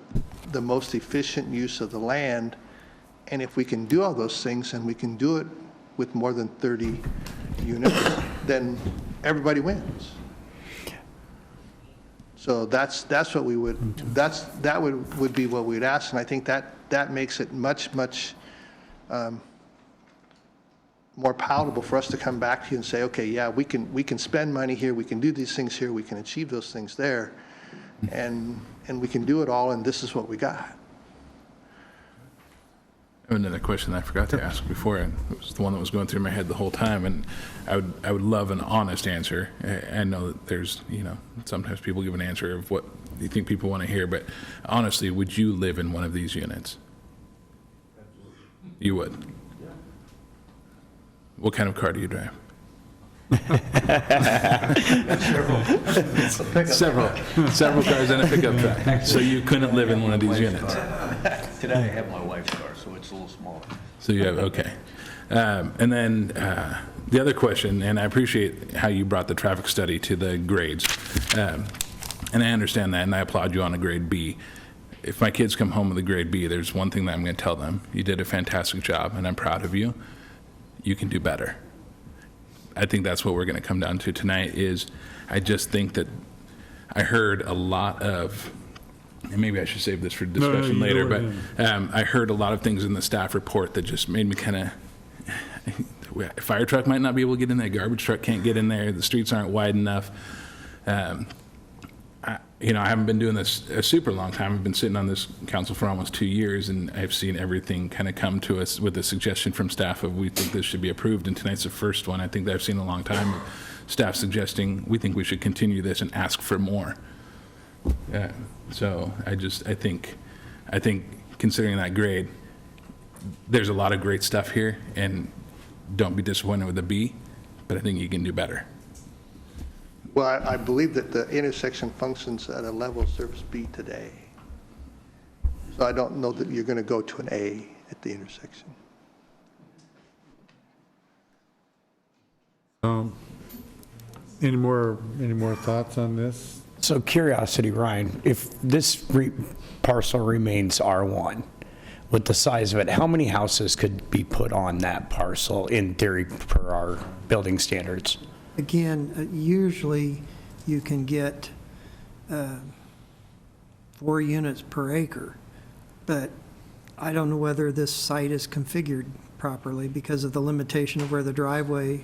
most efficient use of the land. And if we can do all those things and we can do it with more than 30 units, then everybody wins. So that's what we would, that would be what we'd ask. And I think that makes it much more palatable for us to come back to you and say, okay, yeah, we can spend money here, we can do these things here, we can achieve those things there, and we can do it all, and this is what we got. I have another question I forgot to ask before, and it was the one that was going through my head the whole time, and I would love an honest answer. I know that there's, sometimes people give an answer of what you think people want to hear, but honestly, would you live in one of these units? You would? Yeah. What kind of car do you drive? Several cars and a pickup truck. So you couldn't live in one of these units? Today I have my wife's car, so it's a little smaller. So you have, okay. And then the other question, and I appreciate how you brought the traffic study to the grades. And I understand that, and I applaud you on a grade B. If my kids come home with a grade B, there's one thing that I'm going to tell them. You did a fantastic job, and I'm proud of you. You can do better. I think that's what we're going to come down to tonight is I just think that I heard a lot of, and maybe I should save this for discussion later, but I heard a lot of things in the staff report that just made me kind of, fire truck might not be able to get in there, garbage truck can't get in there, the streets aren't wide enough. I haven't been doing this a super long time. I've been sitting on this council for almost 2 years, and I've seen everything kind of come to us with a suggestion from staff of we think this should be approved, and tonight's the first one I think that I've seen in a long time. Staff suggesting we think we should continue this and ask for more. So I think considering that grade, there's a lot of great stuff here, and don't be disappointed with a B, but I think you can do better. Well, I believe that the intersection functions at a level of service B today. So I don't know that you're going to go to an A at the intersection. Any more thoughts on this? So curiosity, Ryan, if this parcel remains R1, with the size of it, how many houses could be put on that parcel in theory per our building standards? Again, usually you can get 4 units per acre, but I don't know whether this site is configured properly because of the limitation of where the driveway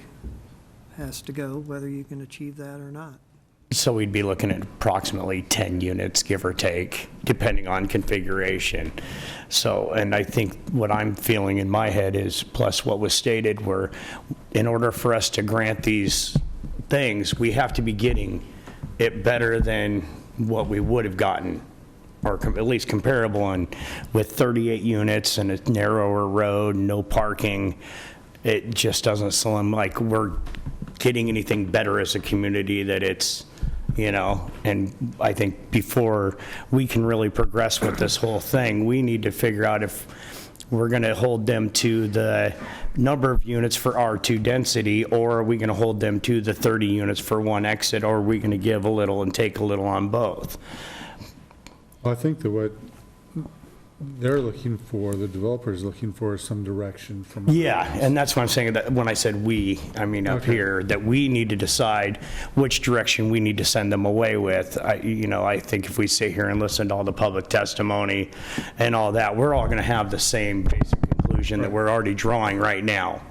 has to go, whether you can achieve that or not. So we'd be looking at approximately 10 units, give or take, depending on configuration. So, and I think what I'm feeling in my head is, plus what was stated, where in order for us to grant these things, we have to be getting it better than what we would have gotten, or at least comparable. And with 38 units and a narrower road, no parking, it just doesn't seem like we're getting anything better as a community, that it's, and I think before we can really progress with this whole thing, we need to figure out if we're going to hold them to the number of units for R2 density, or are we going to hold them to the 30 units for one exit, or are we going to give a little and take a little on both? Well, I think that what they're looking for, the developer's looking for, some direction from. Yeah, and that's what I'm saying, that when I said we, I mean up here, that we need to decide which direction we need to send them away with. I think if we sit here and listen to all the public testimony and all that, we're all going to have the same basic conclusion that we're already drawing right now.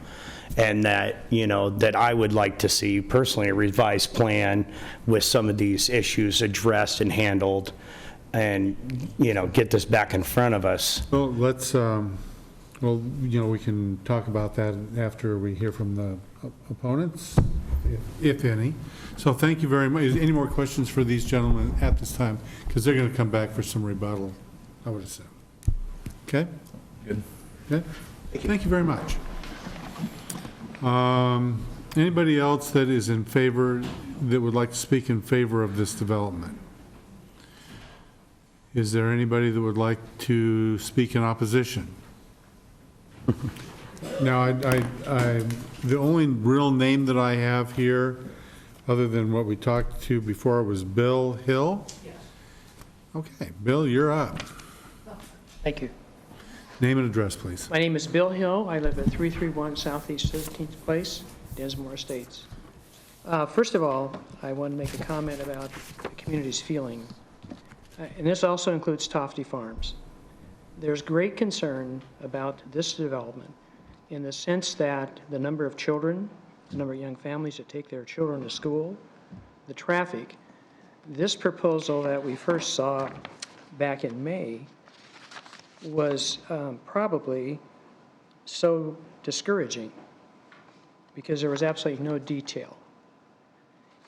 And that, that I would like to see personally a revised plan with some of these issues addressed and handled and, get this back in front of us. Well, let's, we can talk about that after we hear from the opponents, if any. So thank you very much. Any more questions for these gentlemen at this time? Because they're going to come back for some rebuttal, I would assume. Okay? Good. Okay? Thank you very much. Anybody else that is in favor, that would like to speak in favor of this development? Is there anybody that would like to speak in opposition? Now, the only real name that I have here, other than what we talked to before, was Bill Hill? Yes. Okay, Bill, you're up. Thank you. Name and address, please. My name is Bill Hill. I live at 331 Southeast 13th Place, Dinsmore Estates. First of all, I want to make a comment about the community's feeling. And this also includes Tofty Farms. There's great concern about this development in the sense that the number of children, the number of young families that take their children to school, the traffic. This proposal that we first saw back in May was probably so discouraging because there was absolutely no detail.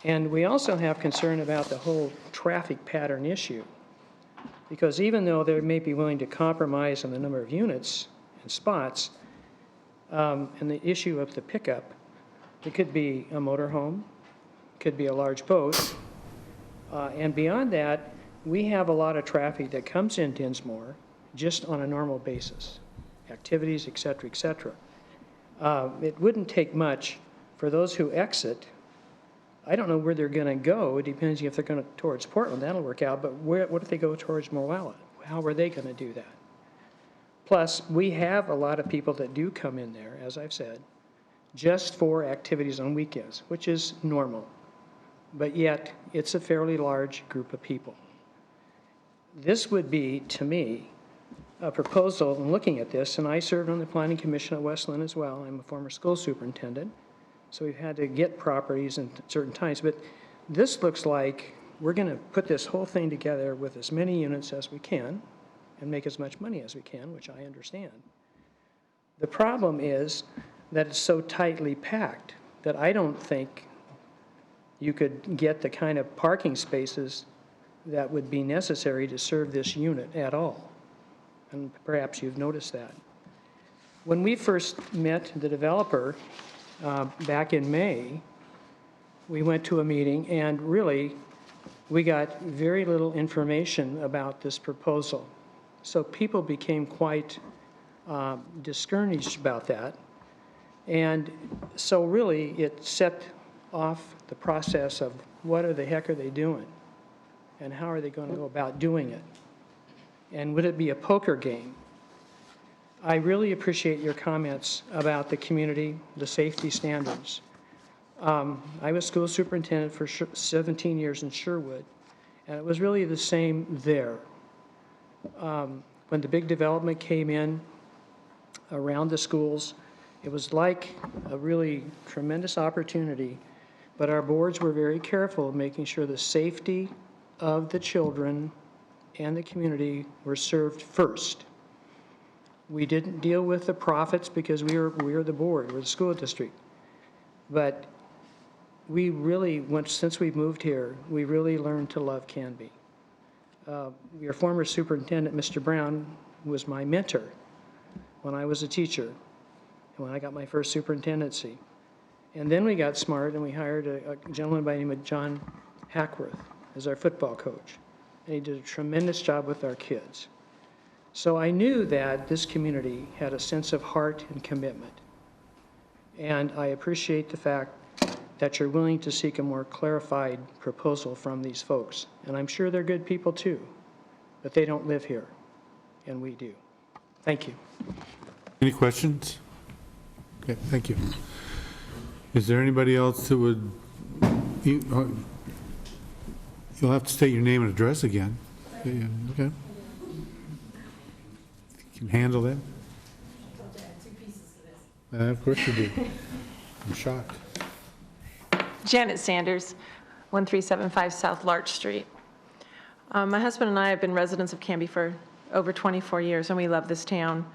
And we also have concern about the whole traffic pattern issue, because even though they may be willing to compromise on the number of units and spots, and the issue of the pickup, it could be a motorhome, could be a large boat, and beyond that, we have a lot of traffic that comes in Dinsmore just on a normal basis, activities, et cetera, et cetera. It wouldn't take much for those who exit. I don't know where they're going to go. It depends if they're going towards Portland. That'll work out. But what if they go towards Moella? How are they going to do that? Plus, we have a lot of people that do come in there, as I've said, just for activities on weekends, which is normal. But yet, it's a fairly large group of people. This would be, to me, a proposal in looking at this, and I served on the Planning Commission at Westland as well. I'm a former school superintendent. So we've had to get properties in certain times, but this looks like we're going to put this whole thing together with as many units as we can and make as much money as we can, which I understand. The problem is that it's so tightly packed that I don't think you could get the kind of parking spaces that would be necessary to serve this unit at all. And perhaps you've noticed that. When we first met the developer, back in May, we went to a meeting, and really, we got very little information about this proposal. So people became quite discouraged about that. And so really, it set off the process of what the heck are they doing? And how are they going to go about doing it? And would it be a poker game? I really appreciate your comments about the community, the safety standards. I was school superintendent for 17 years in Sherwood, and it was really the same there. When the big development came in around the schools, it was like a really tremendous opportunity, but our boards were very careful of making sure the safety of the children and the community were served first. We didn't deal with the profits because we were the board, we're the school district. But we really, since we moved here, we really learned to love Canby. Your former superintendent, Mr. Brown, was my mentor when I was a teacher and when I got my first superintendency. And then we got smart and we hired a gentleman by the name of John Hackworth as our football coach. And he did a tremendous job with our kids. So I knew that this community had a sense of heart and commitment. And I appreciate the fact that you're willing to seek a more clarified proposal from these folks. And I'm sure they're good people too, but they don't live here, and we do. Thank you. Any questions? Okay, thank you. Is there anybody else that would, you'll have to state your name and address again. Okay. You can handle that? Of course you do. I'm shocked. Janet Sanders, 1375 South Larch Street. My husband and I have been residents of Canby for over 24 years, and we love this town.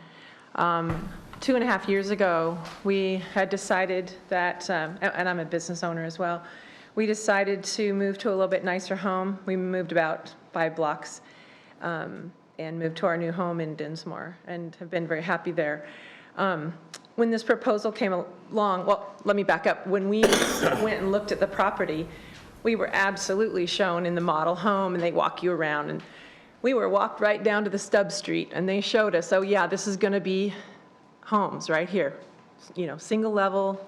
2.5 years ago, we had decided that, and I'm a business owner as well, we decided to move to a little bit nicer home. We moved about 5 blocks and moved to our new home in Dinsmore and have been very happy there. When this proposal came along, well, let me back up. When we went and looked at the property, we were absolutely shown in the model home, and they walk you around. And we were walked right down to the stub street, and they showed us, oh yeah, this is going to be homes right here, you know, single level,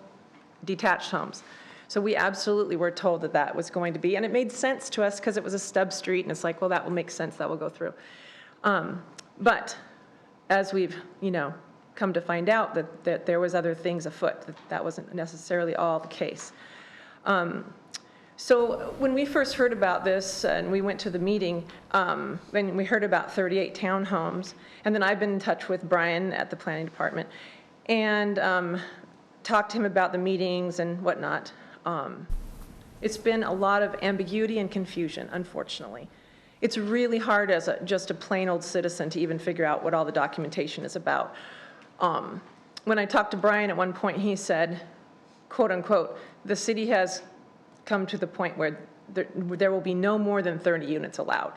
detached homes. So we absolutely were told that that was going to be, and it made sense to us because it was a stub street, and it's like, well, that will make sense, that will go through. But as we've, you know, come to find out that there was other things afoot, that wasn't necessarily all the case. So when we first heard about this and we went to the meeting, and we heard about 38 townhomes, and then I've been in touch with Brian at the planning department and talked to him about the meetings and whatnot. It's been a lot of ambiguity and confusion, unfortunately. It's really hard as just a plain old citizen to even figure out what all the documentation is about. When I talked to Brian at one point, he said, quote unquote, the city has come to the point where there will be no more than 30 units allowed.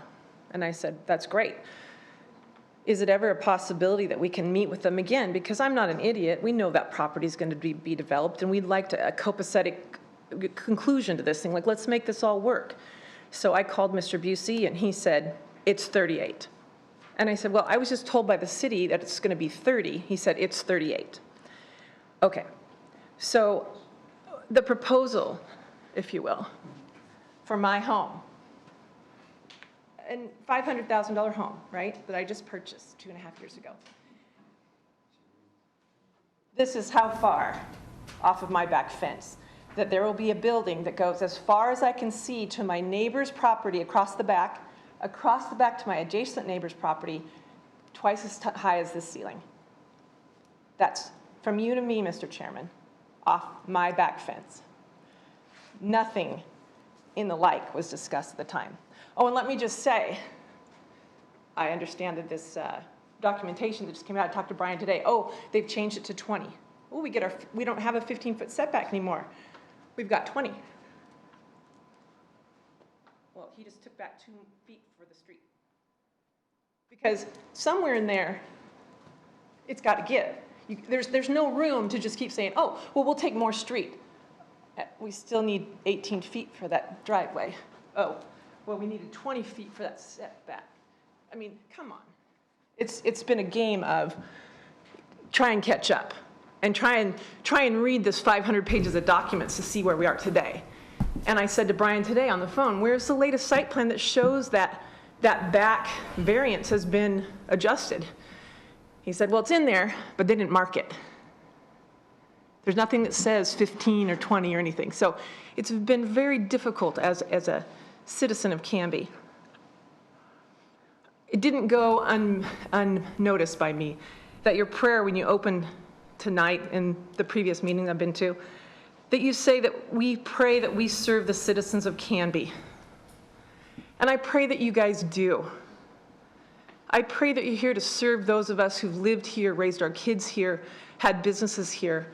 And I said, that's great. Is it ever a possibility that we can meet with them again? Because I'm not an idiot. We know that property is going to be developed, and we'd like a copacetic conclusion to this thing. Like, let's make this all work. So I called Mr. Busey, and he said, it's 38. And I said, well, I was just told by the city that it's going to be 30. He said, it's 38. Okay. So the proposal, if you will, for my home, a $500,000 home, right, that I just purchased 2.5 years ago. This is how far off of my back fence that there will be a building that goes as far as I can see to my neighbor's property across the back to my adjacent neighbor's property, twice as high as this ceiling. That's from you to me, Mr. Chairman, off my back fence. Nothing in the like was discussed at the time. Oh, and let me just say, I understand that this documentation that just came out, I talked to Brian today, oh, they've changed it to 20. Oh, we don't have a 15-foot setback anymore. We've got 20. Well, he just took back 2 feet for the street. Because somewhere in there, it's got to give. There's no room to just keep saying, oh, well, we'll take more street. We still need 18 feet for that driveway. Oh, well, we needed 20 feet for that setback. I mean, come on. It's been a game of try and catch up and try and read this 500 pages of documents to see where we are today. And I said to Brian today on the phone, where's the latest site plan that shows that that back variance has been adjusted? He said, well, it's in there, but they didn't mark it. There's nothing that says 15 or 20 or anything. So it's been very difficult as a citizen of Canby. It didn't go unnoticed by me that your prayer when you opened tonight and the previous meetings I've been to, that you say that we pray that we serve the citizens of Canby. And I pray that you guys do. I pray that you're here to serve those of us who've lived here, raised our kids here, had businesses here.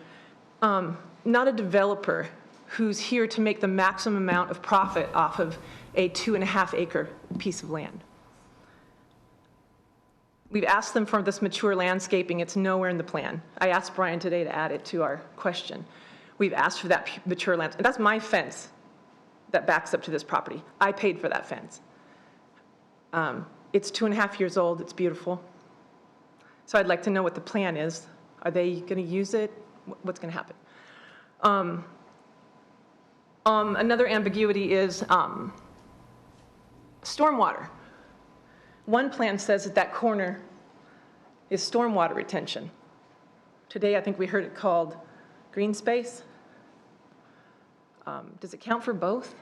Not a developer who's here to make the maximum amount of profit off of a 2.5 acre piece of land. We've asked them for this mature landscaping. It's nowhere in the plan. I asked Brian today to add it to our question. We've asked for that mature land. And that's my fence that backs up to this property. I paid for that fence. It's 2.5 years old. It's beautiful. So I'd like to know what the plan is. Are they going to use it? What's going to happen? Another ambiguity is stormwater. One plan says that that corner is stormwater retention. Today, I think we heard it called green space. Does it count for both?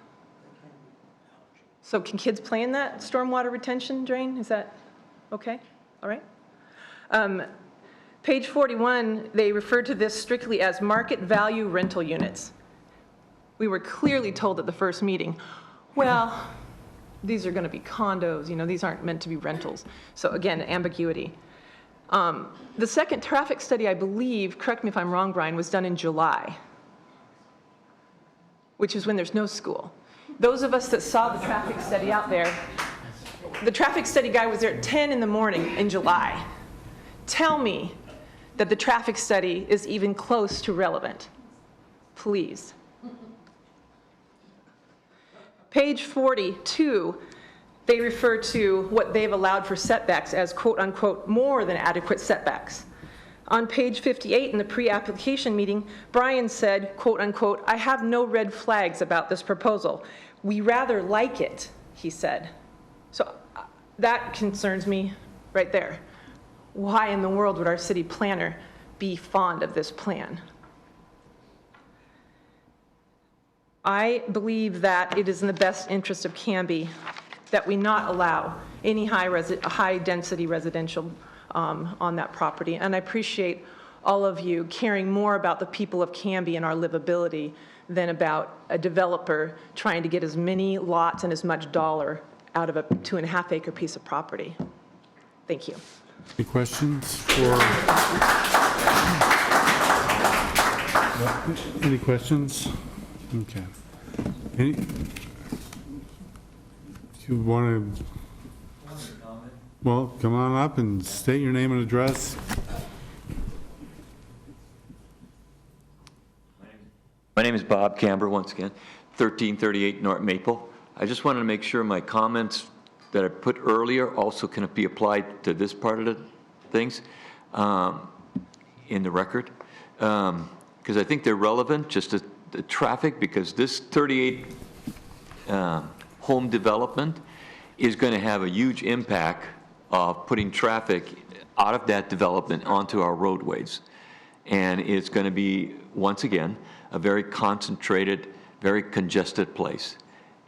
So can kids play in that stormwater retention drain? Is that okay? All right. Page 41, they refer to this strictly as market value rental units. We were clearly told at the first meeting, well, these are going to be condos, these aren't meant to be rentals. So again, ambiguity. The second traffic study, I believe, correct me if I'm wrong, Brian, was done in July, which is when there's no school. Those of us that saw the traffic study out there, the traffic study guy was there at 10 in the morning in July. Tell me that the traffic study is even close to relevant, please. Page 42, they refer to what they've allowed for setbacks as quote unquote more than adequate setbacks. On page 58 in the pre-application meeting, Brian said, quote unquote, I have no red flags about this proposal. We rather like it, he said. So that concerns me right there. Why in the world would our city planner be fond of this plan? I believe that it is in the best interest of Canby that we not allow any high-density residential on that property. And I appreciate all of you caring more about the people of Canby and our livability than about a developer trying to get as many lots and as much dollar out of a 2.5-acre piece of property. Thank you. Any questions for? Any questions? Okay. If you want to, well, come on up and state your name and address. My name is Bob Camber, once again, 1338 North Maple. I just wanted to make sure my comments that I put earlier also can be applied to this part of the things in the record, because I think they're relevant just to the traffic, because this 38 home development is going to have a huge impact of putting traffic out of that development onto our roadways. And it's going to be, once again, a very concentrated, very congested place.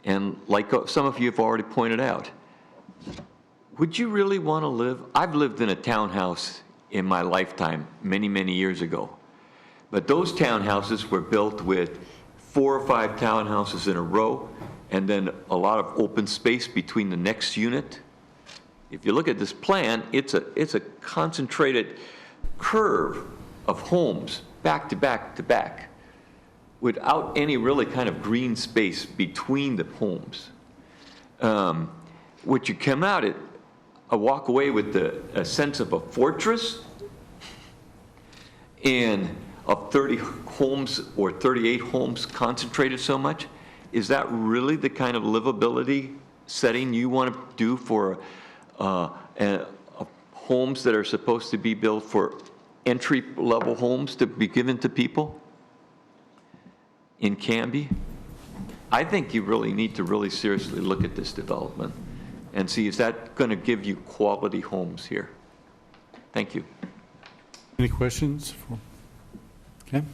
And like some of you have already pointed out, would you really want to live? I've lived in a townhouse in my lifetime many, many years ago. But those townhouses were built with 4 or 5 townhouses in a row, and then a lot of open space between the next unit. If you look at this plan, it's a concentrated curve of homes back to back to back, without any really kind of green space between the homes. What you come out at, I walk away with a sense of a fortress and of 30 homes or 38 homes concentrated so much. Is that really the kind of livability setting you want to do for homes that are supposed to be built for entry-level homes to be given to people in Canby? I think you really need to really seriously look at this development and see, is that going to give you quality homes here? Thank you. Any questions? Okay.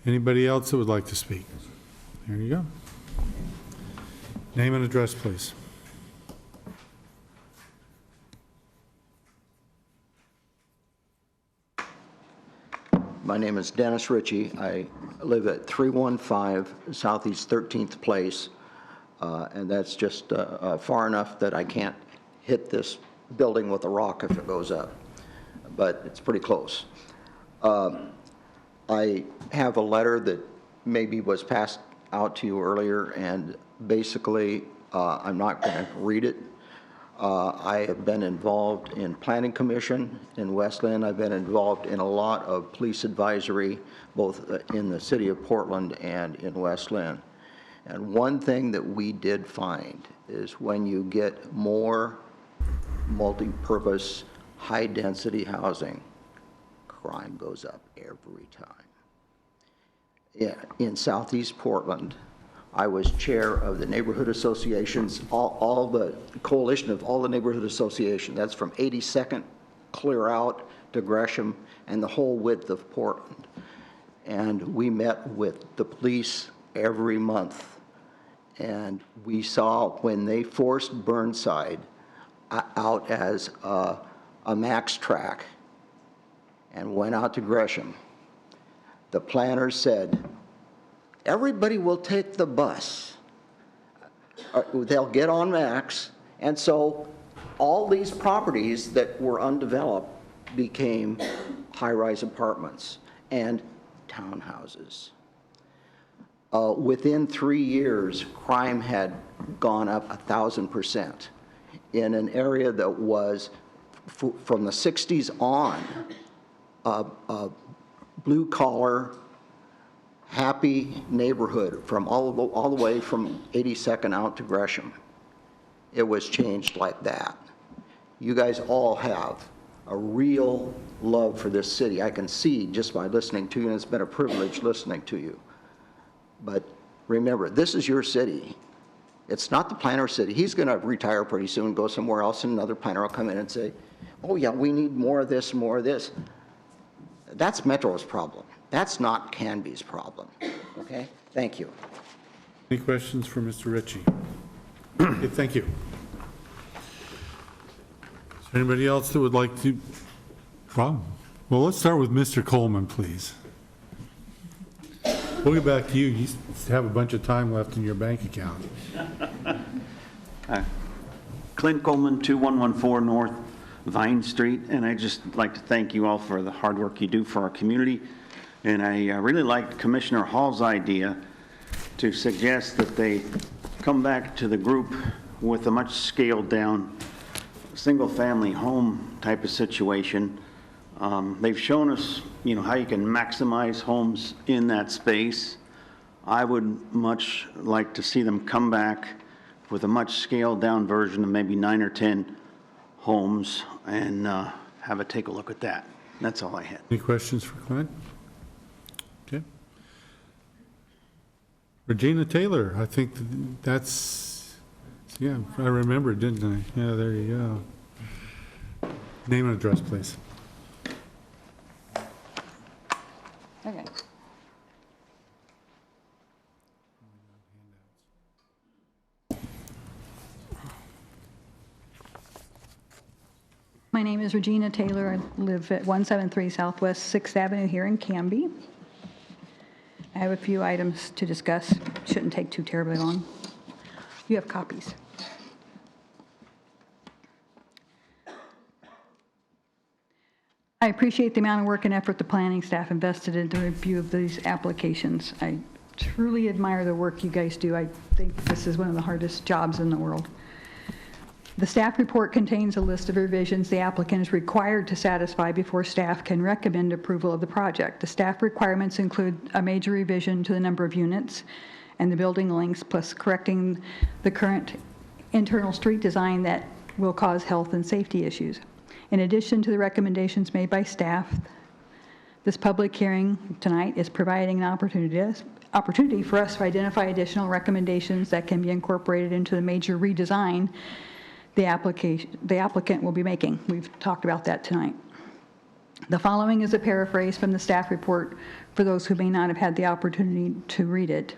Anybody else that would like to speak? There you go. Name and address, please. My name is Dennis Ritchie. I live at 315 Southeast 13th Place, and that's just far enough that I can't hit this building with a rock if it goes up, but it's pretty close. I have a letter that maybe was passed out to you earlier, and basically, I'm not going to read it. I have been involved in Planning Commission in Westland. I've been involved in a lot of police advisory, both in the city of Portland and in Westland. And one thing that we did find is when you get more multi-purpose, high-density housing, crime goes up every time. Yeah, in Southeast Portland, I was chair of the neighborhood associations, all the coalition of all the neighborhood associations. That's from 82nd clear out to Gresham and the whole width of Portland. And we met with the police every month. And we saw when they forced Burnside out as a max track and went out to Gresham, the planners said, everybody will take the bus. they'll get on max. And so all these properties that were undeveloped became high-rise apartments and townhouses. Within 3 years, crime had gone up 1,000% in an area that was, from the 60s on, a blue-collar, happy neighborhood from all the way from 82nd out to Gresham. It was changed like that. You guys all have a real love for this city. I can see just by listening to you, and it's been a privilege listening to you. But remember, this is your city. It's not the planner's city. He's going to retire pretty soon, go somewhere else, and another planner will come in and say, oh yeah, we need more of this, more of this. That's Metro's problem. That's not Canby's problem. Okay? Thank you. Any questions for Mr. Ritchie? Okay, thank you. Is there anybody else that would like to? Well, let's start with Mr. Coleman, please. We'll get back to you. You have a bunch of time left in your bank account. Clint Coleman, 2114 North Vine Street, and I'd just like to thank you all for the hard work you do for our community. And I really liked Commissioner Hall's idea to suggest that they come back to the group with a much scaled down single-family home type of situation. They've shown us, how you can maximize homes in that space. I would much like to see them come back with a much scaled down version of maybe 9 or 10 homes and have a take a look at that. That's all I had. Any questions for Clint? Okay. Regina Taylor, I think that's, yeah, I remember, didn't I? Yeah, there you go. Name and address, please. Okay. My name is Regina Taylor. I live at 173 Southwest 6th Avenue here in Canby. I have a few items to discuss. Shouldn't take too terribly long. You have copies. I appreciate the amount of work and effort the planning staff invested in the review of these applications. I truly admire the work you guys do. I think this is one of the hardest jobs in the world. The staff report contains a list of revisions the applicant is required to satisfy before staff can recommend approval of the project. The staff requirements include a major revision to the number of units and the building lengths, plus correcting the current internal street design that will cause health and safety issues. In addition to the recommendations made by staff, this public hearing tonight is providing an opportunity for us to identify additional recommendations that can be incorporated into the major redesign the applicant will be making. We've talked about that tonight. The following is a paraphrase from the staff report for those who may not have had the opportunity to read it.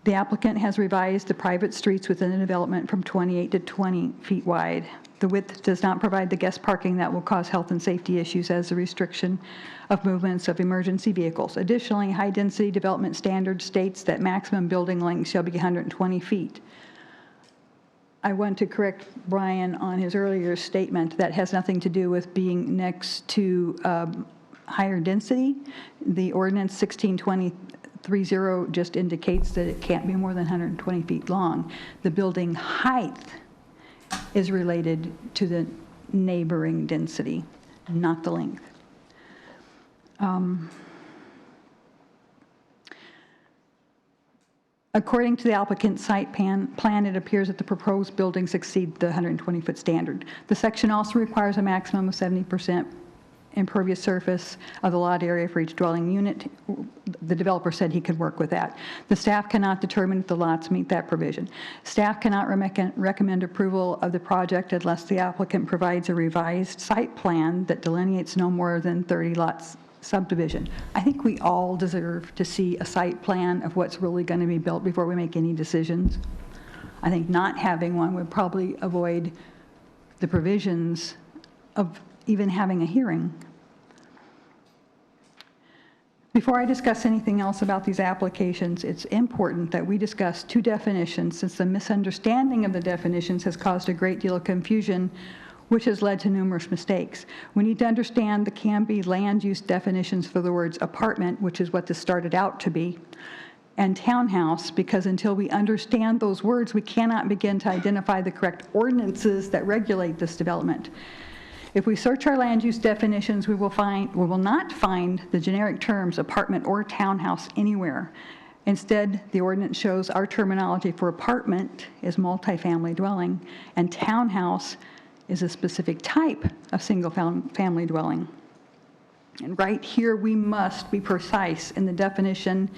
The applicant has revised the private streets within the development from 28 to 20 feet wide. The width does not provide the guest parking that will cause health and safety issues as the restriction of movements of emergency vehicles. Additionally, high-density development standard states that maximum building length shall be 120 feet. I want to correct Brian on his earlier statement. That has nothing to do with being next to higher density. The ordinance 162030 just indicates that it can't be more than 120 feet long. The building height is related to the neighboring density, not the length. According to the applicant's site plan, it appears that the proposed buildings exceed the 120-foot standard. The section also requires a maximum of 70% impervious surface of the lot area for each dwelling unit. The developer said he could work with that. The staff cannot determine if the lots meet that provision. Staff cannot recommend approval of the project unless the applicant provides a revised site plan that delineates no more than 30 lots subdivision. I think we all deserve to see a site plan of what's really going to be built before we make any decisions. I think not having one would probably avoid the provisions of even having a hearing. Before I discuss anything else about these applications, it's important that we discuss two definitions, since the misunderstanding of the definitions has caused a great deal of confusion, which has led to numerous mistakes. We need to understand the Canby land use definitions for the words apartment, which is what this started out to be, and townhouse, because until we understand those words, we cannot begin to identify the correct ordinances that regulate this development. If we search our land use definitions, we will not find the generic terms apartment or townhouse anywhere. Instead, the ordinance shows our terminology for apartment is multifamily dwelling, and townhouse is a specific type of single-family dwelling. And right here, we must be precise in the definition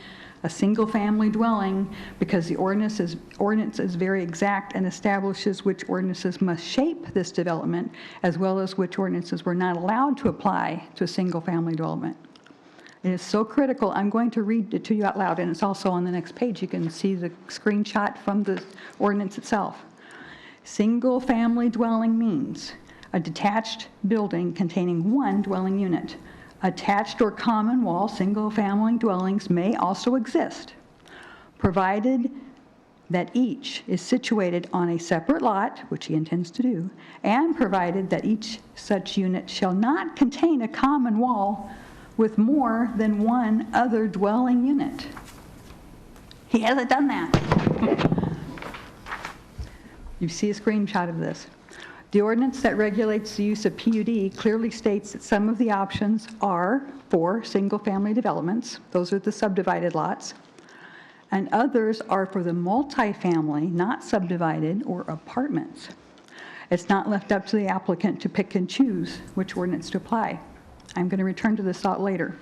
a single-family dwelling, because the ordinance is very exact and establishes which ordinances must shape this development, as well as which ordinances we're not allowed to apply to a single-family development. It is so critical. I'm going to read it to you out loud, and it's also on the next page. You can see the screenshot from the ordinance itself. Single-family dwelling means a detached building containing one dwelling unit. Attached or common wall single-family dwellings may also exist, provided that each is situated on a separate lot, which he intends to do, and provided that each such unit shall not contain a common wall with more than one other dwelling unit. He hasn't done that. You see a screenshot of this. The ordinance that regulates the use of PUD clearly states that some of the options are for single-family developments. Those are the subdivided lots. And others are for the multifamily, not subdivided, or apartments. It's not left up to the applicant to pick and choose which ordinance to apply. I'm going to return to this thought later.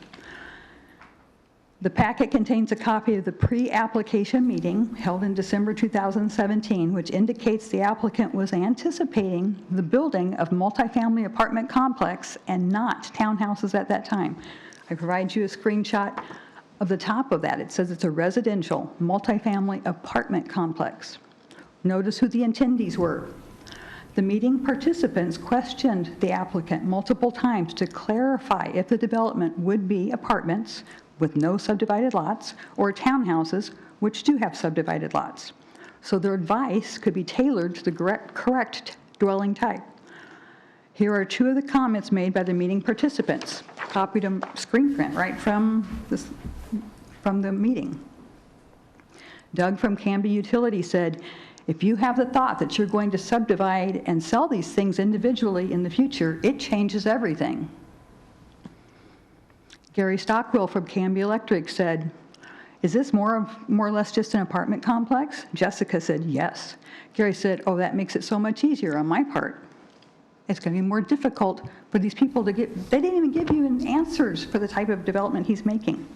The packet contains a copy of the pre-application meeting held in December 2017, which indicates the applicant was anticipating the building of multifamily apartment complex and not townhouses at that time. I provide you a screenshot of the top of that. It says it's a residential multifamily apartment complex. Notice who the attendees were. The meeting participants questioned the applicant multiple times to clarify if the development would be apartments with no subdivided lots, or townhouses, which do have subdivided lots. So their advice could be tailored to the correct dwelling type. Here are two of the comments made by the meeting participants. Copied them screen print right from the meeting. Doug from Canby Utility said, if you have the thought that you're going to subdivide and sell these things individually in the future, it changes everything. Gary Stockwell from Canby Electric said, is this more or less just an apartment complex? Jessica said, yes. Gary said, oh, that makes it so much easier on my part. It's going to be more difficult for these people to get, they didn't even give you answers for the type of development he's making.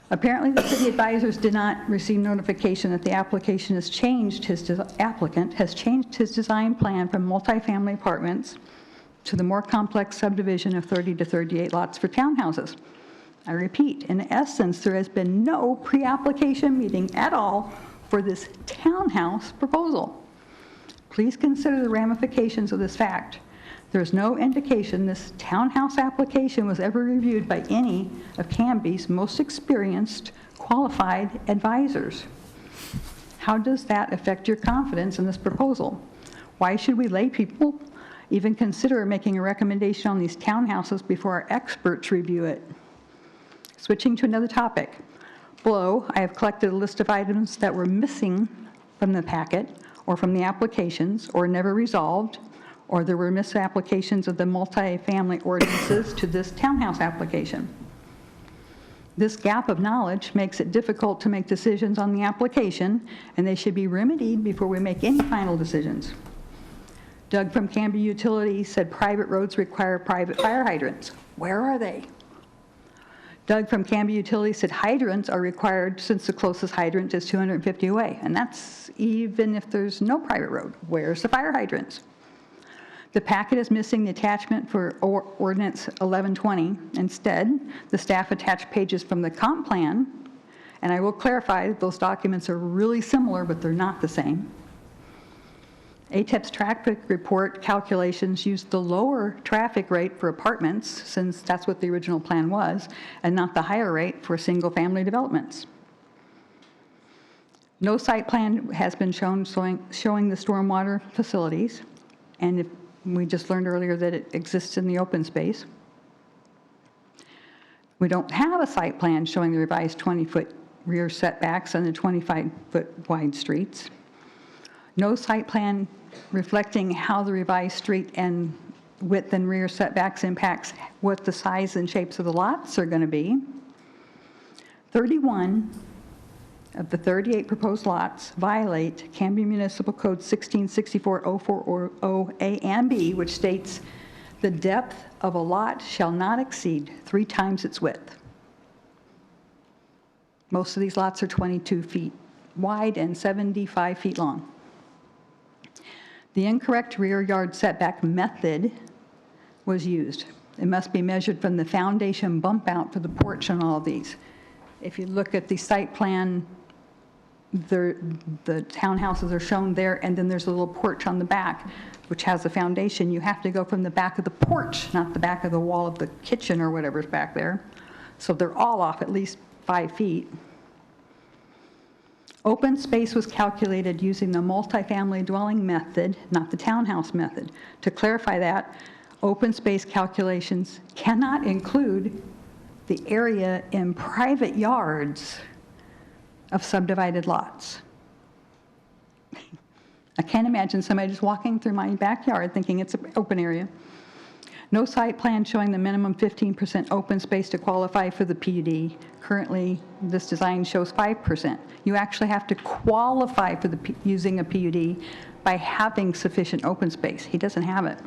Apparently, the city advisors did not receive notification that the applicant has changed his design plan from multifamily apartments to the more complex subdivision of 30 to 38 lots for townhouses. I repeat, in essence, there has been no pre-application meeting at all for this townhouse proposal. Please consider the ramifications of this fact. There is no indication this townhouse application was ever reviewed by any of Canby's most experienced, qualified advisors. How does that affect your confidence in this proposal? Why should we lay people even consider making a recommendation on these townhouses before our experts review it? Switching to another topic. Below, I have collected a list of items that were missing from the packet or from the applications or never resolved, or there were misapplications of the multifamily ordinances to this townhouse application. This gap of knowledge makes it difficult to make decisions on the application, and they should be remedied before we make any final decisions. Doug from Canby Utility said private roads require private fire hydrants. Where are they? Doug from Canby Utility said hydrants are required since the closest hydrant is 250 away, and that's even if there's no private road. Where's the fire hydrants? The packet is missing the attachment for Ordinance 1120. Instead, the staff attached pages from the comp plan, and I will clarify that those documents are really similar, but they're not the same. ATEP's traffic report calculations used the lower traffic rate for apartments, since that's what the original plan was, and not the higher rate for single-family developments. No site plan has been shown showing the stormwater facilities, and we just learned earlier that it exists in the open space. We don't have a site plan showing the revised 20-foot rear setbacks on the 25-foot wide streets. No site plan reflecting how the revised street and width and rear setbacks impacts what the size and shapes of the lots are going to be. 31 of the 38 proposed lots violate Canby Municipal Code 1664-040 A and B, which states the depth of a lot shall not exceed 3 times its width. Most of these lots are 22 feet wide and 75 feet long. The incorrect rear yard setback method was used. It must be measured from the foundation bump out to the porch on all of these. If you look at the site plan, the townhouses are shown there, and then there's a little porch on the back, which has a foundation. You have to go from the back of the porch, not the back of the wall of the kitchen or whatever's back there. So they're all off at least 5 feet. Open space was calculated using the multifamily dwelling method, not the townhouse method. To clarify that, open space calculations cannot include the area in private yards of subdivided lots. I can't imagine somebody just walking through my backyard thinking it's an open area. No site plan showing the minimum 15% open space to qualify for the PUD. Currently, this design shows 5%. You actually have to qualify for using a PUD by having sufficient open space. He doesn't have it.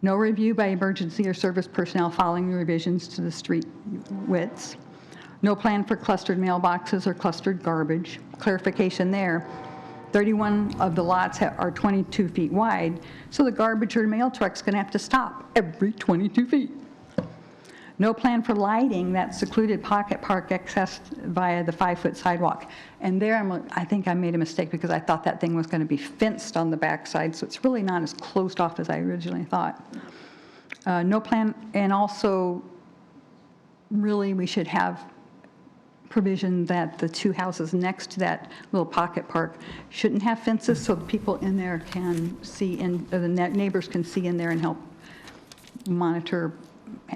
No review by emergency or service personnel following the revisions to the street widths. No plan for clustered mailboxes or clustered garbage. Clarification there. 31 of the lots are 22 feet wide, so the garbage or mail truck's going to have to stop every 22 feet. No plan for lighting that secluded pocket park accessed via the 5-foot sidewalk. And there, I think I made a mistake because I thought that thing was going to be fenced on the backside, so it's really not as closed off as I originally thought. No plan, and also, really, we should have provision that the 2 houses next to that little pocket park shouldn't have fences, so the people in there can see, and the neighbors can see in there and help monitor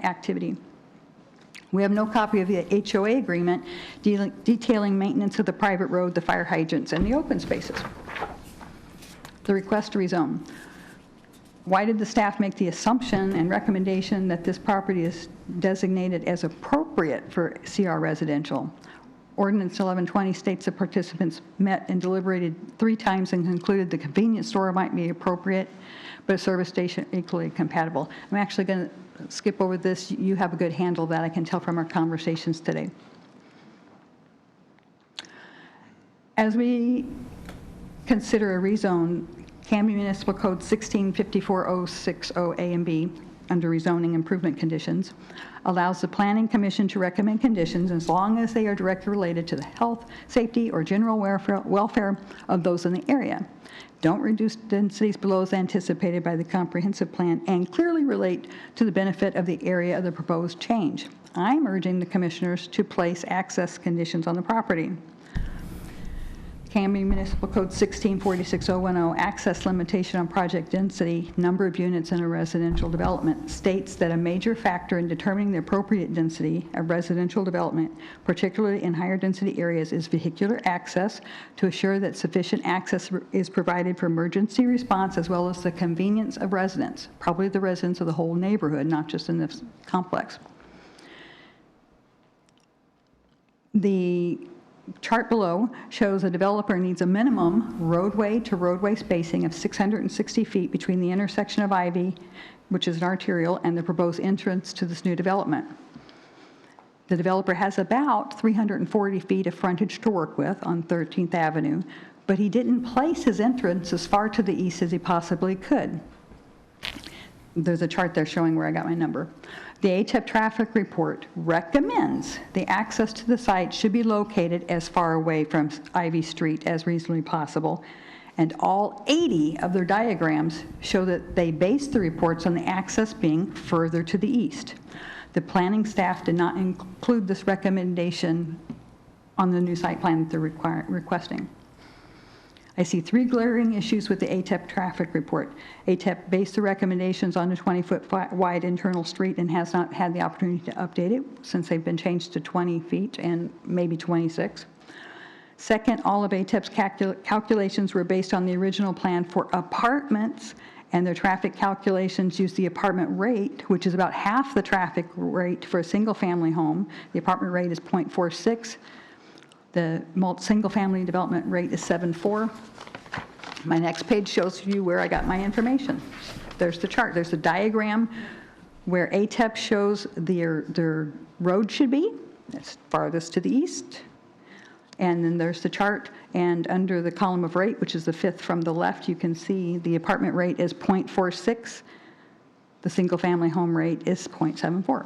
activity. We have no copy of the HOA agreement detailing maintenance of the private road, the fire hydrants, and the open spaces. The request to rezone. Why did the staff make the assumption and recommendation that this property is designated as appropriate for CR residential? Ordinance 1120 states that participants met and deliberated 3 times and concluded the convenience store might be appropriate, but a service station equally compatible. I'm actually going to skip over this. You have a good handle of that, I can tell from our conversations today. As we consider a rezone, Canby Municipal Code 1654-060 A and B, under rezoning improvement conditions, allows the Planning Commission to recommend conditions as long as they are directly related to the health, safety, or general welfare of those in the area, don't reduce densities below as anticipated by the comprehensive plan, and clearly relate to the benefit of the area of the proposed change. I'm urging the commissioners to place access conditions on the property. Canby Municipal Code 1646-010, access limitation on project density, number of units in a residential development, states that a major factor in determining the appropriate density of residential development, particularly in higher density areas, is vehicular access to assure that sufficient access is provided for emergency response as well as the convenience of residents, probably the residents of the whole neighborhood, not just in this complex. The chart below shows a developer needs a minimum roadway to roadway spacing of 660 feet between the intersection of Ivy, which is an arterial, and the proposed entrance to this new development. The developer has about 340 feet of frontage to work with on 13th Avenue, but he didn't place his entrance as far to the east as he possibly could. There's a chart there showing where I got my number. The ATEP traffic report recommends the access to the site should be located as far away from Ivy Street as reasonably possible, and all 80 of their diagrams show that they based the reports on the access being further to the east. The planning staff did not include this recommendation on the new site plan that they're requesting. I see 3 glaring issues with the ATEP traffic report. ATEP based the recommendations on a 20-foot wide internal street and has not had the opportunity to update it since they've been changed to 20 feet and maybe 26. Second, all of ATEP's calculations were based on the original plan for apartments, and their traffic calculations use the apartment rate, which is about half the traffic rate for a single-family home. The apartment rate is 0.46. The single-family development rate is 7.4. My next page shows you where I got my information. There's the chart. There's the diagram where ATEP shows their road should be. That's farthest to the east. And then there's the chart, and under the column of rate, which is the 5th from the left, you can see the apartment rate is 0.46. The single-family home rate is 0.74.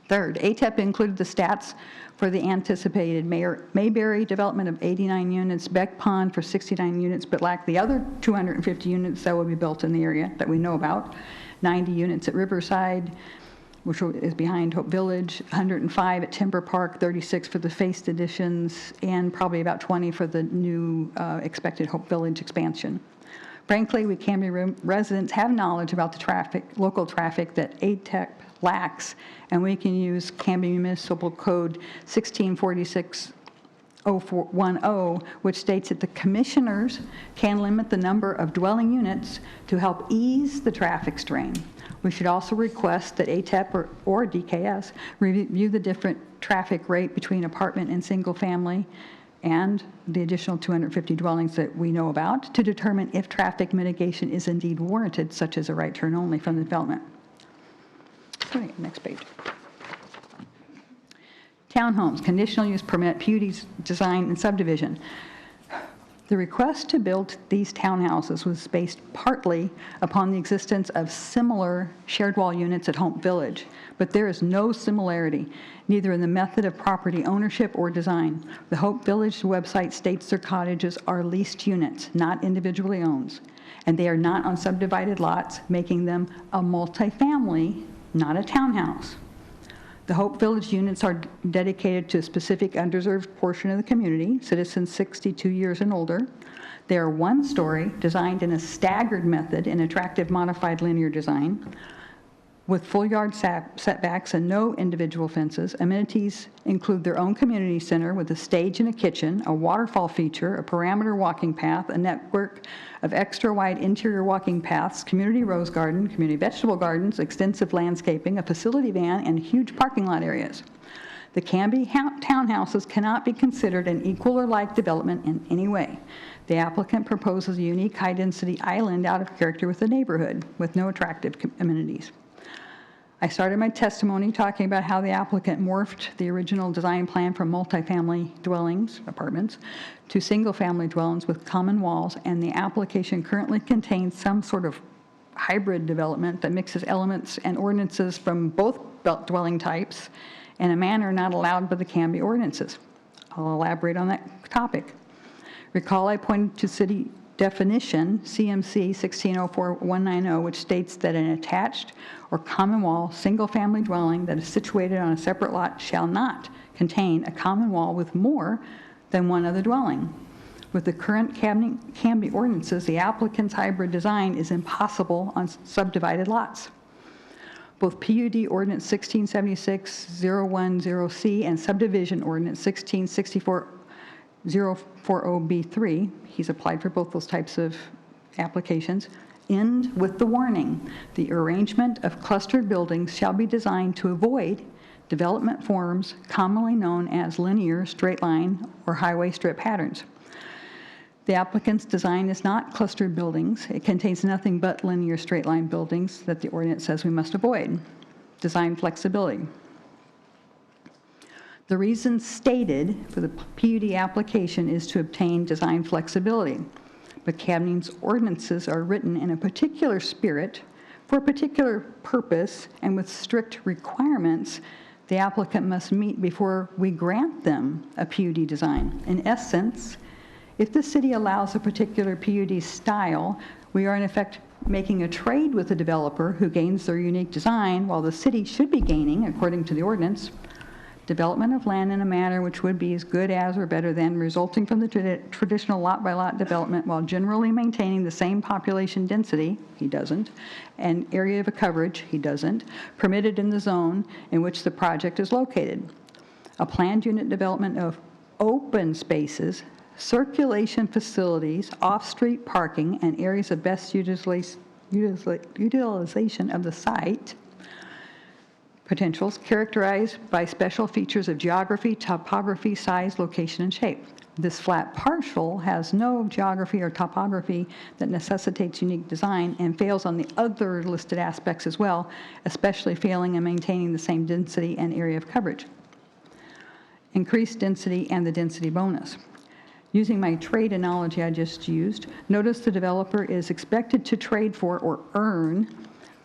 Third, ATEP included the stats for the anticipated Mayberry development of 89 units, Beck Pond for 69 units, but lacked the other 250 units that will be built in the area that we know about, 90 units at Riverside, which is behind Hope Village, 105 at Timber Park, 36 for the phased additions, and probably about 20 for the new expected Hope Village expansion. Frankly, we Canby residents have knowledge about the local traffic that ATEP lacks, and we can use Canby Municipal Code 1646-0410, which states that the commissioners can limit the number of dwelling units to help ease the traffic strain. We should also request that ATEP or DKS review the different traffic rate between apartment and single family and the additional 250 dwellings that we know about to determine if traffic mitigation is indeed warranted, such as a right turn only from the development. Next page. Townhomes, conditional use permit, PUD's design and subdivision. The request to build these townhouses was based partly upon the existence of similar shared wall units at Hope Village, but there is no similarity, neither in the method of property ownership or design. The Hope Village website states their cottages are leased units, not individually owned, and they are not on subdivided lots, making them a multifamily, not a townhouse. The Hope Village units are dedicated to a specific undeserved portion of the community, citizens 62 years and older. They are one-story, designed in a staggered method in attractive modified linear design, with full yard setbacks and no individual fences. Amenities include their own community center with a stage and a kitchen, a waterfall feature, a parameter walking path, a network of extra wide interior walking paths, community rose garden, community vegetable gardens, extensive landscaping, a facility van, and huge parking lot areas. The Canby townhouses cannot be considered an equal or like development in any way. The applicant proposes a unique high-density island out of character with the neighborhood with no attractive amenities. I started my testimony talking about how the applicant morphed the original design plan from multifamily dwellings, apartments, to single-family dwellings with common walls, and the application currently contains some sort of hybrid development that mixes elements and ordinances from both dwelling types in a manner not allowed by the Canby ordinances. I'll elaborate on that topic. Recall I pointed to city definition, CMC 1604190, which states that an attached or common wall single-family dwelling that is situated on a separate lot shall not contain a common wall with more than one other dwelling. With the current Canby ordinances, the applicant's hybrid design is impossible on subdivided lots. Both PUD Ordinance 1676-010C and Subdivision Ordinance 1664-040B3, he's applied for both those types of applications, end with the warning: the arrangement of clustered buildings shall be designed to avoid development forms commonly known as linear, straight line, or highway strip patterns. The applicant's design is not clustered buildings. It contains nothing but linear straight line buildings that the ordinance says we must avoid. Design flexibility. The reason stated for the PUD application is to obtain design flexibility, but Canby's ordinances are written in a particular spirit for a particular purpose and with strict requirements the applicant must meet before we grant them a PUD design. In essence, If the city allows a particular PUD style, we are in effect making a trade with the developer who gains their unique design, while the city should be gaining, according to the ordinance, development of land in a manner which would be as good as or better than resulting from the traditional lot-by-lot development while generally maintaining the same population density, he doesn't, and area of coverage, he doesn't, permitted in the zone in which the project is located. A planned unit development of open spaces, circulation facilities, off-street parking, and areas of best utilization of the site potentials characterized by special features of geography, topography, size, location, and shape. This flat parcel has no geography or topography that necessitates unique design and fails on the other listed aspects as well, especially failing in maintaining the same density and area of coverage. Increased density and the density bonus. Using my trade analogy I just used, notice the developer is expected to trade for or earn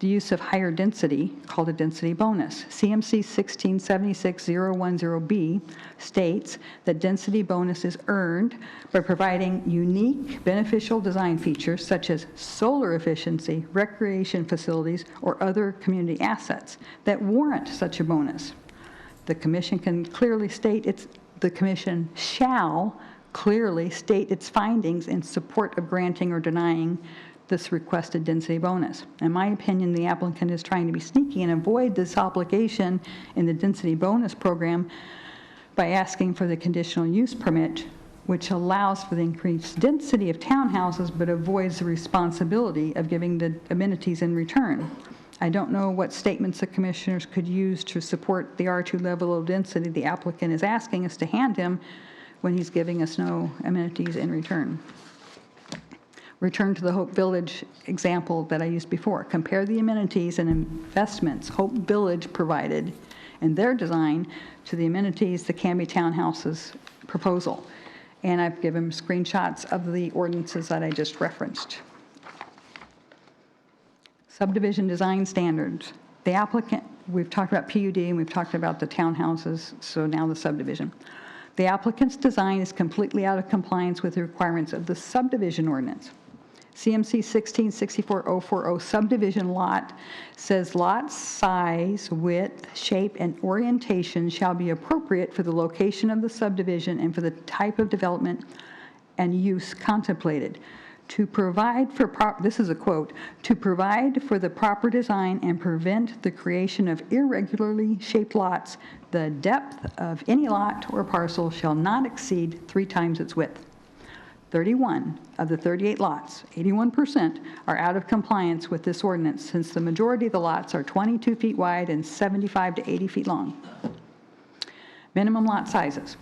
the use of higher density, called a density bonus. CMC 1676010B states that density bonus is earned by providing unique beneficial design features such as solar efficiency, recreation facilities, or other community assets that warrant such a bonus. The commission can clearly state the commission shall clearly state its findings in support of granting or denying this requested density bonus. In my opinion, the applicant is trying to be sneaky and avoid this obligation in the density bonus program by asking for the conditional use permit, which allows for the increased density of townhouses but avoids the responsibility of giving the amenities in return. I don't know what statements the commissioners could use to support the R2 level of density the applicant is asking us to hand him when he's giving us no amenities in return. Return to the Hope Village example that I used before. Compare the amenities and investments Hope Village provided in their design to the amenities the Canby Townhouse's proposal. And I've given screenshots of the ordinances that I just referenced. Subdivision design standards. The applicant, we've talked about PUD and we've talked about the townhouses, so now the subdivision. The applicant's design is completely out of compliance with the requirements of the subdivision ordinance. CMC 1664040 subdivision lot says lot size, width, shape, and orientation shall be appropriate for the location of the subdivision and for the type of development and use contemplated. To provide for, this is a quote, to provide for the proper design and prevent the creation of irregularly shaped lots, the depth of any lot or parcel shall not exceed 3 times its width. 31 of the 38 lots, 81%, are out of compliance with this ordinance since the majority of the lots are 22 feet wide and 75 to 80 feet long. Minimum lot sizes.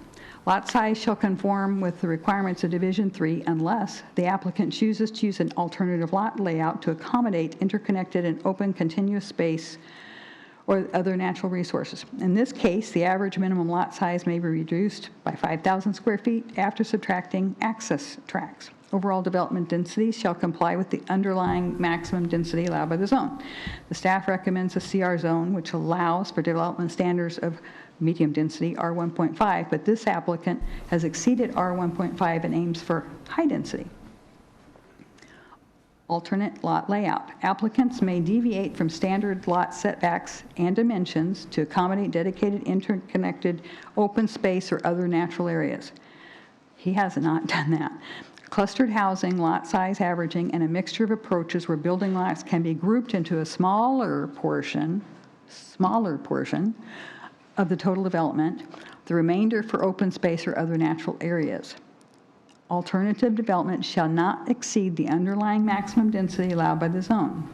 Lot size shall conform with the requirements of Division 3 unless the applicant chooses to use an alternative lot layout to accommodate interconnected and open continuous space or other natural resources. In this case, the average minimum lot size may be reduced by 5,000 square feet after subtracting access tracks. Overall development density shall comply with the underlying maximum density allowed by the zone. The staff recommends a CR zone, which allows for development standards of medium density, R1.5, but this applicant has exceeded R1.5 and aims for high density. Alternate lot layout. Applicants may deviate from standard lot setbacks and dimensions to accommodate dedicated, interconnected, open space or other natural areas. He has not done that. Clustered housing, lot size averaging, and a mixture of approaches where building lots can be grouped into a smaller portion of the total development, the remainder for open space or other natural areas. Alternative development shall not exceed the underlying maximum density allowed by the zone.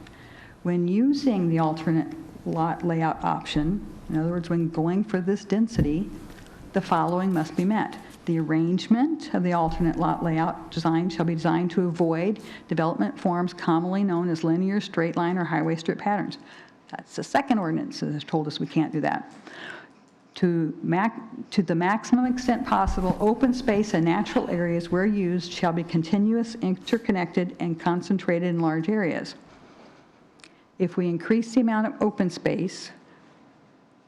When using the alternate lot layout option, in other words, when going for this density, the following must be met. The arrangement of the alternate lot layout design shall be designed to avoid development forms commonly known as linear, straight line, or highway strip patterns. That's the second ordinance that has told us we can't do that. To the maximum extent possible, open space and natural areas where used shall be continuous, interconnected, and concentrated in large areas. If we increase the amount of open space,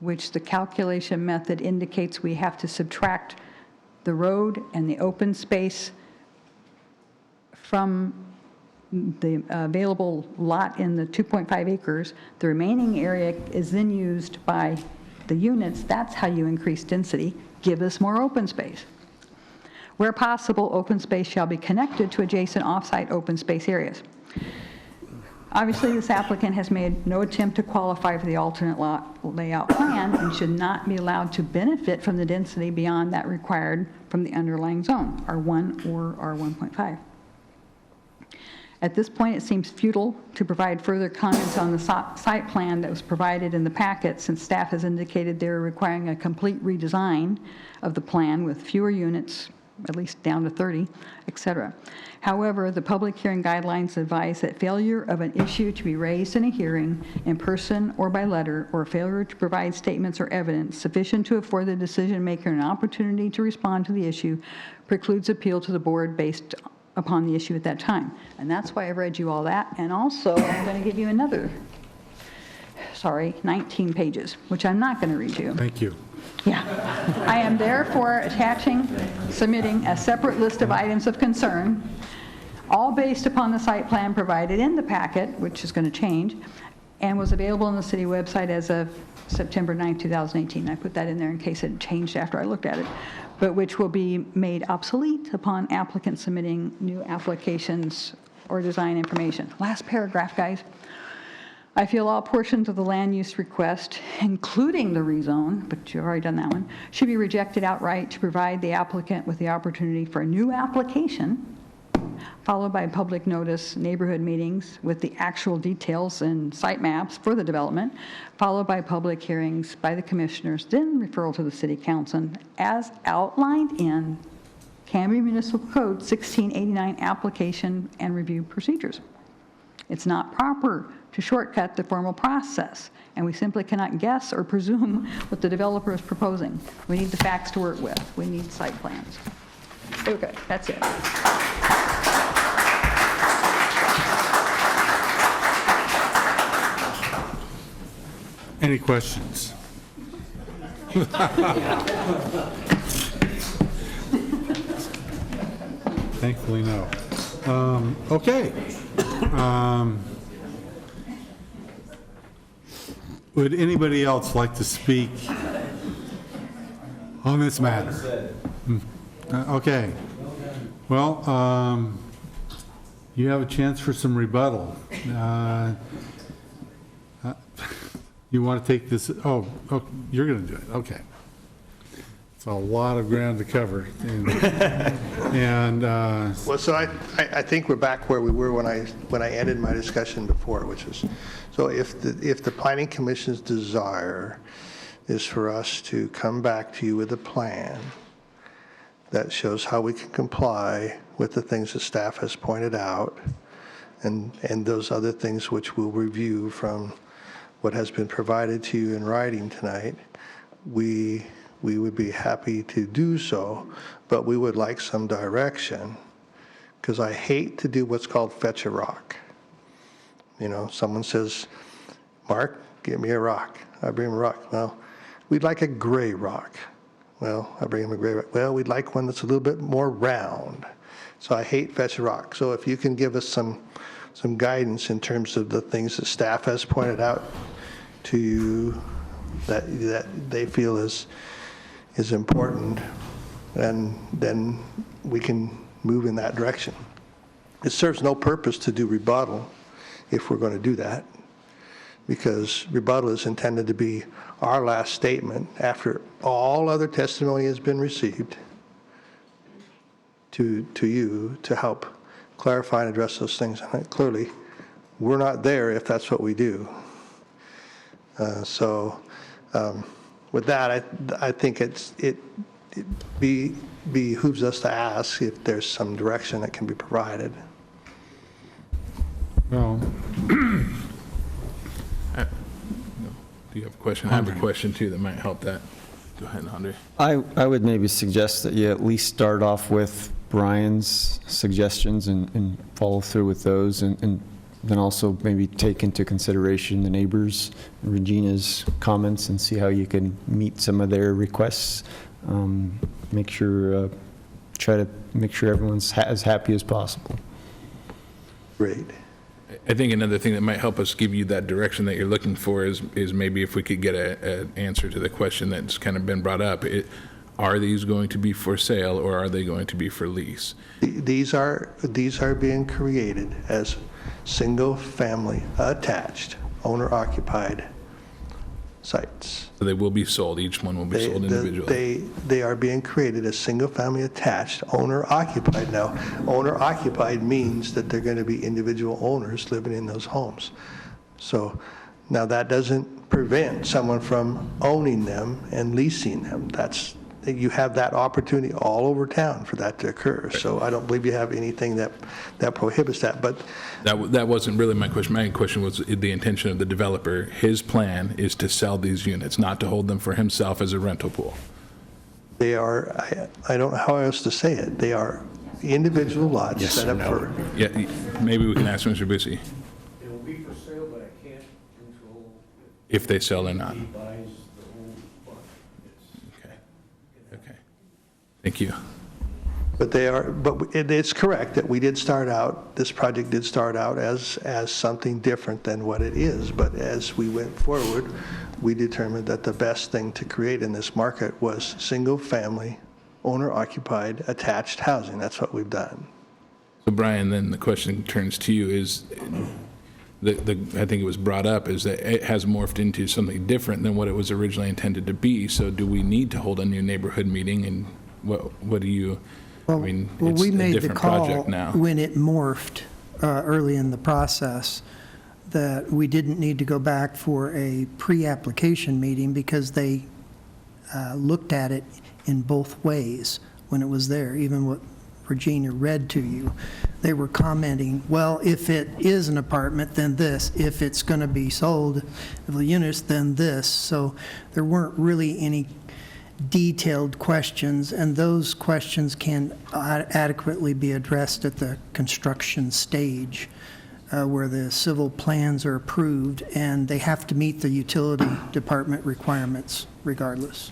which the calculation method indicates we have to subtract the road and the open space from the available lot in the 2.5 acres, the remaining area is then used by the units. That's how you increase density. Give us more open space. Where possible, open space shall be connected to adjacent off-site open space areas. Obviously, this applicant has made no attempt to qualify for the alternate lot layout plan and should not be allowed to benefit from the density beyond that required from the underlying zone, R1 or R1.5. At this point, it seems futile to provide further comments on the site plan that was provided in the packet, since staff has indicated they're requiring a complete redesign of the plan with fewer units, at least down to 30, et cetera. However, the public hearing guidelines advise that failure of an issue to be raised in a hearing in person or by letter, or failure to provide statements or evidence sufficient to afford the decision maker an opportunity to respond to the issue precludes appeal to the board based upon the issue at that time. And that's why I've read you all that. And also, I'm going to give you another, 19 pages, which I'm not going to read you. Thank you. Yeah. I am therefore submitting a separate list of items of concern, all based upon the site plan provided in the packet, which is going to change, and was available on the city website as of September 9, 2018. I put that in there in case it changed after I looked at it, but which will be made obsolete upon applicants submitting new applications or design information. Last paragraph, guys. I feel all portions of the land use request, including the rezone, but you've already done that one, should be rejected outright to provide the applicant with the opportunity for a new application, followed by public notice, neighborhood meetings with the actual details and site maps for the development, followed by public hearings by the commissioners, then referral to the city council as outlined in Canby Municipal Code 1689 application and review procedures. It's not proper to shortcut the formal process, and we simply cannot guess or presume what the developer is proposing. We need the facts to work with. We need site plans. Okay, that's it. Any questions? Thankfully, no. Okay. Would anybody else like to speak on this matter? Okay. Well, you have a chance for some rebuttal. You want to take this? Oh, you're going to do it. Okay. It's a lot of ground to cover. Well, so I think we're back where we were when I ended my discussion before, which is, so if the Planning Commission's desire is for us to come back to you with a plan that shows how we can comply with the things that staff has pointed out, and those other things which we'll review from what has been provided to you in writing tonight, we would be happy to do so, but we would like some direction, because I hate to do what's called fetch a rock. You know, someone says, Mark, give me a rock. I bring him a rock. Well, we'd like a gray rock. Well, I bring him a gray rock. Well, we'd like one that's a little bit more round. So I hate fetch a rock. So if you can give us some guidance in terms of the things that staff has pointed out to you that they feel is important, and then we can move in that direction. It serves no purpose to do rebuttal if we're going to do that, because rebuttal is intended to be our last statement after all other testimony has been received to you to help clarify and address those things. And clearly, we're not there if that's what we do. With that, I think it behooves us to ask if there's some direction that can be provided. Well, Do you have a question? I have a question too that might help that. Go ahead, Andre. I would maybe suggest that you at least start off with Brian's suggestions and follow through with those, and then also maybe take into consideration the neighbors, Regina's comments, and see how you can meet some of their requests. Try to make sure everyone's as happy as possible. Great. I think another thing that might help us give you that direction that you're looking for is maybe if we could get an answer to the question that's kind of been brought up. Are these going to be for sale or are they going to be for lease? These are being created as single-family attached, owner-occupied sites. So they will be sold. Each one will be sold individually. They are being created as single-family attached, owner-occupied. Now, owner-occupied means that they're going to be individual owners living in those homes. So now that doesn't prevent someone from owning them and leasing them. You have that opportunity all over town for that to occur. So I don't believe you have anything that prohibits that. But that wasn't really my question. My question was the intention of the developer. His plan is to sell these units, not to hold them for himself as a rental pool. they are, I don't know how else to say it, they are individual lots set up for. Yeah, maybe we can ask Mr. Busey It will be for sale, but I can't control if they sell or not. if he buys the whole fund. Okay. Okay. Thank you. But it's correct that we did start out, this project did start out as something different than what it is. But as we went forward, we determined that the best thing to create in this market was single-family, owner-occupied, attached housing. That's what we've done. So Brian, then the question turns to you is, I think it was brought up, is that it has morphed into something different than what it was originally intended to be. So do we need to hold a new neighborhood meeting? And what do you... I mean, it's we a made the different call project now. when it morphed early in the process that we didn't need to go back for a pre-application meeting because they looked at it in both ways when it was there, even what Regina read to you. They were commenting, well, if it is an apartment, then this. If it's going to be sold, the units, then this. So there weren't really any detailed questions, and those questions can adequately be addressed at the construction stage where the civil plans are approved, and they have to meet the utility department requirements regardless.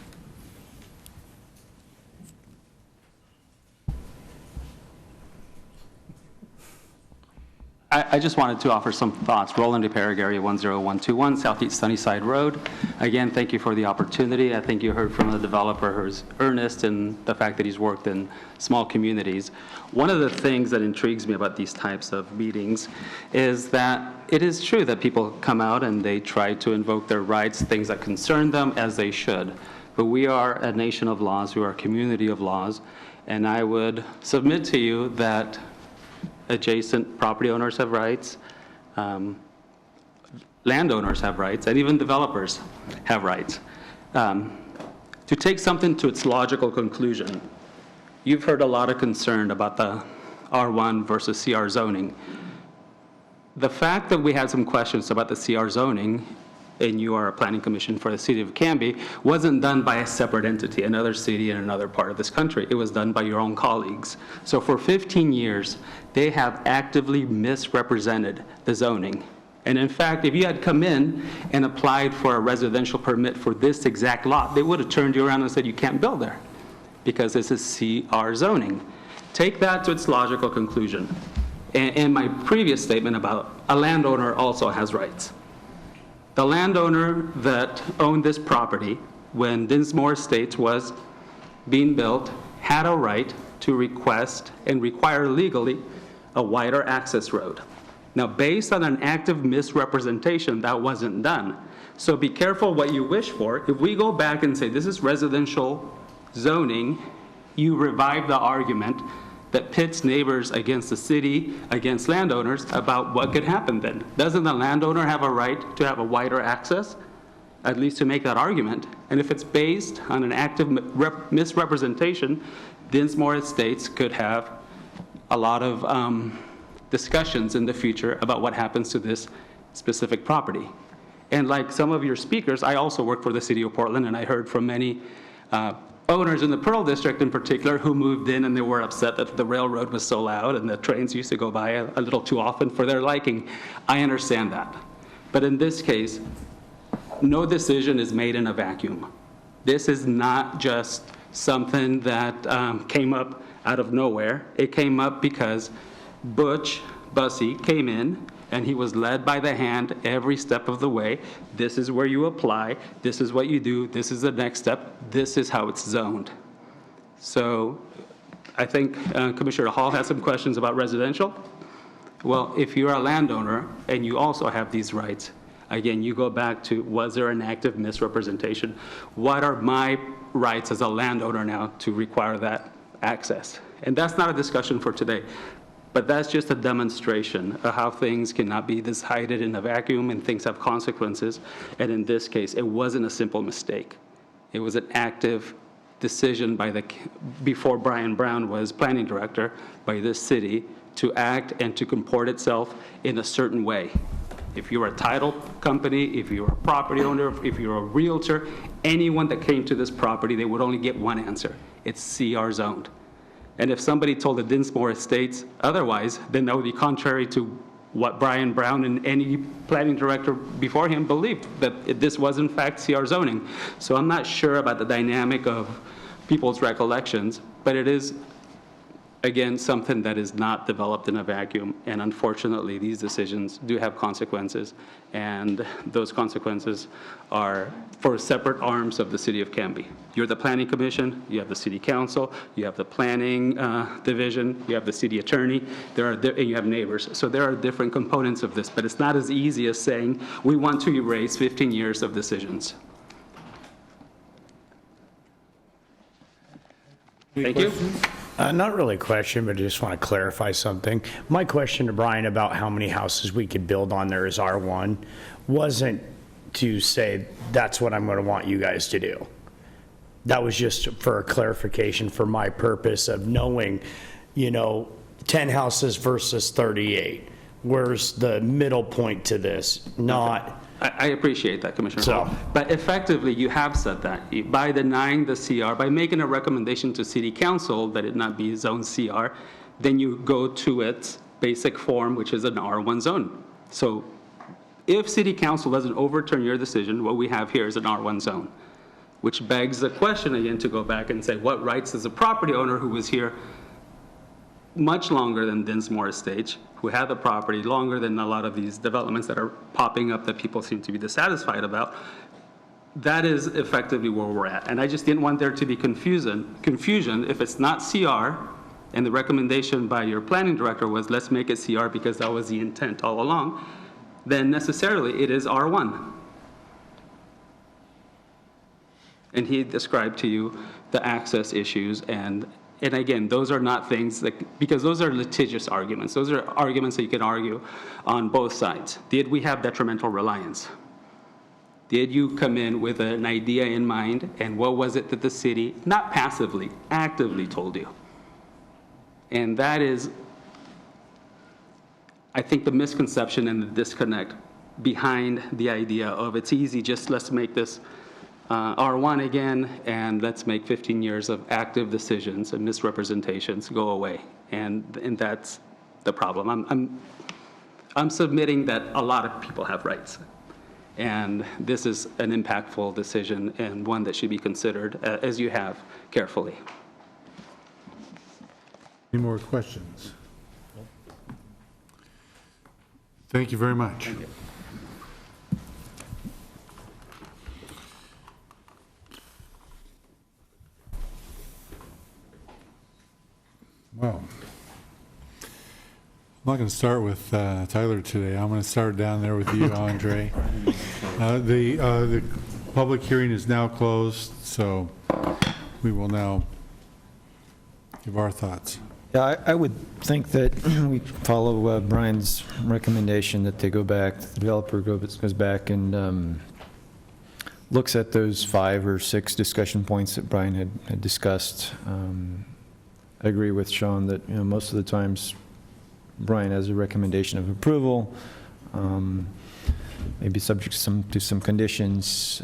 I just wanted to offer some thoughts. Roland DePerrig, area 10121, Southeast Sunnyside Road. Again, thank you for the opportunity. I think you heard from the developer who's earnest in the fact that he's worked in small communities. One of the things that intrigues me about these types of meetings is that it is true that people come out and they try to invoke their rights, things that concern them, as they should. But we are a nation of laws, we are a community of laws, and I would submit to you that adjacent property owners have rights, landowners have rights, and even developers have rights. To take something to its logical conclusion, you've heard a lot of concern about the R1 versus CR zoning. The fact that we had some questions about the CR zoning, and you are a planning commission for the city of Canby, wasn't done by a separate entity, another city in another part of this country. It was done by your own colleagues. So for 15 years, they have actively misrepresented the zoning. And in fact, if you had come in and applied for a residential permit for this exact lot, they would have turned you around and said, you can't build there because this is CR zoning. Take that to its logical conclusion. And my previous statement about a landowner also has rights. The landowner that owned this property when Dinsmore Estates was being built had a right to request and require legally a wider access road. Now, based on an active misrepresentation, that wasn't done. So be careful what you wish for. If we go back and say this is residential zoning, you revive the argument that pits neighbors against the city, against landowners, about what could happen then. Doesn't the landowner have a right to have a wider access, at least to make that argument? And if it's based on an active misrepresentation, Dinsmore Estates could have a lot of discussions in the future about what happens to this specific property. And like some of your speakers, I also work for the city of Portland, and I heard from many owners in the Pearl District in particular who moved in and they were upset that the railroad was so loud and the trains used to go by a little too often for their liking. I understand that. But in this case, no decision is made in a vacuum. This is not just something that came up out of nowhere. It came up because Butch Bussey came in, and he was led by the hand every step of the way. This is where you apply, this is what you do, this is the next step, this is how it's zoned. So I think Commissioner Hall has some questions about residential. Well, if you're a landowner and you also have these rights, again, you go back to, was there an active misrepresentation? What are my rights as a landowner now to require that access? And that's not a discussion for today, but that's just a demonstration of how things cannot be decided in a vacuum and things have consequences. And in this case, it wasn't a simple mistake. It was an active decision by before Brian Brown was planning director, by this city to act and to comport itself in a certain way. If you're a title company, if you're a property owner, if you're a realtor, anyone that came to this property, they would only get one answer. It's CR zoned. And if somebody told the Dinsmore Estates otherwise, then that would be contrary to what Brian Brown and any planning director before him believed, that this was in fact CR zoning. So I'm not sure about the dynamic of people's recollections, but it is, again, something that is not developed in a vacuum. And unfortunately, these decisions do have consequences. And those consequences are for separate arms of the city of Canby. You're the planning commission, you have the city council, you have the planning division, you have the city attorney, and you have neighbors. So there are different components of this, but it's not as easy as saying, we want to erase 15 years of decisions. Thank you. Not really a question, but I just want to clarify something. My question to Brian about how many houses we could build on there as R1 wasn't to say, that's what I'm going to want you guys to do. That was just for a clarification for my purpose of knowing, 10 houses versus 38. Where's the middle point to this? Not... I appreciate that, Commissioner Hall. But effectively, you have said that. By denying the CR, by making a recommendation to City Council that it not be zone CR, then you go to its basic form, which is an R1 zone. So if City Council doesn't overturn your decision, what we have here is an R1 zone, which begs the question again to go back and say, what rights does a property owner who was here much longer than Dinsmore Estates, who had the property longer than a lot of these developments that are popping up that people seem to be dissatisfied about, that is effectively where we're at. And I just didn't want there to be confusion. If it's not CR, and the recommendation by your planning director was let's make it CR because that was the intent all along, then necessarily it is R1. And he described to you the access issues, and again, those are not things that, because those are litigious arguments. Those are arguments that you can argue on both sides. Did we have detrimental reliance? Did you come in with an idea in mind, and what was it that the city, not passively, actively told you? And that is, I think, the misconception and the disconnect behind the idea of it's easy, just let's make this R1 again, and let's make 15 years of active decisions and misrepresentations go away. And that's the problem. I'm submitting that a lot of people have rights. And this is an impactful decision and one that should be considered, as you have, carefully. Any more questions? Thank you very much. Thank you. Well, I'm not going to start with Tyler today. I'm going to start down there with you, Andre. The public hearing is now closed, so we will now give our thoughts. Yeah, I would think that we follow Brian's recommendation that they go back, the developer goes back and looks at those 5 or 6 discussion points that Brian had discussed. I agree with Sean that most of the times Brian has a recommendation of approval, maybe subject to some conditions.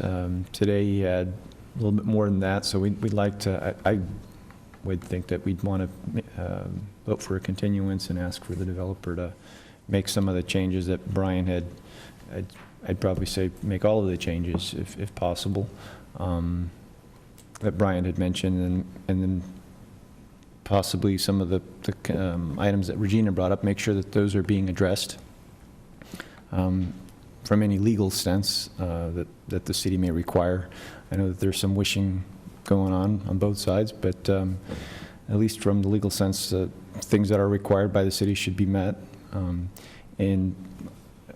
Today he had a little bit more than that, so we'd like to. I would think that we'd want to vote for a continuance and ask for the developer to make some of the changes that Brian had. I'd probably say make all of the changes if possible that Brian had mentioned, and then possibly some of the items that Regina brought up, make sure that those are being addressed from any legal sense that the city may require. I know that there's some wishing going on both sides, but at least from the legal sense, things that are required by the city should be met. And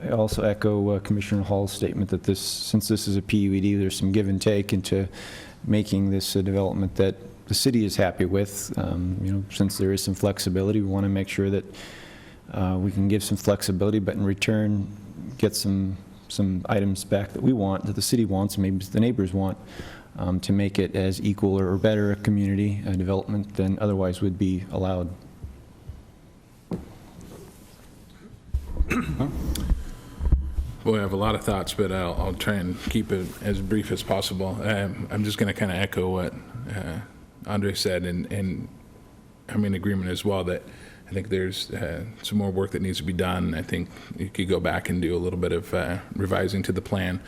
I also echo Commissioner Hall's statement that since this is a PUED, there's some give and take into making this a development that the city is happy with. Since there is some flexibility, we want to make sure that we can give some flexibility, but in return, get some items back that we want, that the city wants, maybe the neighbors want, to make it as equal or better a community development than otherwise would be allowed. Well, I have a lot of thoughts, but I'll try and keep it as brief as possible. I'm just going to kind of echo what Andre said, and I'm in agreement as well that I think there's some more work that needs to be done. I think you could go back and do a little bit of revising to the plan.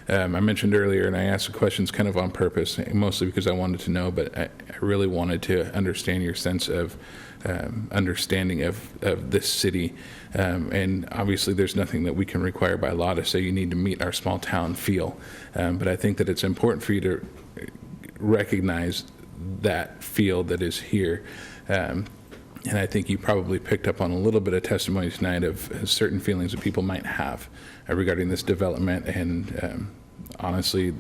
I mentioned earlier, and I asked the questions kind of on purpose, mostly because I wanted to know, but I really wanted to understand your sense of understanding of this city. And obviously there's nothing that we can require by law to say you need to meet our small town feel. But I think that it's important for you to recognize that feel that is here. And I think you probably picked up on a little bit of testimony tonight of certain feelings that people might have regarding this development and honestly,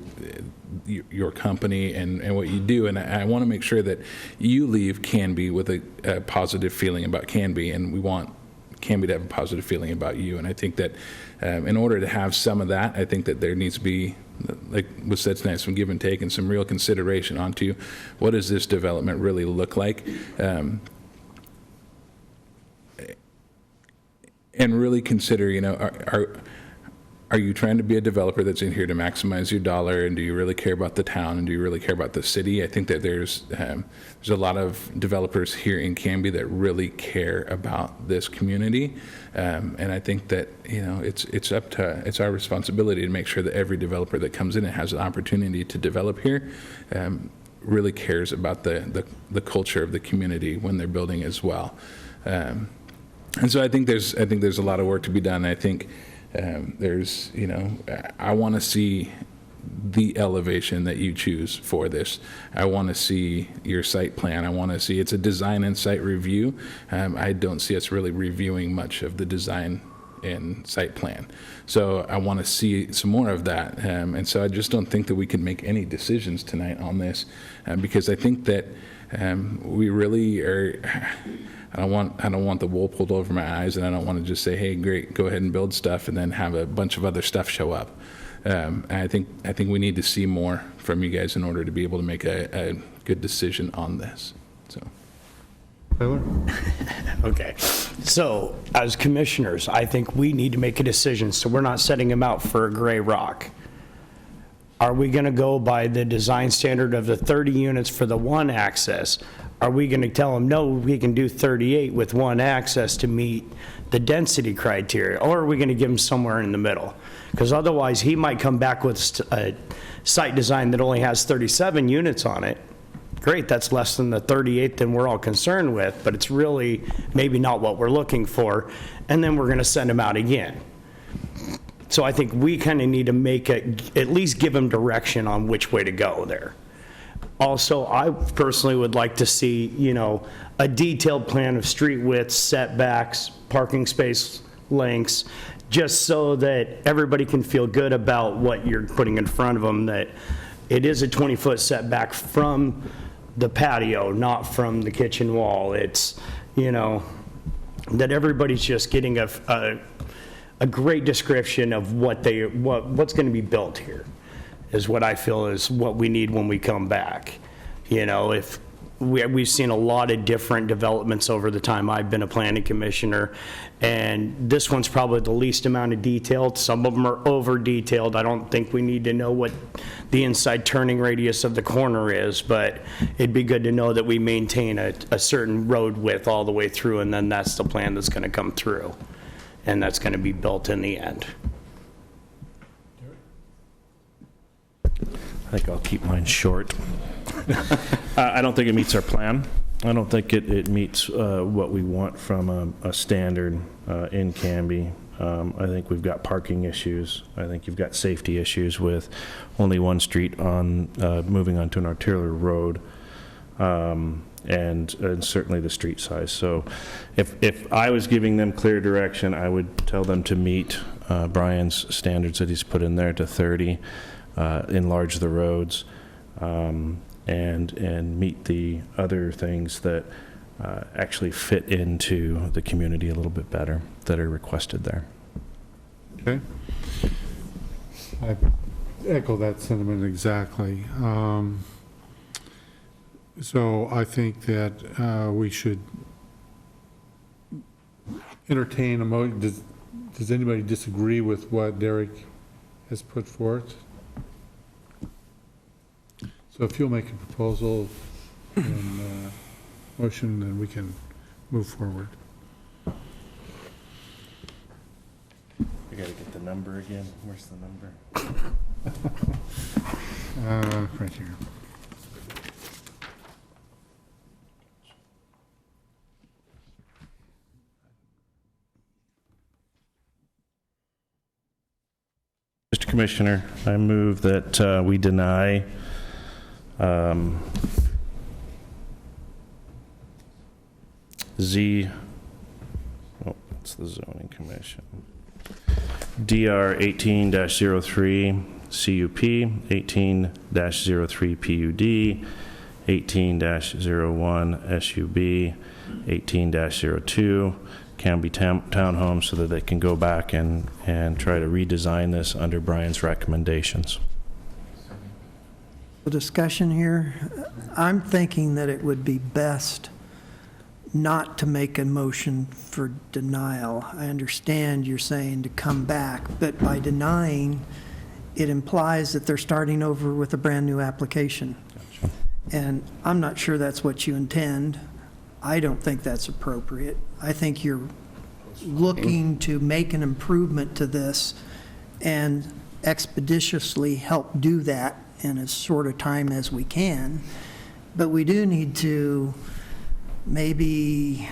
your company and what you do. And I want to make sure that you leave Canby with a positive feeling about Canby, and we want Canby to have a positive feeling about you. And I think that in order to have some of that, I think that there needs to be, like was said tonight, some give and take and some real consideration onto what does this development really look like. And really consider, are you trying to be a developer that's in here to maximize your dollar, and do you really care about the town, and do you really care about the city? I think that there's a lot of developers here in Canby that really care about this community, and I think that it's our responsibility to make sure that every developer that comes in and has an opportunity to develop here really cares about the culture of the community when they're building as well. And so I think there's a lot of work to be done. I think I want to see the elevation that you choose for this. I want to see your site plan. I want to see it's a design and site review. I don't see us really reviewing much of the design and site plan. So I want to see some more of that. And so I just don't think that we can make any decisions tonight on this because I think that we really are. I don't want the wool pulled over my eyes, and I don't want to just say, "Hey, great, go ahead and build stuff," and then have a bunch of other stuff show up. And I think we need to see more from you guys in order to be able to make a good decision on this. So. Okay. So, as commissioners, I think we need to make a decision, so we're not setting them out for a gray rock. Are we going to go by the design standard of the 30 units for the one access? Are we going to tell them, no, we can do 38 with one access to meet the density criteria? Or are we going to give them somewhere in the middle? Because otherwise, he might come back with a site design that only has 37 units on it. Great, that's less than the 38 that we're all concerned with, but it's really maybe not what we're looking for. And then we're going to send them out again. So I think we kind of need to at least give them direction on which way to go there. Also, I personally would like to see, a detailed plan of street widths, setbacks, parking space lengths, just so that everybody can feel good about what you're putting in front of them, that it is a 20-foot setback from the patio, not from the kitchen wall. It's, that everybody's just getting a great description of what's going to be built here. Is what I feel is what we need when we come back. If we've seen a lot of different developments over the time I've been a planning commissioner, and this one's probably the least amount of detailed. Some of them are over detailed. I don't think we need to know what the inside turning radius of the corner is, but it'd be good to know that we maintain a certain road width all the way through, and then that's the plan that's going to come through, and that's going to be built in the end. I think I'll keep mine short. I don't think it meets our plan. I don't think it meets what we want from a standard in Canby. I think we've got parking issues. I think you've got safety issues with only one street on moving onto an arterial road, and certainly the street size. So if I was giving them clear direction, I would tell them to meet Brian's standards that he's put in there to 30, enlarge the roads, and meet the other things that actually fit into the community a little bit better that are requested there. Okay. I echo that sentiment exactly. So I think that we should entertain a motion. Does anybody disagree with what Derek has put forth? So if you'll make a proposal and motion, then we can move forward. I gotta get the number again. Where's the number? Right here. Mr. Commissioner, I move that we deny it's the zoning commission. DR 18-03 CUP, 18-03 PUD, 18-01 SUB, 18-02 Canby Townhomes, so that they can go back and try to redesign this under Brian's recommendations. The discussion here, I'm thinking that it would be best not to make a motion for denial. I understand you're saying to come back, but by denying, it implies that they're starting over with a brand-new application. Gotcha. And I'm not sure that's what you intend. I don't think that's appropriate. I think you're looking to make an improvement to this and expeditiously help do that in as short a time as we can. But we do need to maybe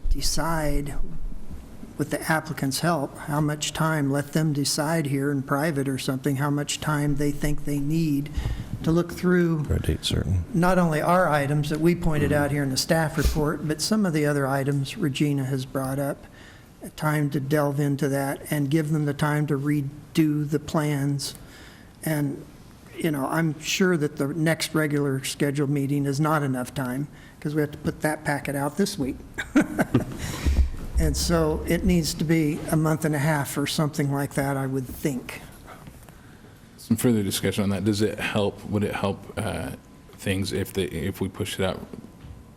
decide, with the applicant's help, how much time, let them decide here in private or something, how much time they think they need to look through For a date certain. not only our items that we pointed out here in the staff report, but some of the other items Regina has brought up, time to delve into that and give them the time to redo the plans. And, you know, I'm sure that the next regular scheduled meeting is not enough time because we have to put that packet out this week. And so it needs to be a month and a half or something like that, I would think. Some further discussion on that. Does it help, would it help things if we push it out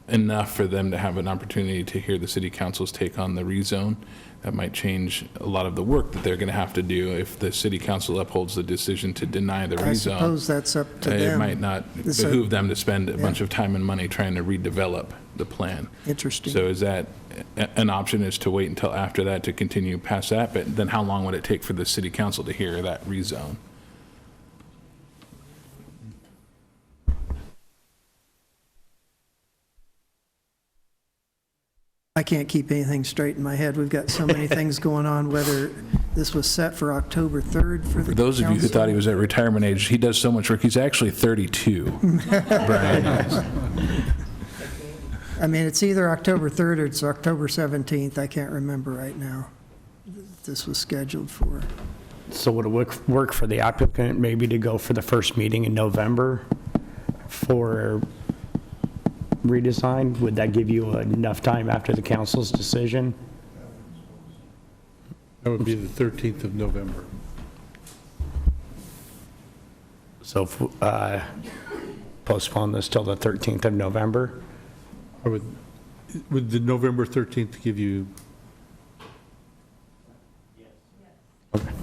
enough for them to have an opportunity to hear the city council's take on the rezone? That might change a lot of the work that they're going to have to do if the city council upholds the decision to deny the rezone. I suppose that's up to them. It might not behoove them to spend a bunch of time and money trying to redevelop the plan. Interesting. So is that an option, is to wait until after that to continue past that? But then how long would it take for the city council to hear that rezone? I can't keep anything straight in my head. We've got so many things going on, whether this was set for October 3rd for the For those of you who thought he was at retirement age, he does so much work. He's actually 32. Brian is. I mean, it's either October 3rd or it's October 17th. I can't remember right now. This was scheduled for. So would it work for the applicant maybe to go for the first meeting in November for redesign? Would that give you enough time after the council's decision? That would be the 13th of November. So postpone this till the 13th of November? Would the November 13th give you? Okay.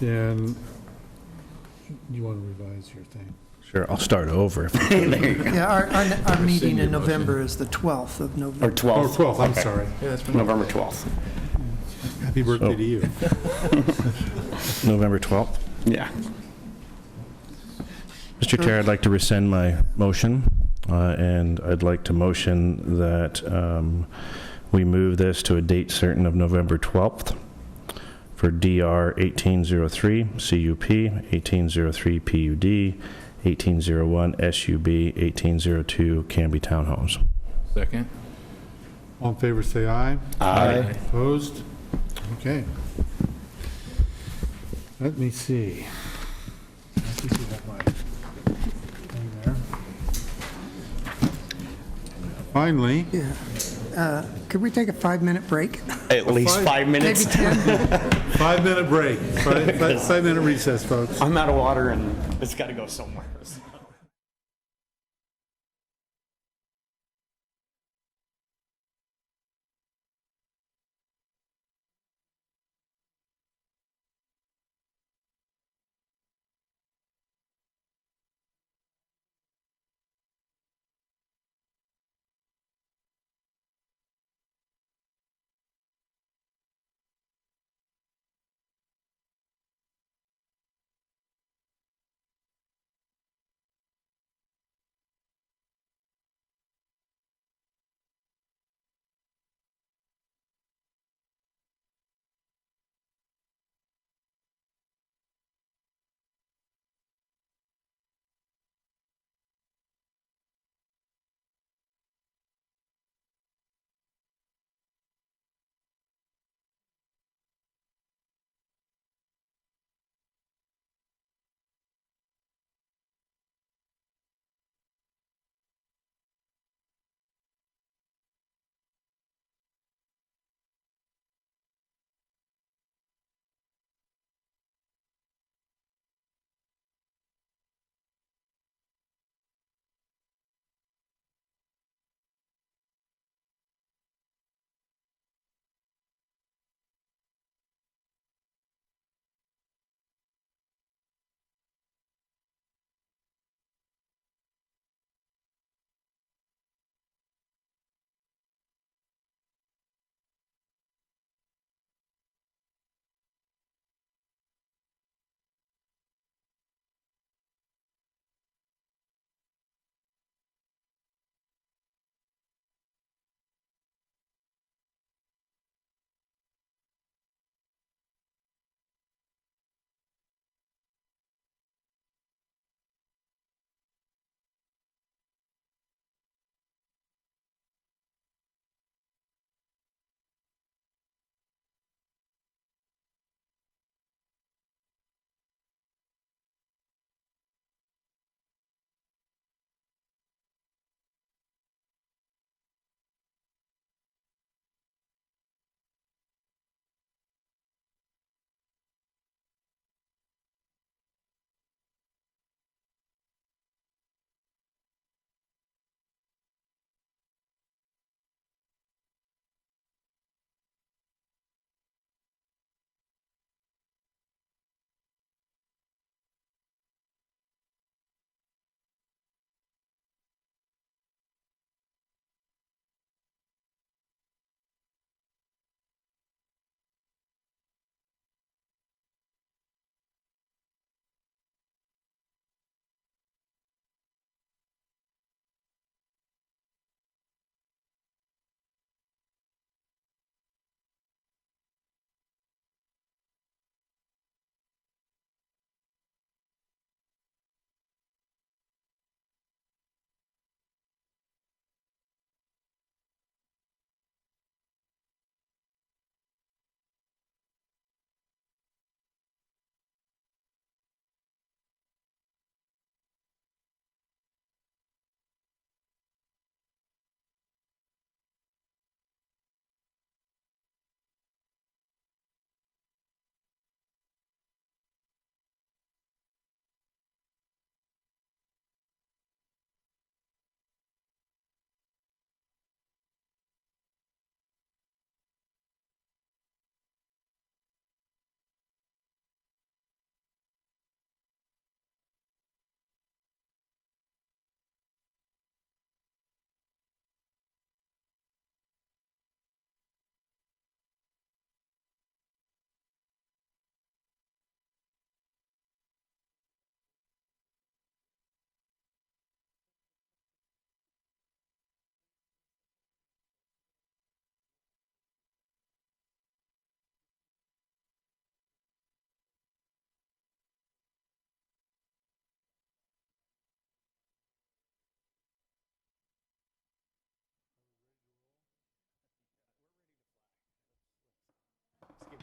And you want to revise your thing? Sure, I'll start over. Yeah, our meeting in November is the 12th of November. Or 12th? Oh, 12th, I'm Okay. sorry. November 12th. Happy birthday to you. November 12th? Yeah. Mr. Chair, I'd like to rescind my motion, and I'd like to motion that we move this to a date certain of November 12th for DR 1803 CUP, 1803 PUD, 1801 SUB, 1802 Canby Townhomes. Second. All in favor, say aye. Aye. Opposed? Okay. Let me see. I think we have my thing there. Finally, Could we take a 5-minute break? At least 5 minutes. Maybe 10? 5-minute break, 5-minute recess, folks. I'm out of water and it's got to go somewhere.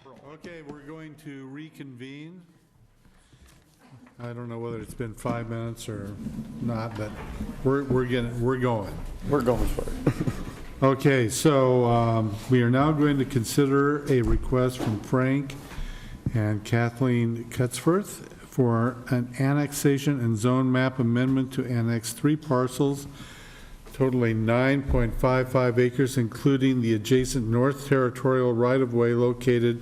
Okay, we're going to reconvene. I don't know whether it's been 5 minutes or not, but we're going. We're going for it. Okay, so we are now going to consider a request from Frank and Kathleen Cutsworth for an annexation and zone map amendment to annex 3 parcels totaling 9.55 acres, including the adjacent North Territorial right-of-way located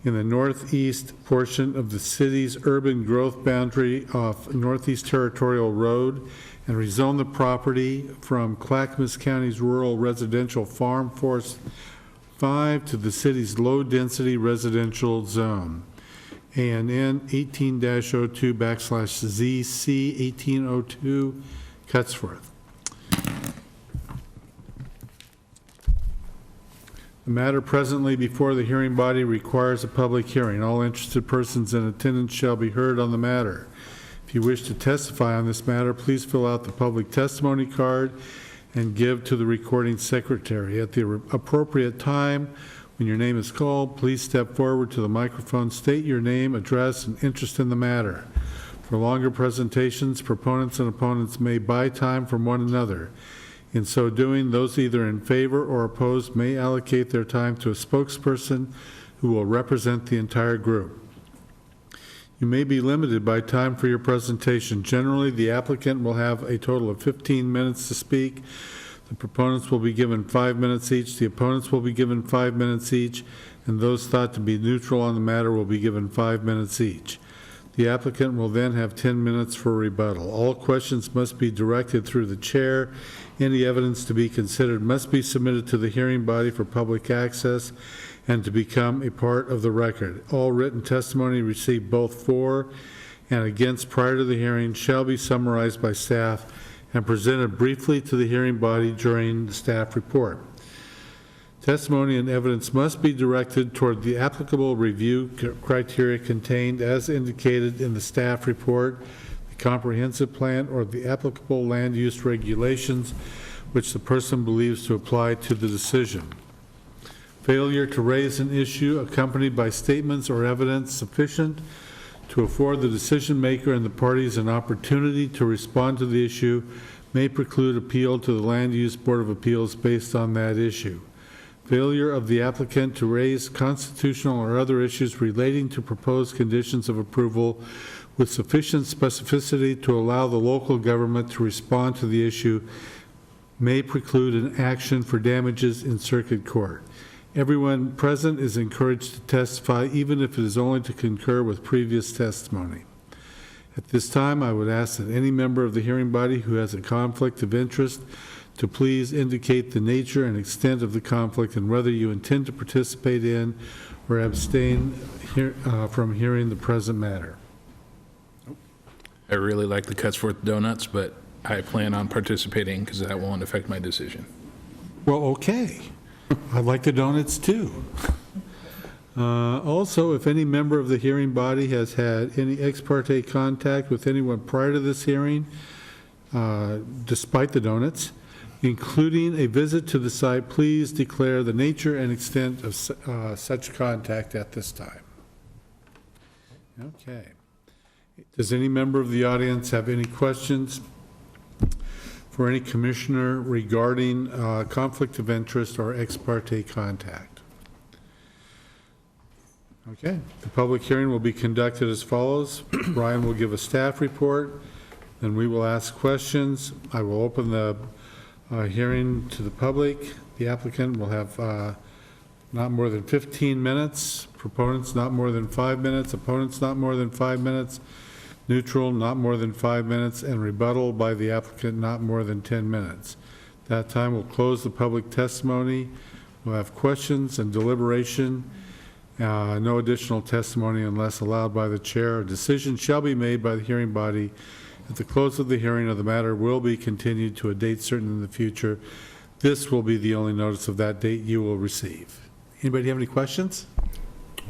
in the northeast portion of the city's urban growth boundary off Northeast Territorial Road, and rezone the property from Clackamas County's rural residential Farm Force 5 to the city's low-density residential zone. ANN 18-02/ZC 1802 Cutsworth. The matter presently before the hearing body requires a public hearing. All interested persons in attendance shall be heard on the matter. If you wish to testify on this matter, please fill out the public testimony card and give to the recording secretary. At the appropriate time, when your name is called, please step forward to the microphone, state your name, address, and interest in the matter. For longer presentations, proponents and opponents may buy time from one another. In so doing, those either in favor or opposed may allocate their time to a spokesperson who will represent the entire group. You may be limited by time for your presentation. Generally, the applicant will have a total of 15 minutes to speak. The proponents will be given 5 minutes each. The opponents will be given 5 minutes each, and those thought to be neutral on the matter will be given 5 minutes each. The applicant will then have 10 minutes for rebuttal. All questions must be directed through the chair. Any evidence to be considered must be submitted to the hearing body for public access and to become a part of the record. All written testimony received both for and against prior to the hearing shall be summarized by staff and presented briefly to the hearing body during the staff report. Testimony and evidence must be directed toward the applicable review criteria contained as indicated in the staff report, the comprehensive plan, or the applicable land use regulations which the person believes to apply to the decision. Failure to raise an issue accompanied by statements or evidence sufficient to afford the decision maker and the parties an opportunity to respond to the issue may preclude appeal to the Land Use Board of Appeals based on that issue. Failure of the applicant to raise constitutional or other issues relating to proposed conditions of approval with sufficient specificity to allow the local government to respond to the issue may preclude an action for damages in circuit court. Everyone present is encouraged to testify, even if it is only to concur with previous testimony. At this time, I would ask that any member of the hearing body who has a conflict of interest to please indicate the nature and extent of the conflict and whether you intend to participate in or abstain from hearing the present matter. I really like the Cutsworth donuts, but I plan on participating because that won't affect my decision. Well, okay. I like the donuts too. Also, if any member of the hearing body has had any ex parte contact with anyone prior to this hearing, despite the donuts, including a visit to the site, please declare the nature and extent of such contact at this time. Okay. Does any member of the audience have any questions for any commissioner regarding conflict of interest or ex parte contact? Okay. The public hearing will be conducted as follows. Brian will give a staff report, then we will ask questions. I will open the hearing to the public. The applicant will have not more than 15 minutes. Proponents not more than 5 minutes. Opponents not more than 5 minutes. Neutral not more than 5 minutes. And rebuttal by the applicant not more than 10 minutes. That time will close the public testimony. We'll have questions and deliberation. No additional testimony unless allowed by the chair. A decision shall be made by the hearing body. At the close of the hearing of the matter will be continued to a date certain in the future. This will be the only notice of that date you will receive. Anybody have any questions?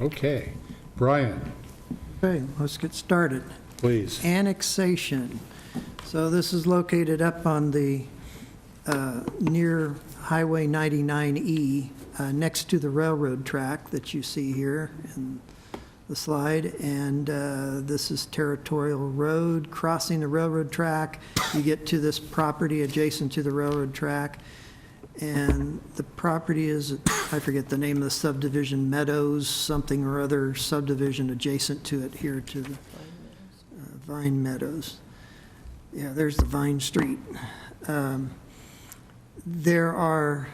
Okay. Brian. Okay, let's get started. Please. Annexation. So this is located up on the near Highway 99E next to the railroad track that you see here in the slide, and this is Territorial Road. Crossing the railroad track, you get to this property adjacent to the railroad track, and the property is, I forget the name of the subdivision, Meadows, something or other subdivision adjacent to it here to the Vine Meadows. Yeah, there's the Vine Street. There are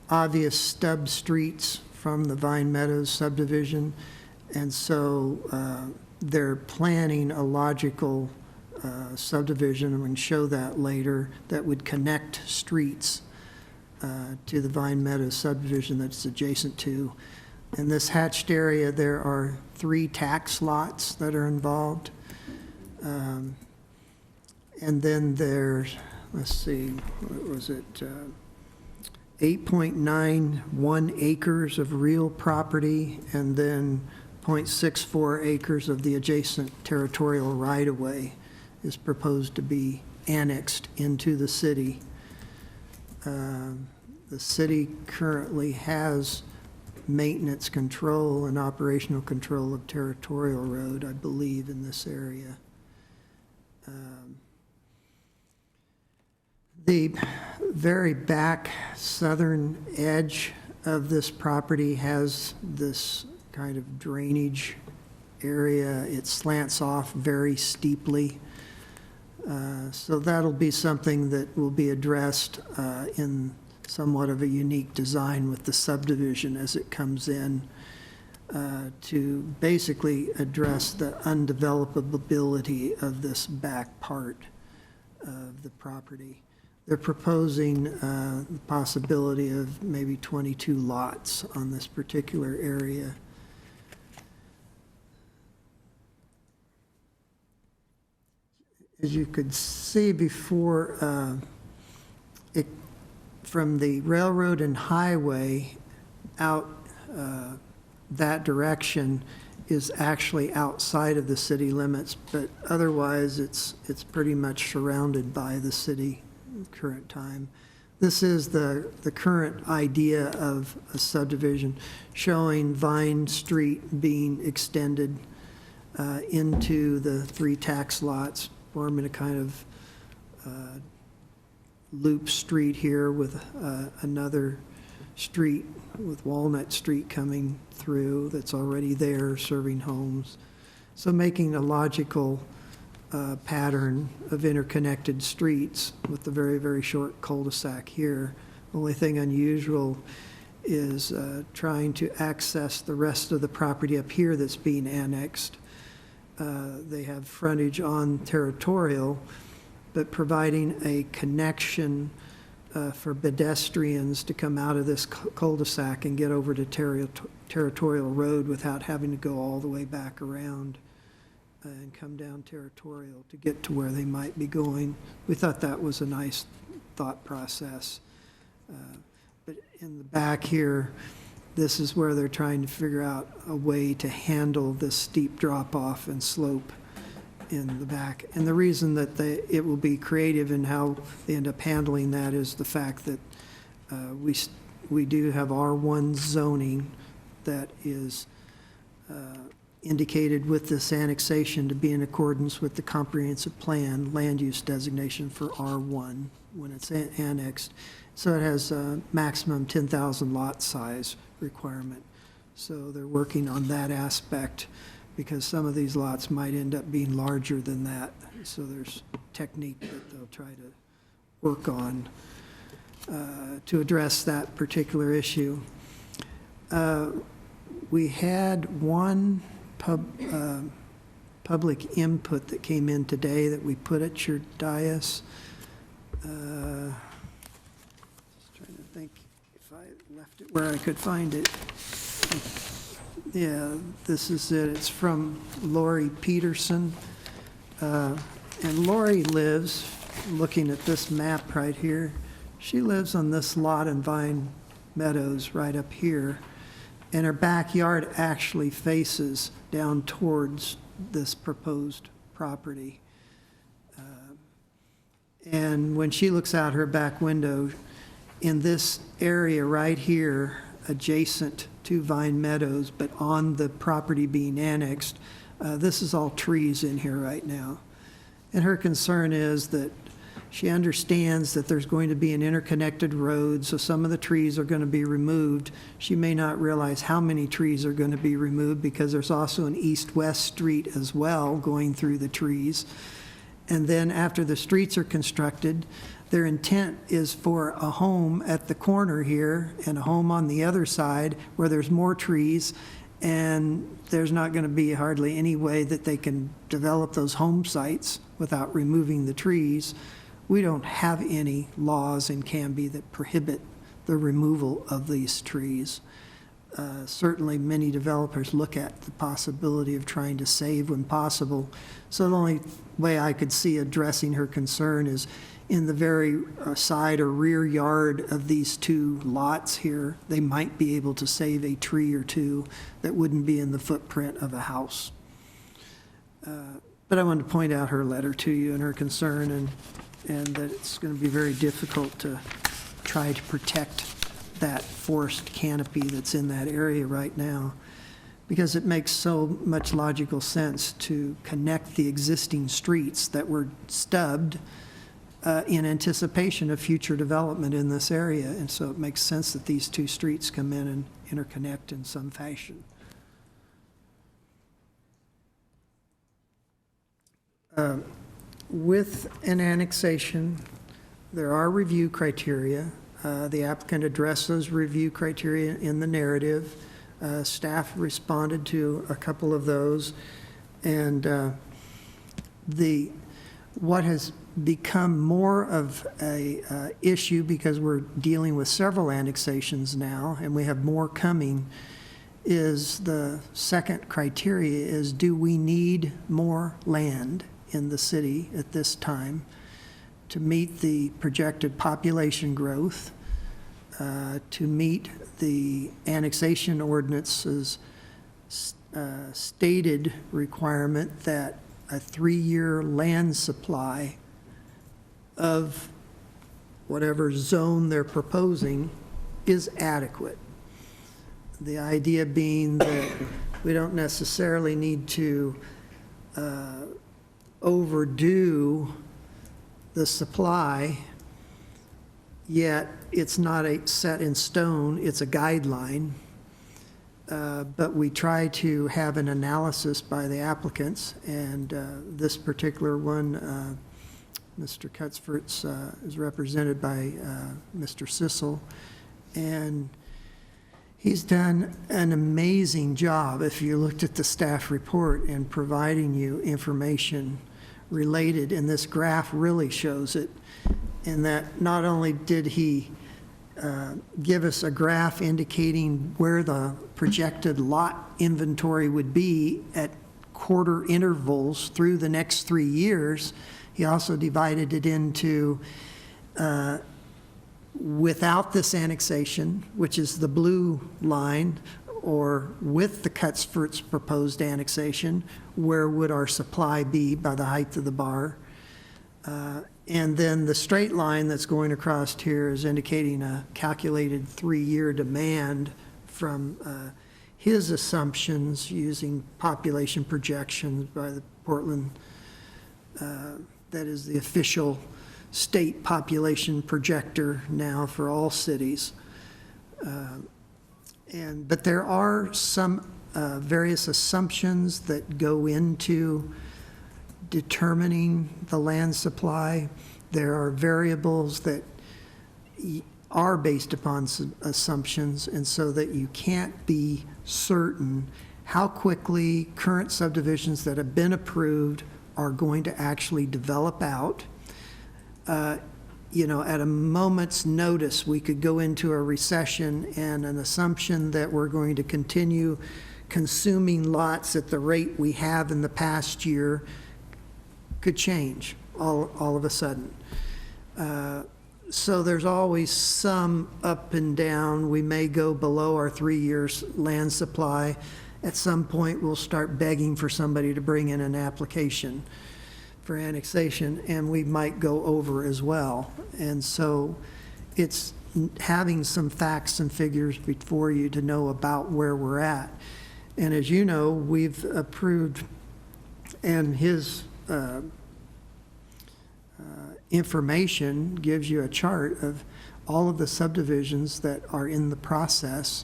obvious stub streets from the Vine Meadows subdivision, and so they're planning a logical subdivision, and we can show that later, that would connect streets to the Vine Meadows subdivision that's adjacent to. In this hatched area, there are 3 tax lots that are involved. And then there's, let's see, what was it? 8.91 acres of real property, and then 0.64 acres of the adjacent territorial right-of-way is proposed to be annexed into the city. The city currently has maintenance control and operational control of Territorial Road, I believe, in this area. The very back southern edge of this property has this kind of drainage area. It slants off very steeply. So that'll be something that will be addressed in somewhat of a unique design with the subdivision as it comes in to basically address the undevelopability of this back part of the property. They're proposing the possibility of maybe 22 lots on this particular area. As you could see before, from the railroad and highway out that direction is actually outside of the city limits, but otherwise it's pretty much surrounded by the city current time. This is the current idea of a subdivision showing Vine Street being extended into the 3 tax lots, forming a kind of loop street here with another street with Walnut Street coming through that's already there serving homes. So making a logical pattern of interconnected streets with the very, very short cul-de-sac here. Only thing unusual is trying to access the rest of the property up here that's being annexed. They have frontage on Territorial, but providing a connection for pedestrians to come out of this cul-de-sac and get over to Territorial Road without having to go all the way back around and come down Territorial to get to where they might be going. We thought that was a nice thought process. But in the back here, this is where they're trying to figure out a way to handle this steep drop-off and slope in the back. And the reason that it will be creative in how they end up handling that is the fact that we do have R1 zoning that is indicated with this annexation to be in accordance with the comprehensive plan land use designation for R1 when it's annexed. So it has a maximum 10,000 lot size requirement. So they're working on that aspect because some of these lots might end up being larger than that. So there's technique that they'll try to work on to address that particular issue. We had one public input that came in today that we put at your dais. Just trying to think if I left it where I could find it. Yeah, this is it. It's from Lori Peterson. And Lori lives, looking at this map right here, she lives on this lot in Vine Meadows right up here. And her backyard actually faces down towards this proposed property. And when she looks out her back window, in this area right here, adjacent to Vine Meadows, but on the property being annexed. This is all trees in here right now. And her concern is that she understands that there's going to be an interconnected road, so some of the trees are going to be removed. She may not realize how many trees are going to be removed because there's also an east-west street as well going through the trees. And then after the streets are constructed, their intent is for a home at the corner here and a home on the other side where there's more trees, and there's not going to be hardly any way that they can develop those home sites without removing the trees. We don't have any laws in Canby that prohibit the removal of these trees. Certainly, many developers look at the possibility of trying to save when possible. So the only way I could see addressing her concern is in the very side or rear yard of these two lots here, they might be able to save a tree or two that wouldn't be in the footprint of a house. But I wanted to point out her letter to you and her concern, and that it's going to be very difficult to try to protect that forest canopy that's in that area right now, because it makes so much logical sense to connect the existing streets that were stubbed in anticipation of future development in this area. And so it makes sense that these two streets come in and interconnect in some fashion. With an annexation, there are review criteria. The applicant addressed those review criteria in the narrative. Staff responded to a couple of those. And what has become more of a issue, because we're dealing with several annexations now, and we have more coming, is the second criteria is, do we need more land in the city at this time to meet the projected population growth, to meet the annexation ordinance's stated requirement that a 3-year land supply of whatever zone they're proposing is adequate. The idea being that we don't necessarily need to overdo the supply, yet it's not set in stone, it's a guideline. But we try to have an analysis by the applicants, and this particular one, Mr. Cutsfort's is represented by Mr. Sissel, and he's done an amazing job, if you looked at the staff report, in providing you information related, and this graph really shows it, in that not only did he give us a graph indicating where the projected lot inventory would be at quarter intervals through the next 3 years, he also divided it into without this annexation, which is the blue line, or with the Cutsfort's proposed annexation, where would our supply be by the height of the bar? And then the straight line that's going across here is indicating a calculated 3-year demand from his assumptions using population projections by the Portland, that is the official state population projector now for all cities. But there are some various assumptions that go into determining the land supply. There are variables that are based upon assumptions, and so that you can't be certain how quickly current subdivisions that have been approved are going to actually develop out. You know, at a moment's notice, we could go into a recession, and an assumption that we're going to continue consuming lots at the rate we have in the past year could change all of a sudden. So there's always some up and down. We may go below our 3 years land supply. At some point, we'll start begging for somebody to bring in an application for annexation, and we might go over as well. And so it's having some facts and figures before you to know about where we're at. And as you know, we've approved, and his information gives you a chart of all of the subdivisions that are in the process.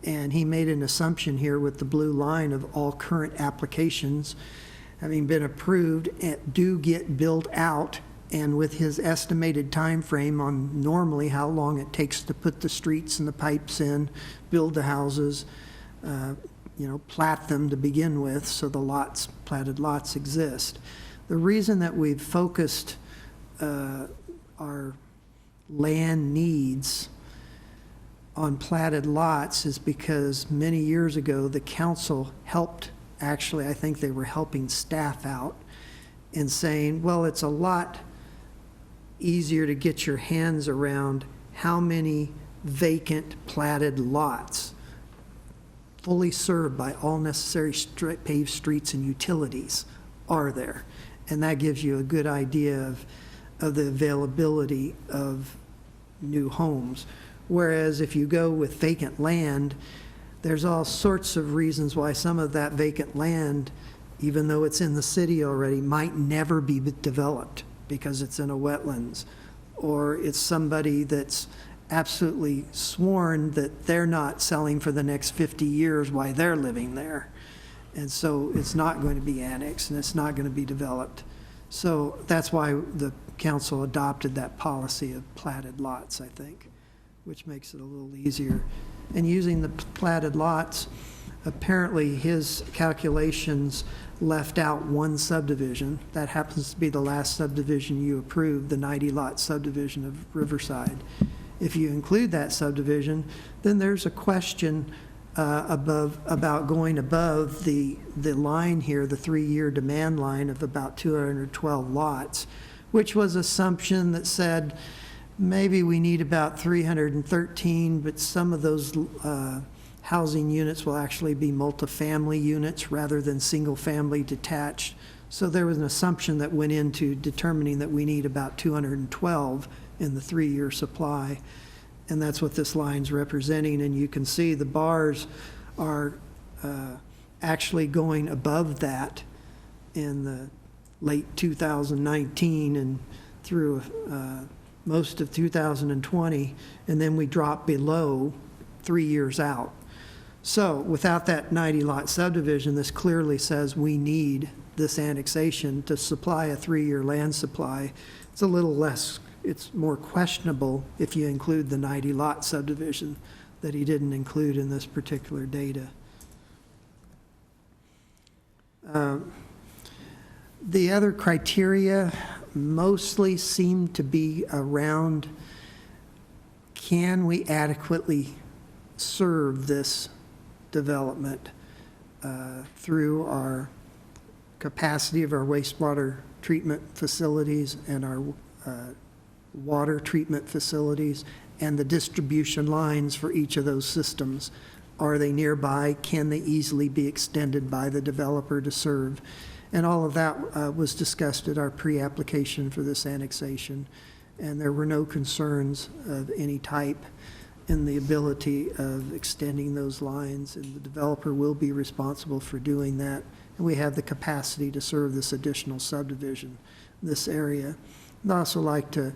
And he made an assumption here with the blue line of all current applications having been approved and do get built out, and with his estimated time frame on normally how long it takes to put the streets and the pipes in, build the houses, plat them to begin with, so the lots, platted lots exist. The reason that we've focused our land needs on platted lots is because many years ago, the council helped, actually, I think they were helping staff out in saying, well, it's a lot easier to get your hands around how many vacant platted lots fully served by all necessary paved streets and utilities are there. And that gives you a good idea of the availability of new homes. Whereas if you go with vacant land, there's all sorts of reasons why some of that vacant land, even though it's in the city already, might never be developed because it's in a wetlands, or it's somebody that's absolutely sworn that they're not selling for the next 50 years while they're living there. And so it's not going to be annexed and it's not going to be developed. So that's why the council adopted that policy of platted lots, I think, which makes it a little easier. And using the platted lots, apparently his calculations left out one subdivision. That happens to be the last subdivision you approved, the 90-lot subdivision of Riverside. If you include that subdivision, then there's a question about going above the line here, the 3-year demand line of about 212 lots, which was assumption that said maybe we need about 313, but some of those housing units will actually be multifamily units rather than single-family detached. So there was an assumption that went into determining that we need about 212 in the 3-year supply. And that's what this line's representing. And you can see the bars are actually going above that in the late 2019 and through most of 2020. And then we drop below 3 years out. So without that 90-lot subdivision, this clearly says we need this annexation to supply a 3-year land supply. It's a little less, it's more questionable if you include the 90-lot subdivision that he didn't include in this particular data. The other criteria mostly seem to be around, can we adequately serve this development through our capacity of our wastewater treatment facilities and our water treatment facilities and the distribution lines for each of those systems. Are they nearby? Can they easily be extended by the developer to serve? And all of that was discussed at our pre-application for this annexation. And there were no concerns of any type in the ability of extending those lines, and the developer will be responsible for doing that. And we have the capacity to serve this additional subdivision, this area. I'd also like to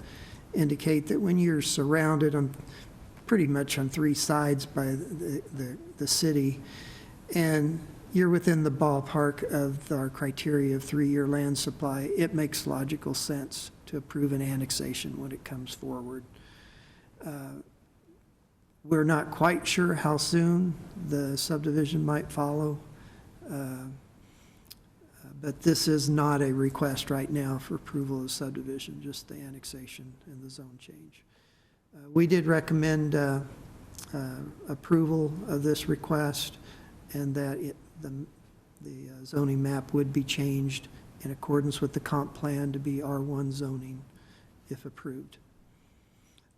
indicate that when you're surrounded on pretty much on 3 sides by the city, and you're within the ballpark of our criteria of 3-year land supply, it makes logical sense to approve an annexation when it comes forward. We're not quite sure how soon the subdivision might follow, but this is not a request right now for approval of subdivision, just the annexation and the zone change. We did recommend approval of this request, and that the zoning map would be changed in accordance with the comp plan to be R1 zoning if approved.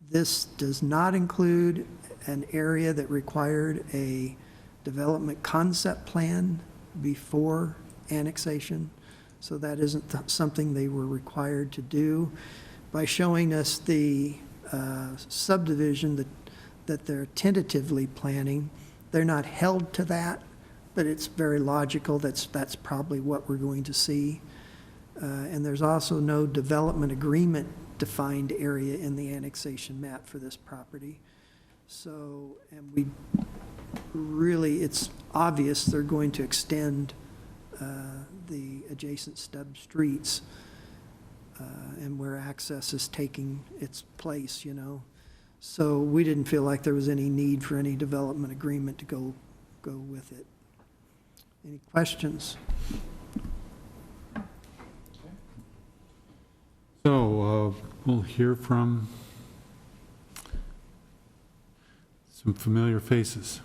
This does not include an area that required a development concept plan before annexation, so that isn't something they were required to do. By showing us the subdivision that they're tentatively planning. They're not held to that, but it's very logical that's probably what we're going to see. And there's also no development agreement defined area in the annexation map for this property. So, and we really, it's obvious they're going to extend the adjacent stub streets and where access is taking its place, you know. So we didn't feel like there was any need for any development agreement to go with it. Any questions? So we'll hear from some familiar faces.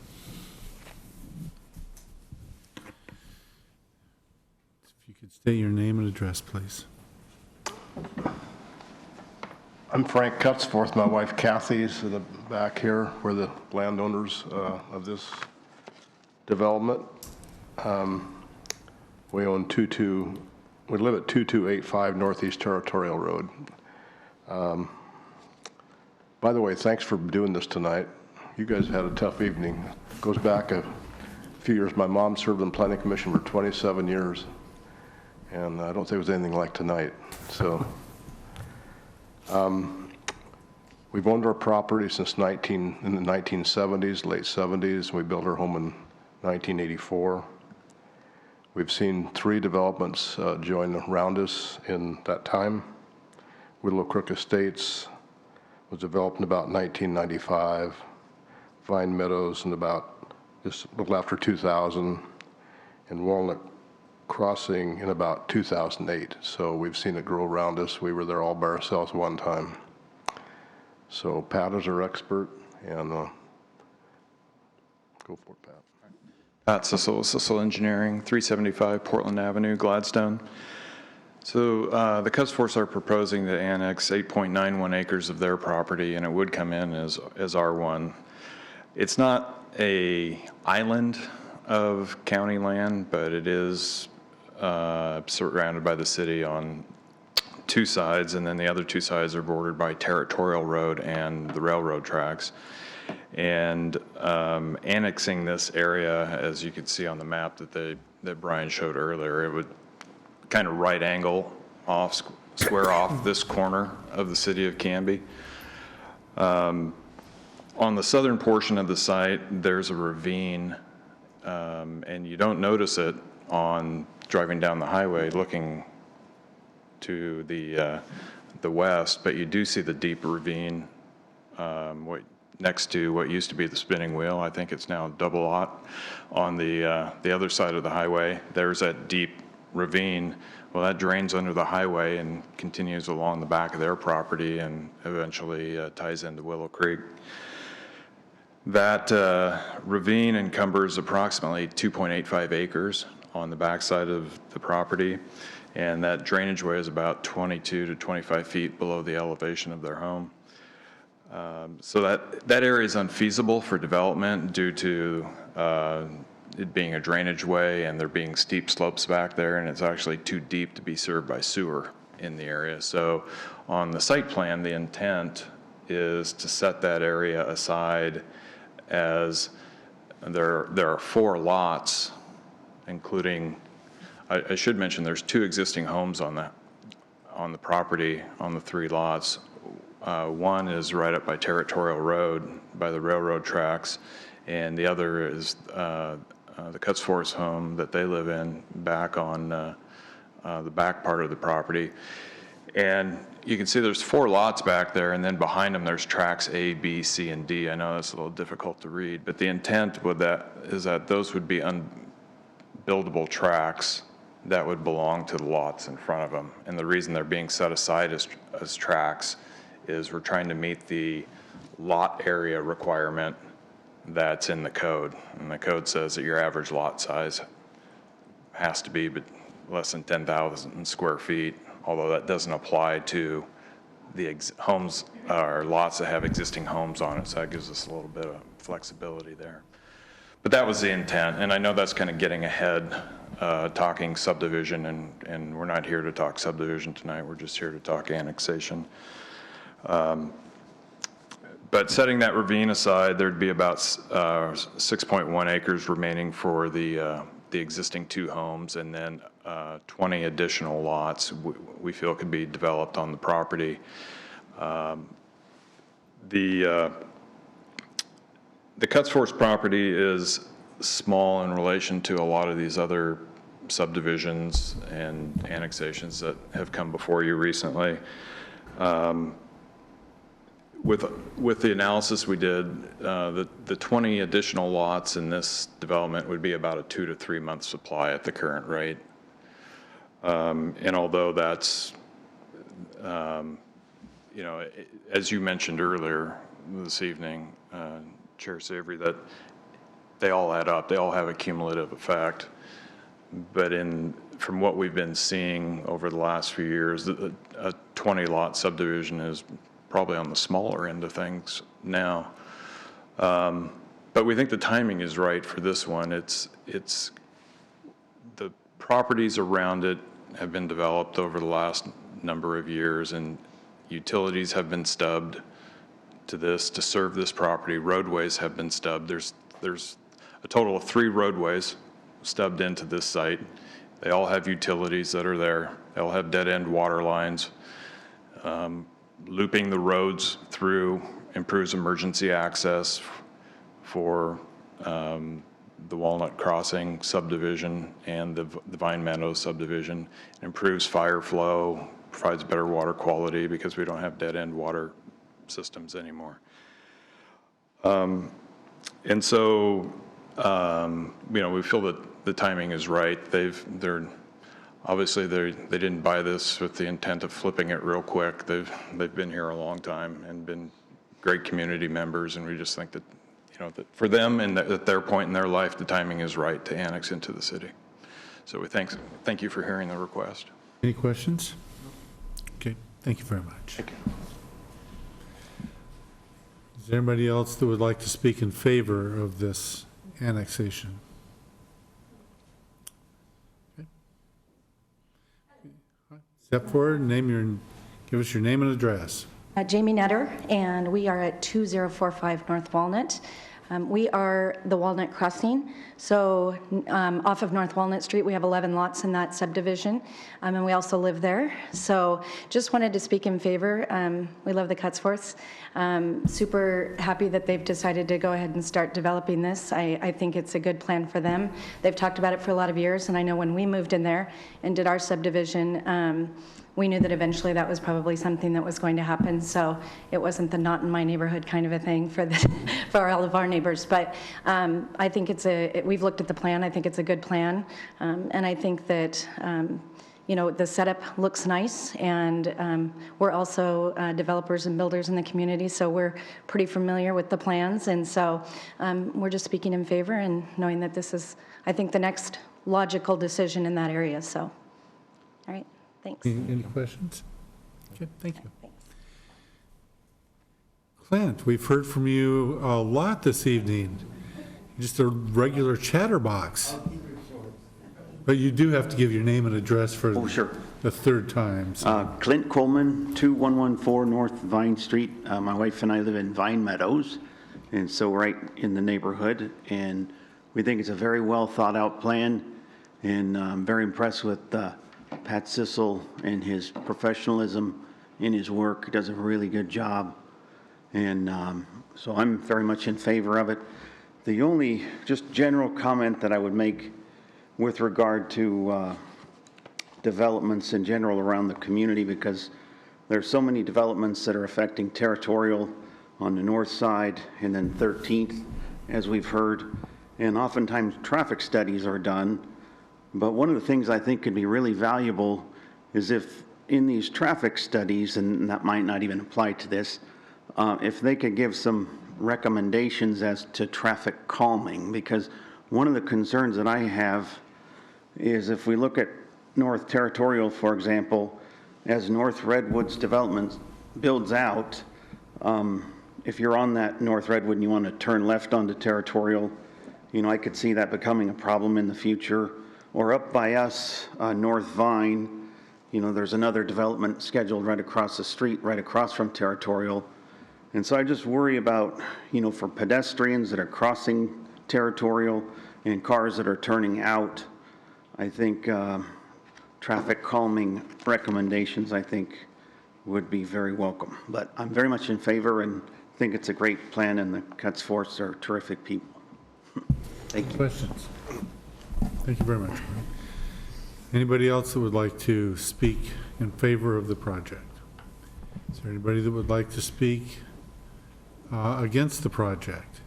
If you could state your name and address, please. I'm Frank Cutsforth. My wife Kathy is in the back here. We're the landowners of this development. We own we live at 2285 Northeast Territorial Road. By the way, thanks for doing this tonight. You guys had a tough evening. It goes back a few years. My mom served in Planning Commission for 27 years, and I don't think it was anything like tonight. So. We've owned our property since in the 1970s, late 70s. We built our home in 1984. We've seen 3 developments join around us in that time. Willow Creek Estates was developed in about 1995. Vine Meadows in about just a little after 2000, and Walnut Crossing in about 2008. So we've seen it grow around us. We were there all by ourselves one time. So Pat is our expert, and go for it, Pat. Pat Sissel, Sissel Engineering, 375 Portland Avenue, Gladstone. So the Cutsforths are proposing to annex 8.91 acres of their property, and it would come in as R1. It's not a island of county land, but it is surrounded by the city on 2 sides, and then the other 2 sides are bordered by Territorial Road and the railroad tracks. And annexing this area, as you could see on the map that Brian showed earlier, it would kind of right angle off, square off this corner of the city of Canby. On the southern portion of the site, there's a ravine, and you don't notice it on driving down the highway looking to the west, but you do see the deep ravine next to what used to be the spinning wheel. I think it's now double lot. On the other side of the highway, there's that deep ravine. Well, that drains under the highway and continues along the back of their property and eventually ties into Willow Creek. That ravine encumbers approximately 2.85 acres on the backside of the property, and that drainage way is about 22 to 25 feet below the elevation of their home. So that area is unfeasible for development due to it being a drainage way and there being steep slopes back there, and it's actually too deep to be served by sewer in the area. So on the site plan, the intent is to set that area aside as there are 4 lots, including, I should mention there's 2 existing homes on the property on the 3 lots. One is right up by Territorial Road by the railroad tracks, and the other is the Cutsforths home that they live in back on the back part of the property. And you can see there's 4 lots back there, and then behind them there's tracks A, B, C, and D. I know that's a little difficult to read, but the intent with that is that those would be unbuildable tracks that would belong to the lots in front of them. And the reason they're being set aside as tracks is we're trying to meet the lot area requirement that's in the code. And the code says that your average lot size has to be less than 10,000 square feet, although that doesn't apply to the homes or lots that have existing homes on it. So that gives us a little bit of flexibility there. But that was the intent, and I know that's kind of getting ahead, talking subdivision, and we're not here to talk subdivision tonight. We're just here to talk annexation. But setting that ravine aside, there'd be about 6.1 acres remaining for the existing 2 homes, and then 20 additional lots we feel could be developed on the property. The Cutsforth property is small in relation to a lot of these other subdivisions and annexations that have come before you recently. With the analysis we did, the 20 additional lots in this development would be about a 2 to 3 month supply at the current rate. And although that's, you know, as you mentioned earlier this evening, Chair Savory, that they all add up, they all have a cumulative effect. But from what we've been seeing over the last few years, a 20 lot subdivision is probably on the smaller end of things now. But we think the timing is right for this one. The properties around it have been developed over the last number of years, and utilities have been stubbed to serve this property. Roadways have been stubbed. There's a total of 3 roadways stubbed into this site. They all have utilities that are there. They all have dead-end water lines. Looping the roads through improves emergency access for the Walnut Crossing subdivision and the Vine Meadows subdivision. It improves fire flow, provides better water quality because we don't have dead-end water systems anymore. And so, you know, we feel that the timing is right. Obviously, they didn't buy this with the intent of flipping it real quick. They've been here a long time and been great community members, and we just think that, you know, that for them and at their point in their life, the timing is right to annex into the city. So we thank you for hearing the request. Any questions? Okay, thank you very much. Thank you. Is there anybody else that would like to speak in favor of this annexation? Step forward, give us your name and address. Jamie Netter, and we are at 2045 North Walnut. We are the Walnut Crossing, so off of North Walnut Street, we have 11 lots in that subdivision, and we also live there. So just wanted to speak in favor. We love the Cutsforths. Super happy that they've decided to go ahead and start developing this. I think it's a good plan for them. They've talked about it for a lot of years, and I know when we moved in there and did our subdivision, we knew that eventually that was probably something that was going to happen, so it wasn't the not in my neighborhood kind of a thing for all of our neighbors. But I think we've looked at the plan. I think it's a good plan, and I think that you know, the setup looks nice, and we're also developers and builders in the community, so we're pretty familiar with the plans, and so we're just speaking in favor and knowing that this is, I think, the next logical decision in that area. So, all right. Thanks. Any questions? Okay, thank you. Thanks. Clint, we've heard from you a lot this evening. Just a regular chatterbox. But you do have to give your name and address for the third time. So. Clint Coleman, 2114 North Vine Street. My wife and I live in Vine Meadows, and so right in the neighborhood. And we think it's a very well thought out plan, and I'm very impressed with Pat Sissel and his professionalism in his work. He does a really good job, and so I'm very much in favor of it. The only just general comment that I would make with regard to developments in general around the community, because there's so many developments that are affecting Territorial on the north side and then 13th, as we've heard, and oftentimes traffic studies are done. But one of the things I think could be really valuable is if in these traffic studies, and that might not even apply to this, if they could give some recommendations as to traffic calming, because one of the concerns that I have is if we look at North Territorial, for example, as North Redwood's development builds out, if you're on that North Redwood and you want to turn left onto Territorial, you know, I could see that becoming a problem in the future. Or up by us, North Vine, you know, there's another development scheduled right across the street, right across from Territorial. And so I just worry about, for pedestrians that are crossing territorial and cars that are turning out, I think traffic calming recommendations, I think, would be very welcome. But I'm very much in favor and think it's a great plan, and the Cuts Force are terrific people. Thank you. Questions? Thank you very much. Anybody else that would like to speak in favor of the project? Is there anybody that would like to speak against the project?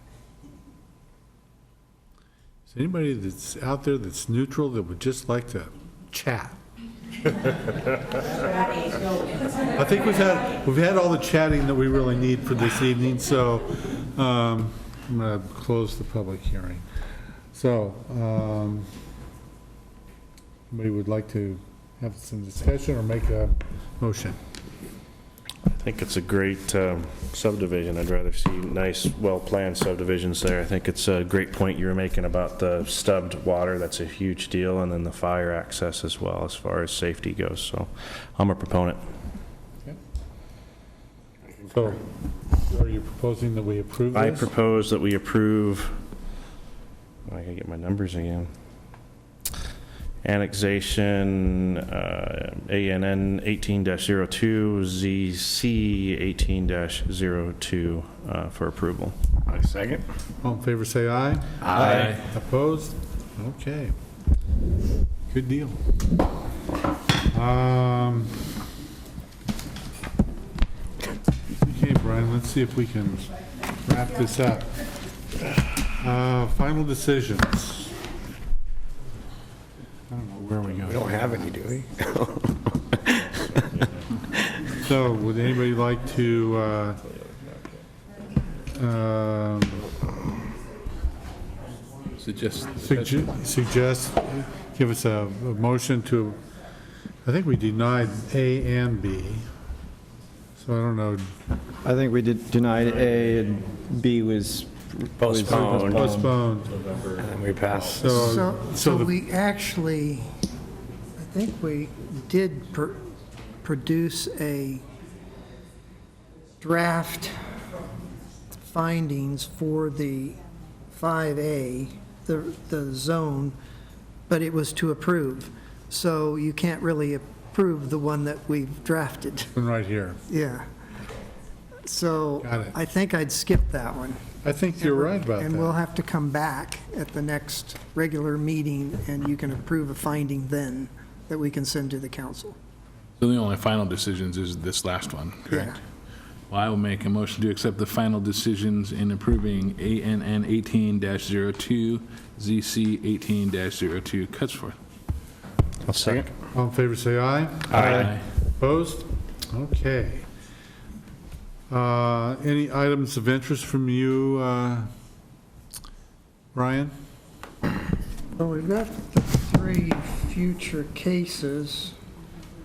Is there anybody that's out there that's neutral that would just like to chat? I think we've had all the chatting that we really need for this evening, so I'm going to close the public hearing. So, anybody would like to have some discussion or make a motion? I think it's a great subdivision. I'd rather see nice, well-planned subdivisions there. I think it's a great point you were making about the stubbed water. That's a huge deal, and then the fire access as well as far as safety goes. So I'm a proponent. Okay. So are you proposing that we approve this? I propose that we approve, I gotta get my numbers again. Annexation ANN 18-02, ZC 18-02 for approval. I second. All in favor, say aye. Aye. Opposed? Okay. Good deal. Okay, Brian, let's see if we can wrap this up. Final decisions. I don't know where we go. We don't have any, do we? So, would anybody like to suggest, give us a motion to, I think we denied A and B, so I don't know. I think we denied A and B was Postponed. Postponed. And then we passed. So we actually, I think we did produce a draft findings for the 5A, the zone, but it was to approve. So you can't really approve the one that we've drafted. Right here. Yeah. So Got it. I think I'd skip that one. I think you're right about that. And we'll have to come back at the next regular meeting, and you can approve a finding then that we can send to the council. So the only final decisions is this last one, correct? Well, I will make a motion to accept the final decisions in approving ANN 18-02, ZC 18-02 Cuts Forth. I'll second. All in favor, say aye. Aye. Opposed? Okay. Any items of interest from you, Brian? Well, we've got the 3 future cases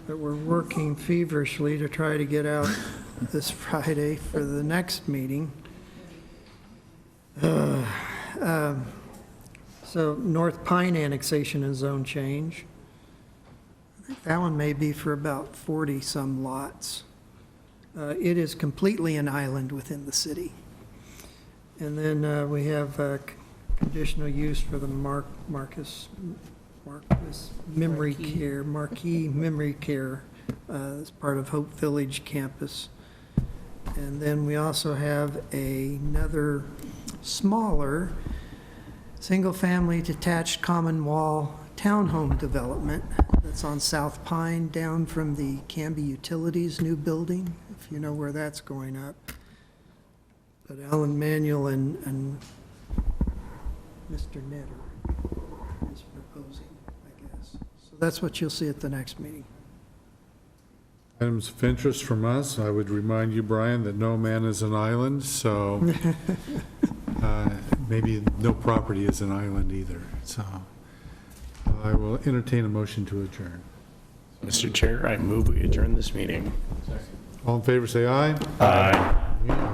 that we're working feverishly to try to get out this Friday for the next meeting. So North Pine annexation and zone change. I think that one may be for about 40-some lots. It is completely an island within the city. And then we have conditional use for the Marquis Memory Care, Marquis Memory Care as part of Hope Village campus. And then we also have another smaller single-family detached common wall townhome development that's on South Pine down from the Canby Utilities new building, if you know where that's going up. But Alan Manuel and Mr. Netter is proposing, I guess. So that's what you'll see at the next meeting. Items of interest from us, I would remind you, Brian, that no man is an island, so maybe no property is an island either. So I will entertain a motion to adjourn. Mr. Chair, I move we adjourn this meeting. All in favor, say aye. Aye. We are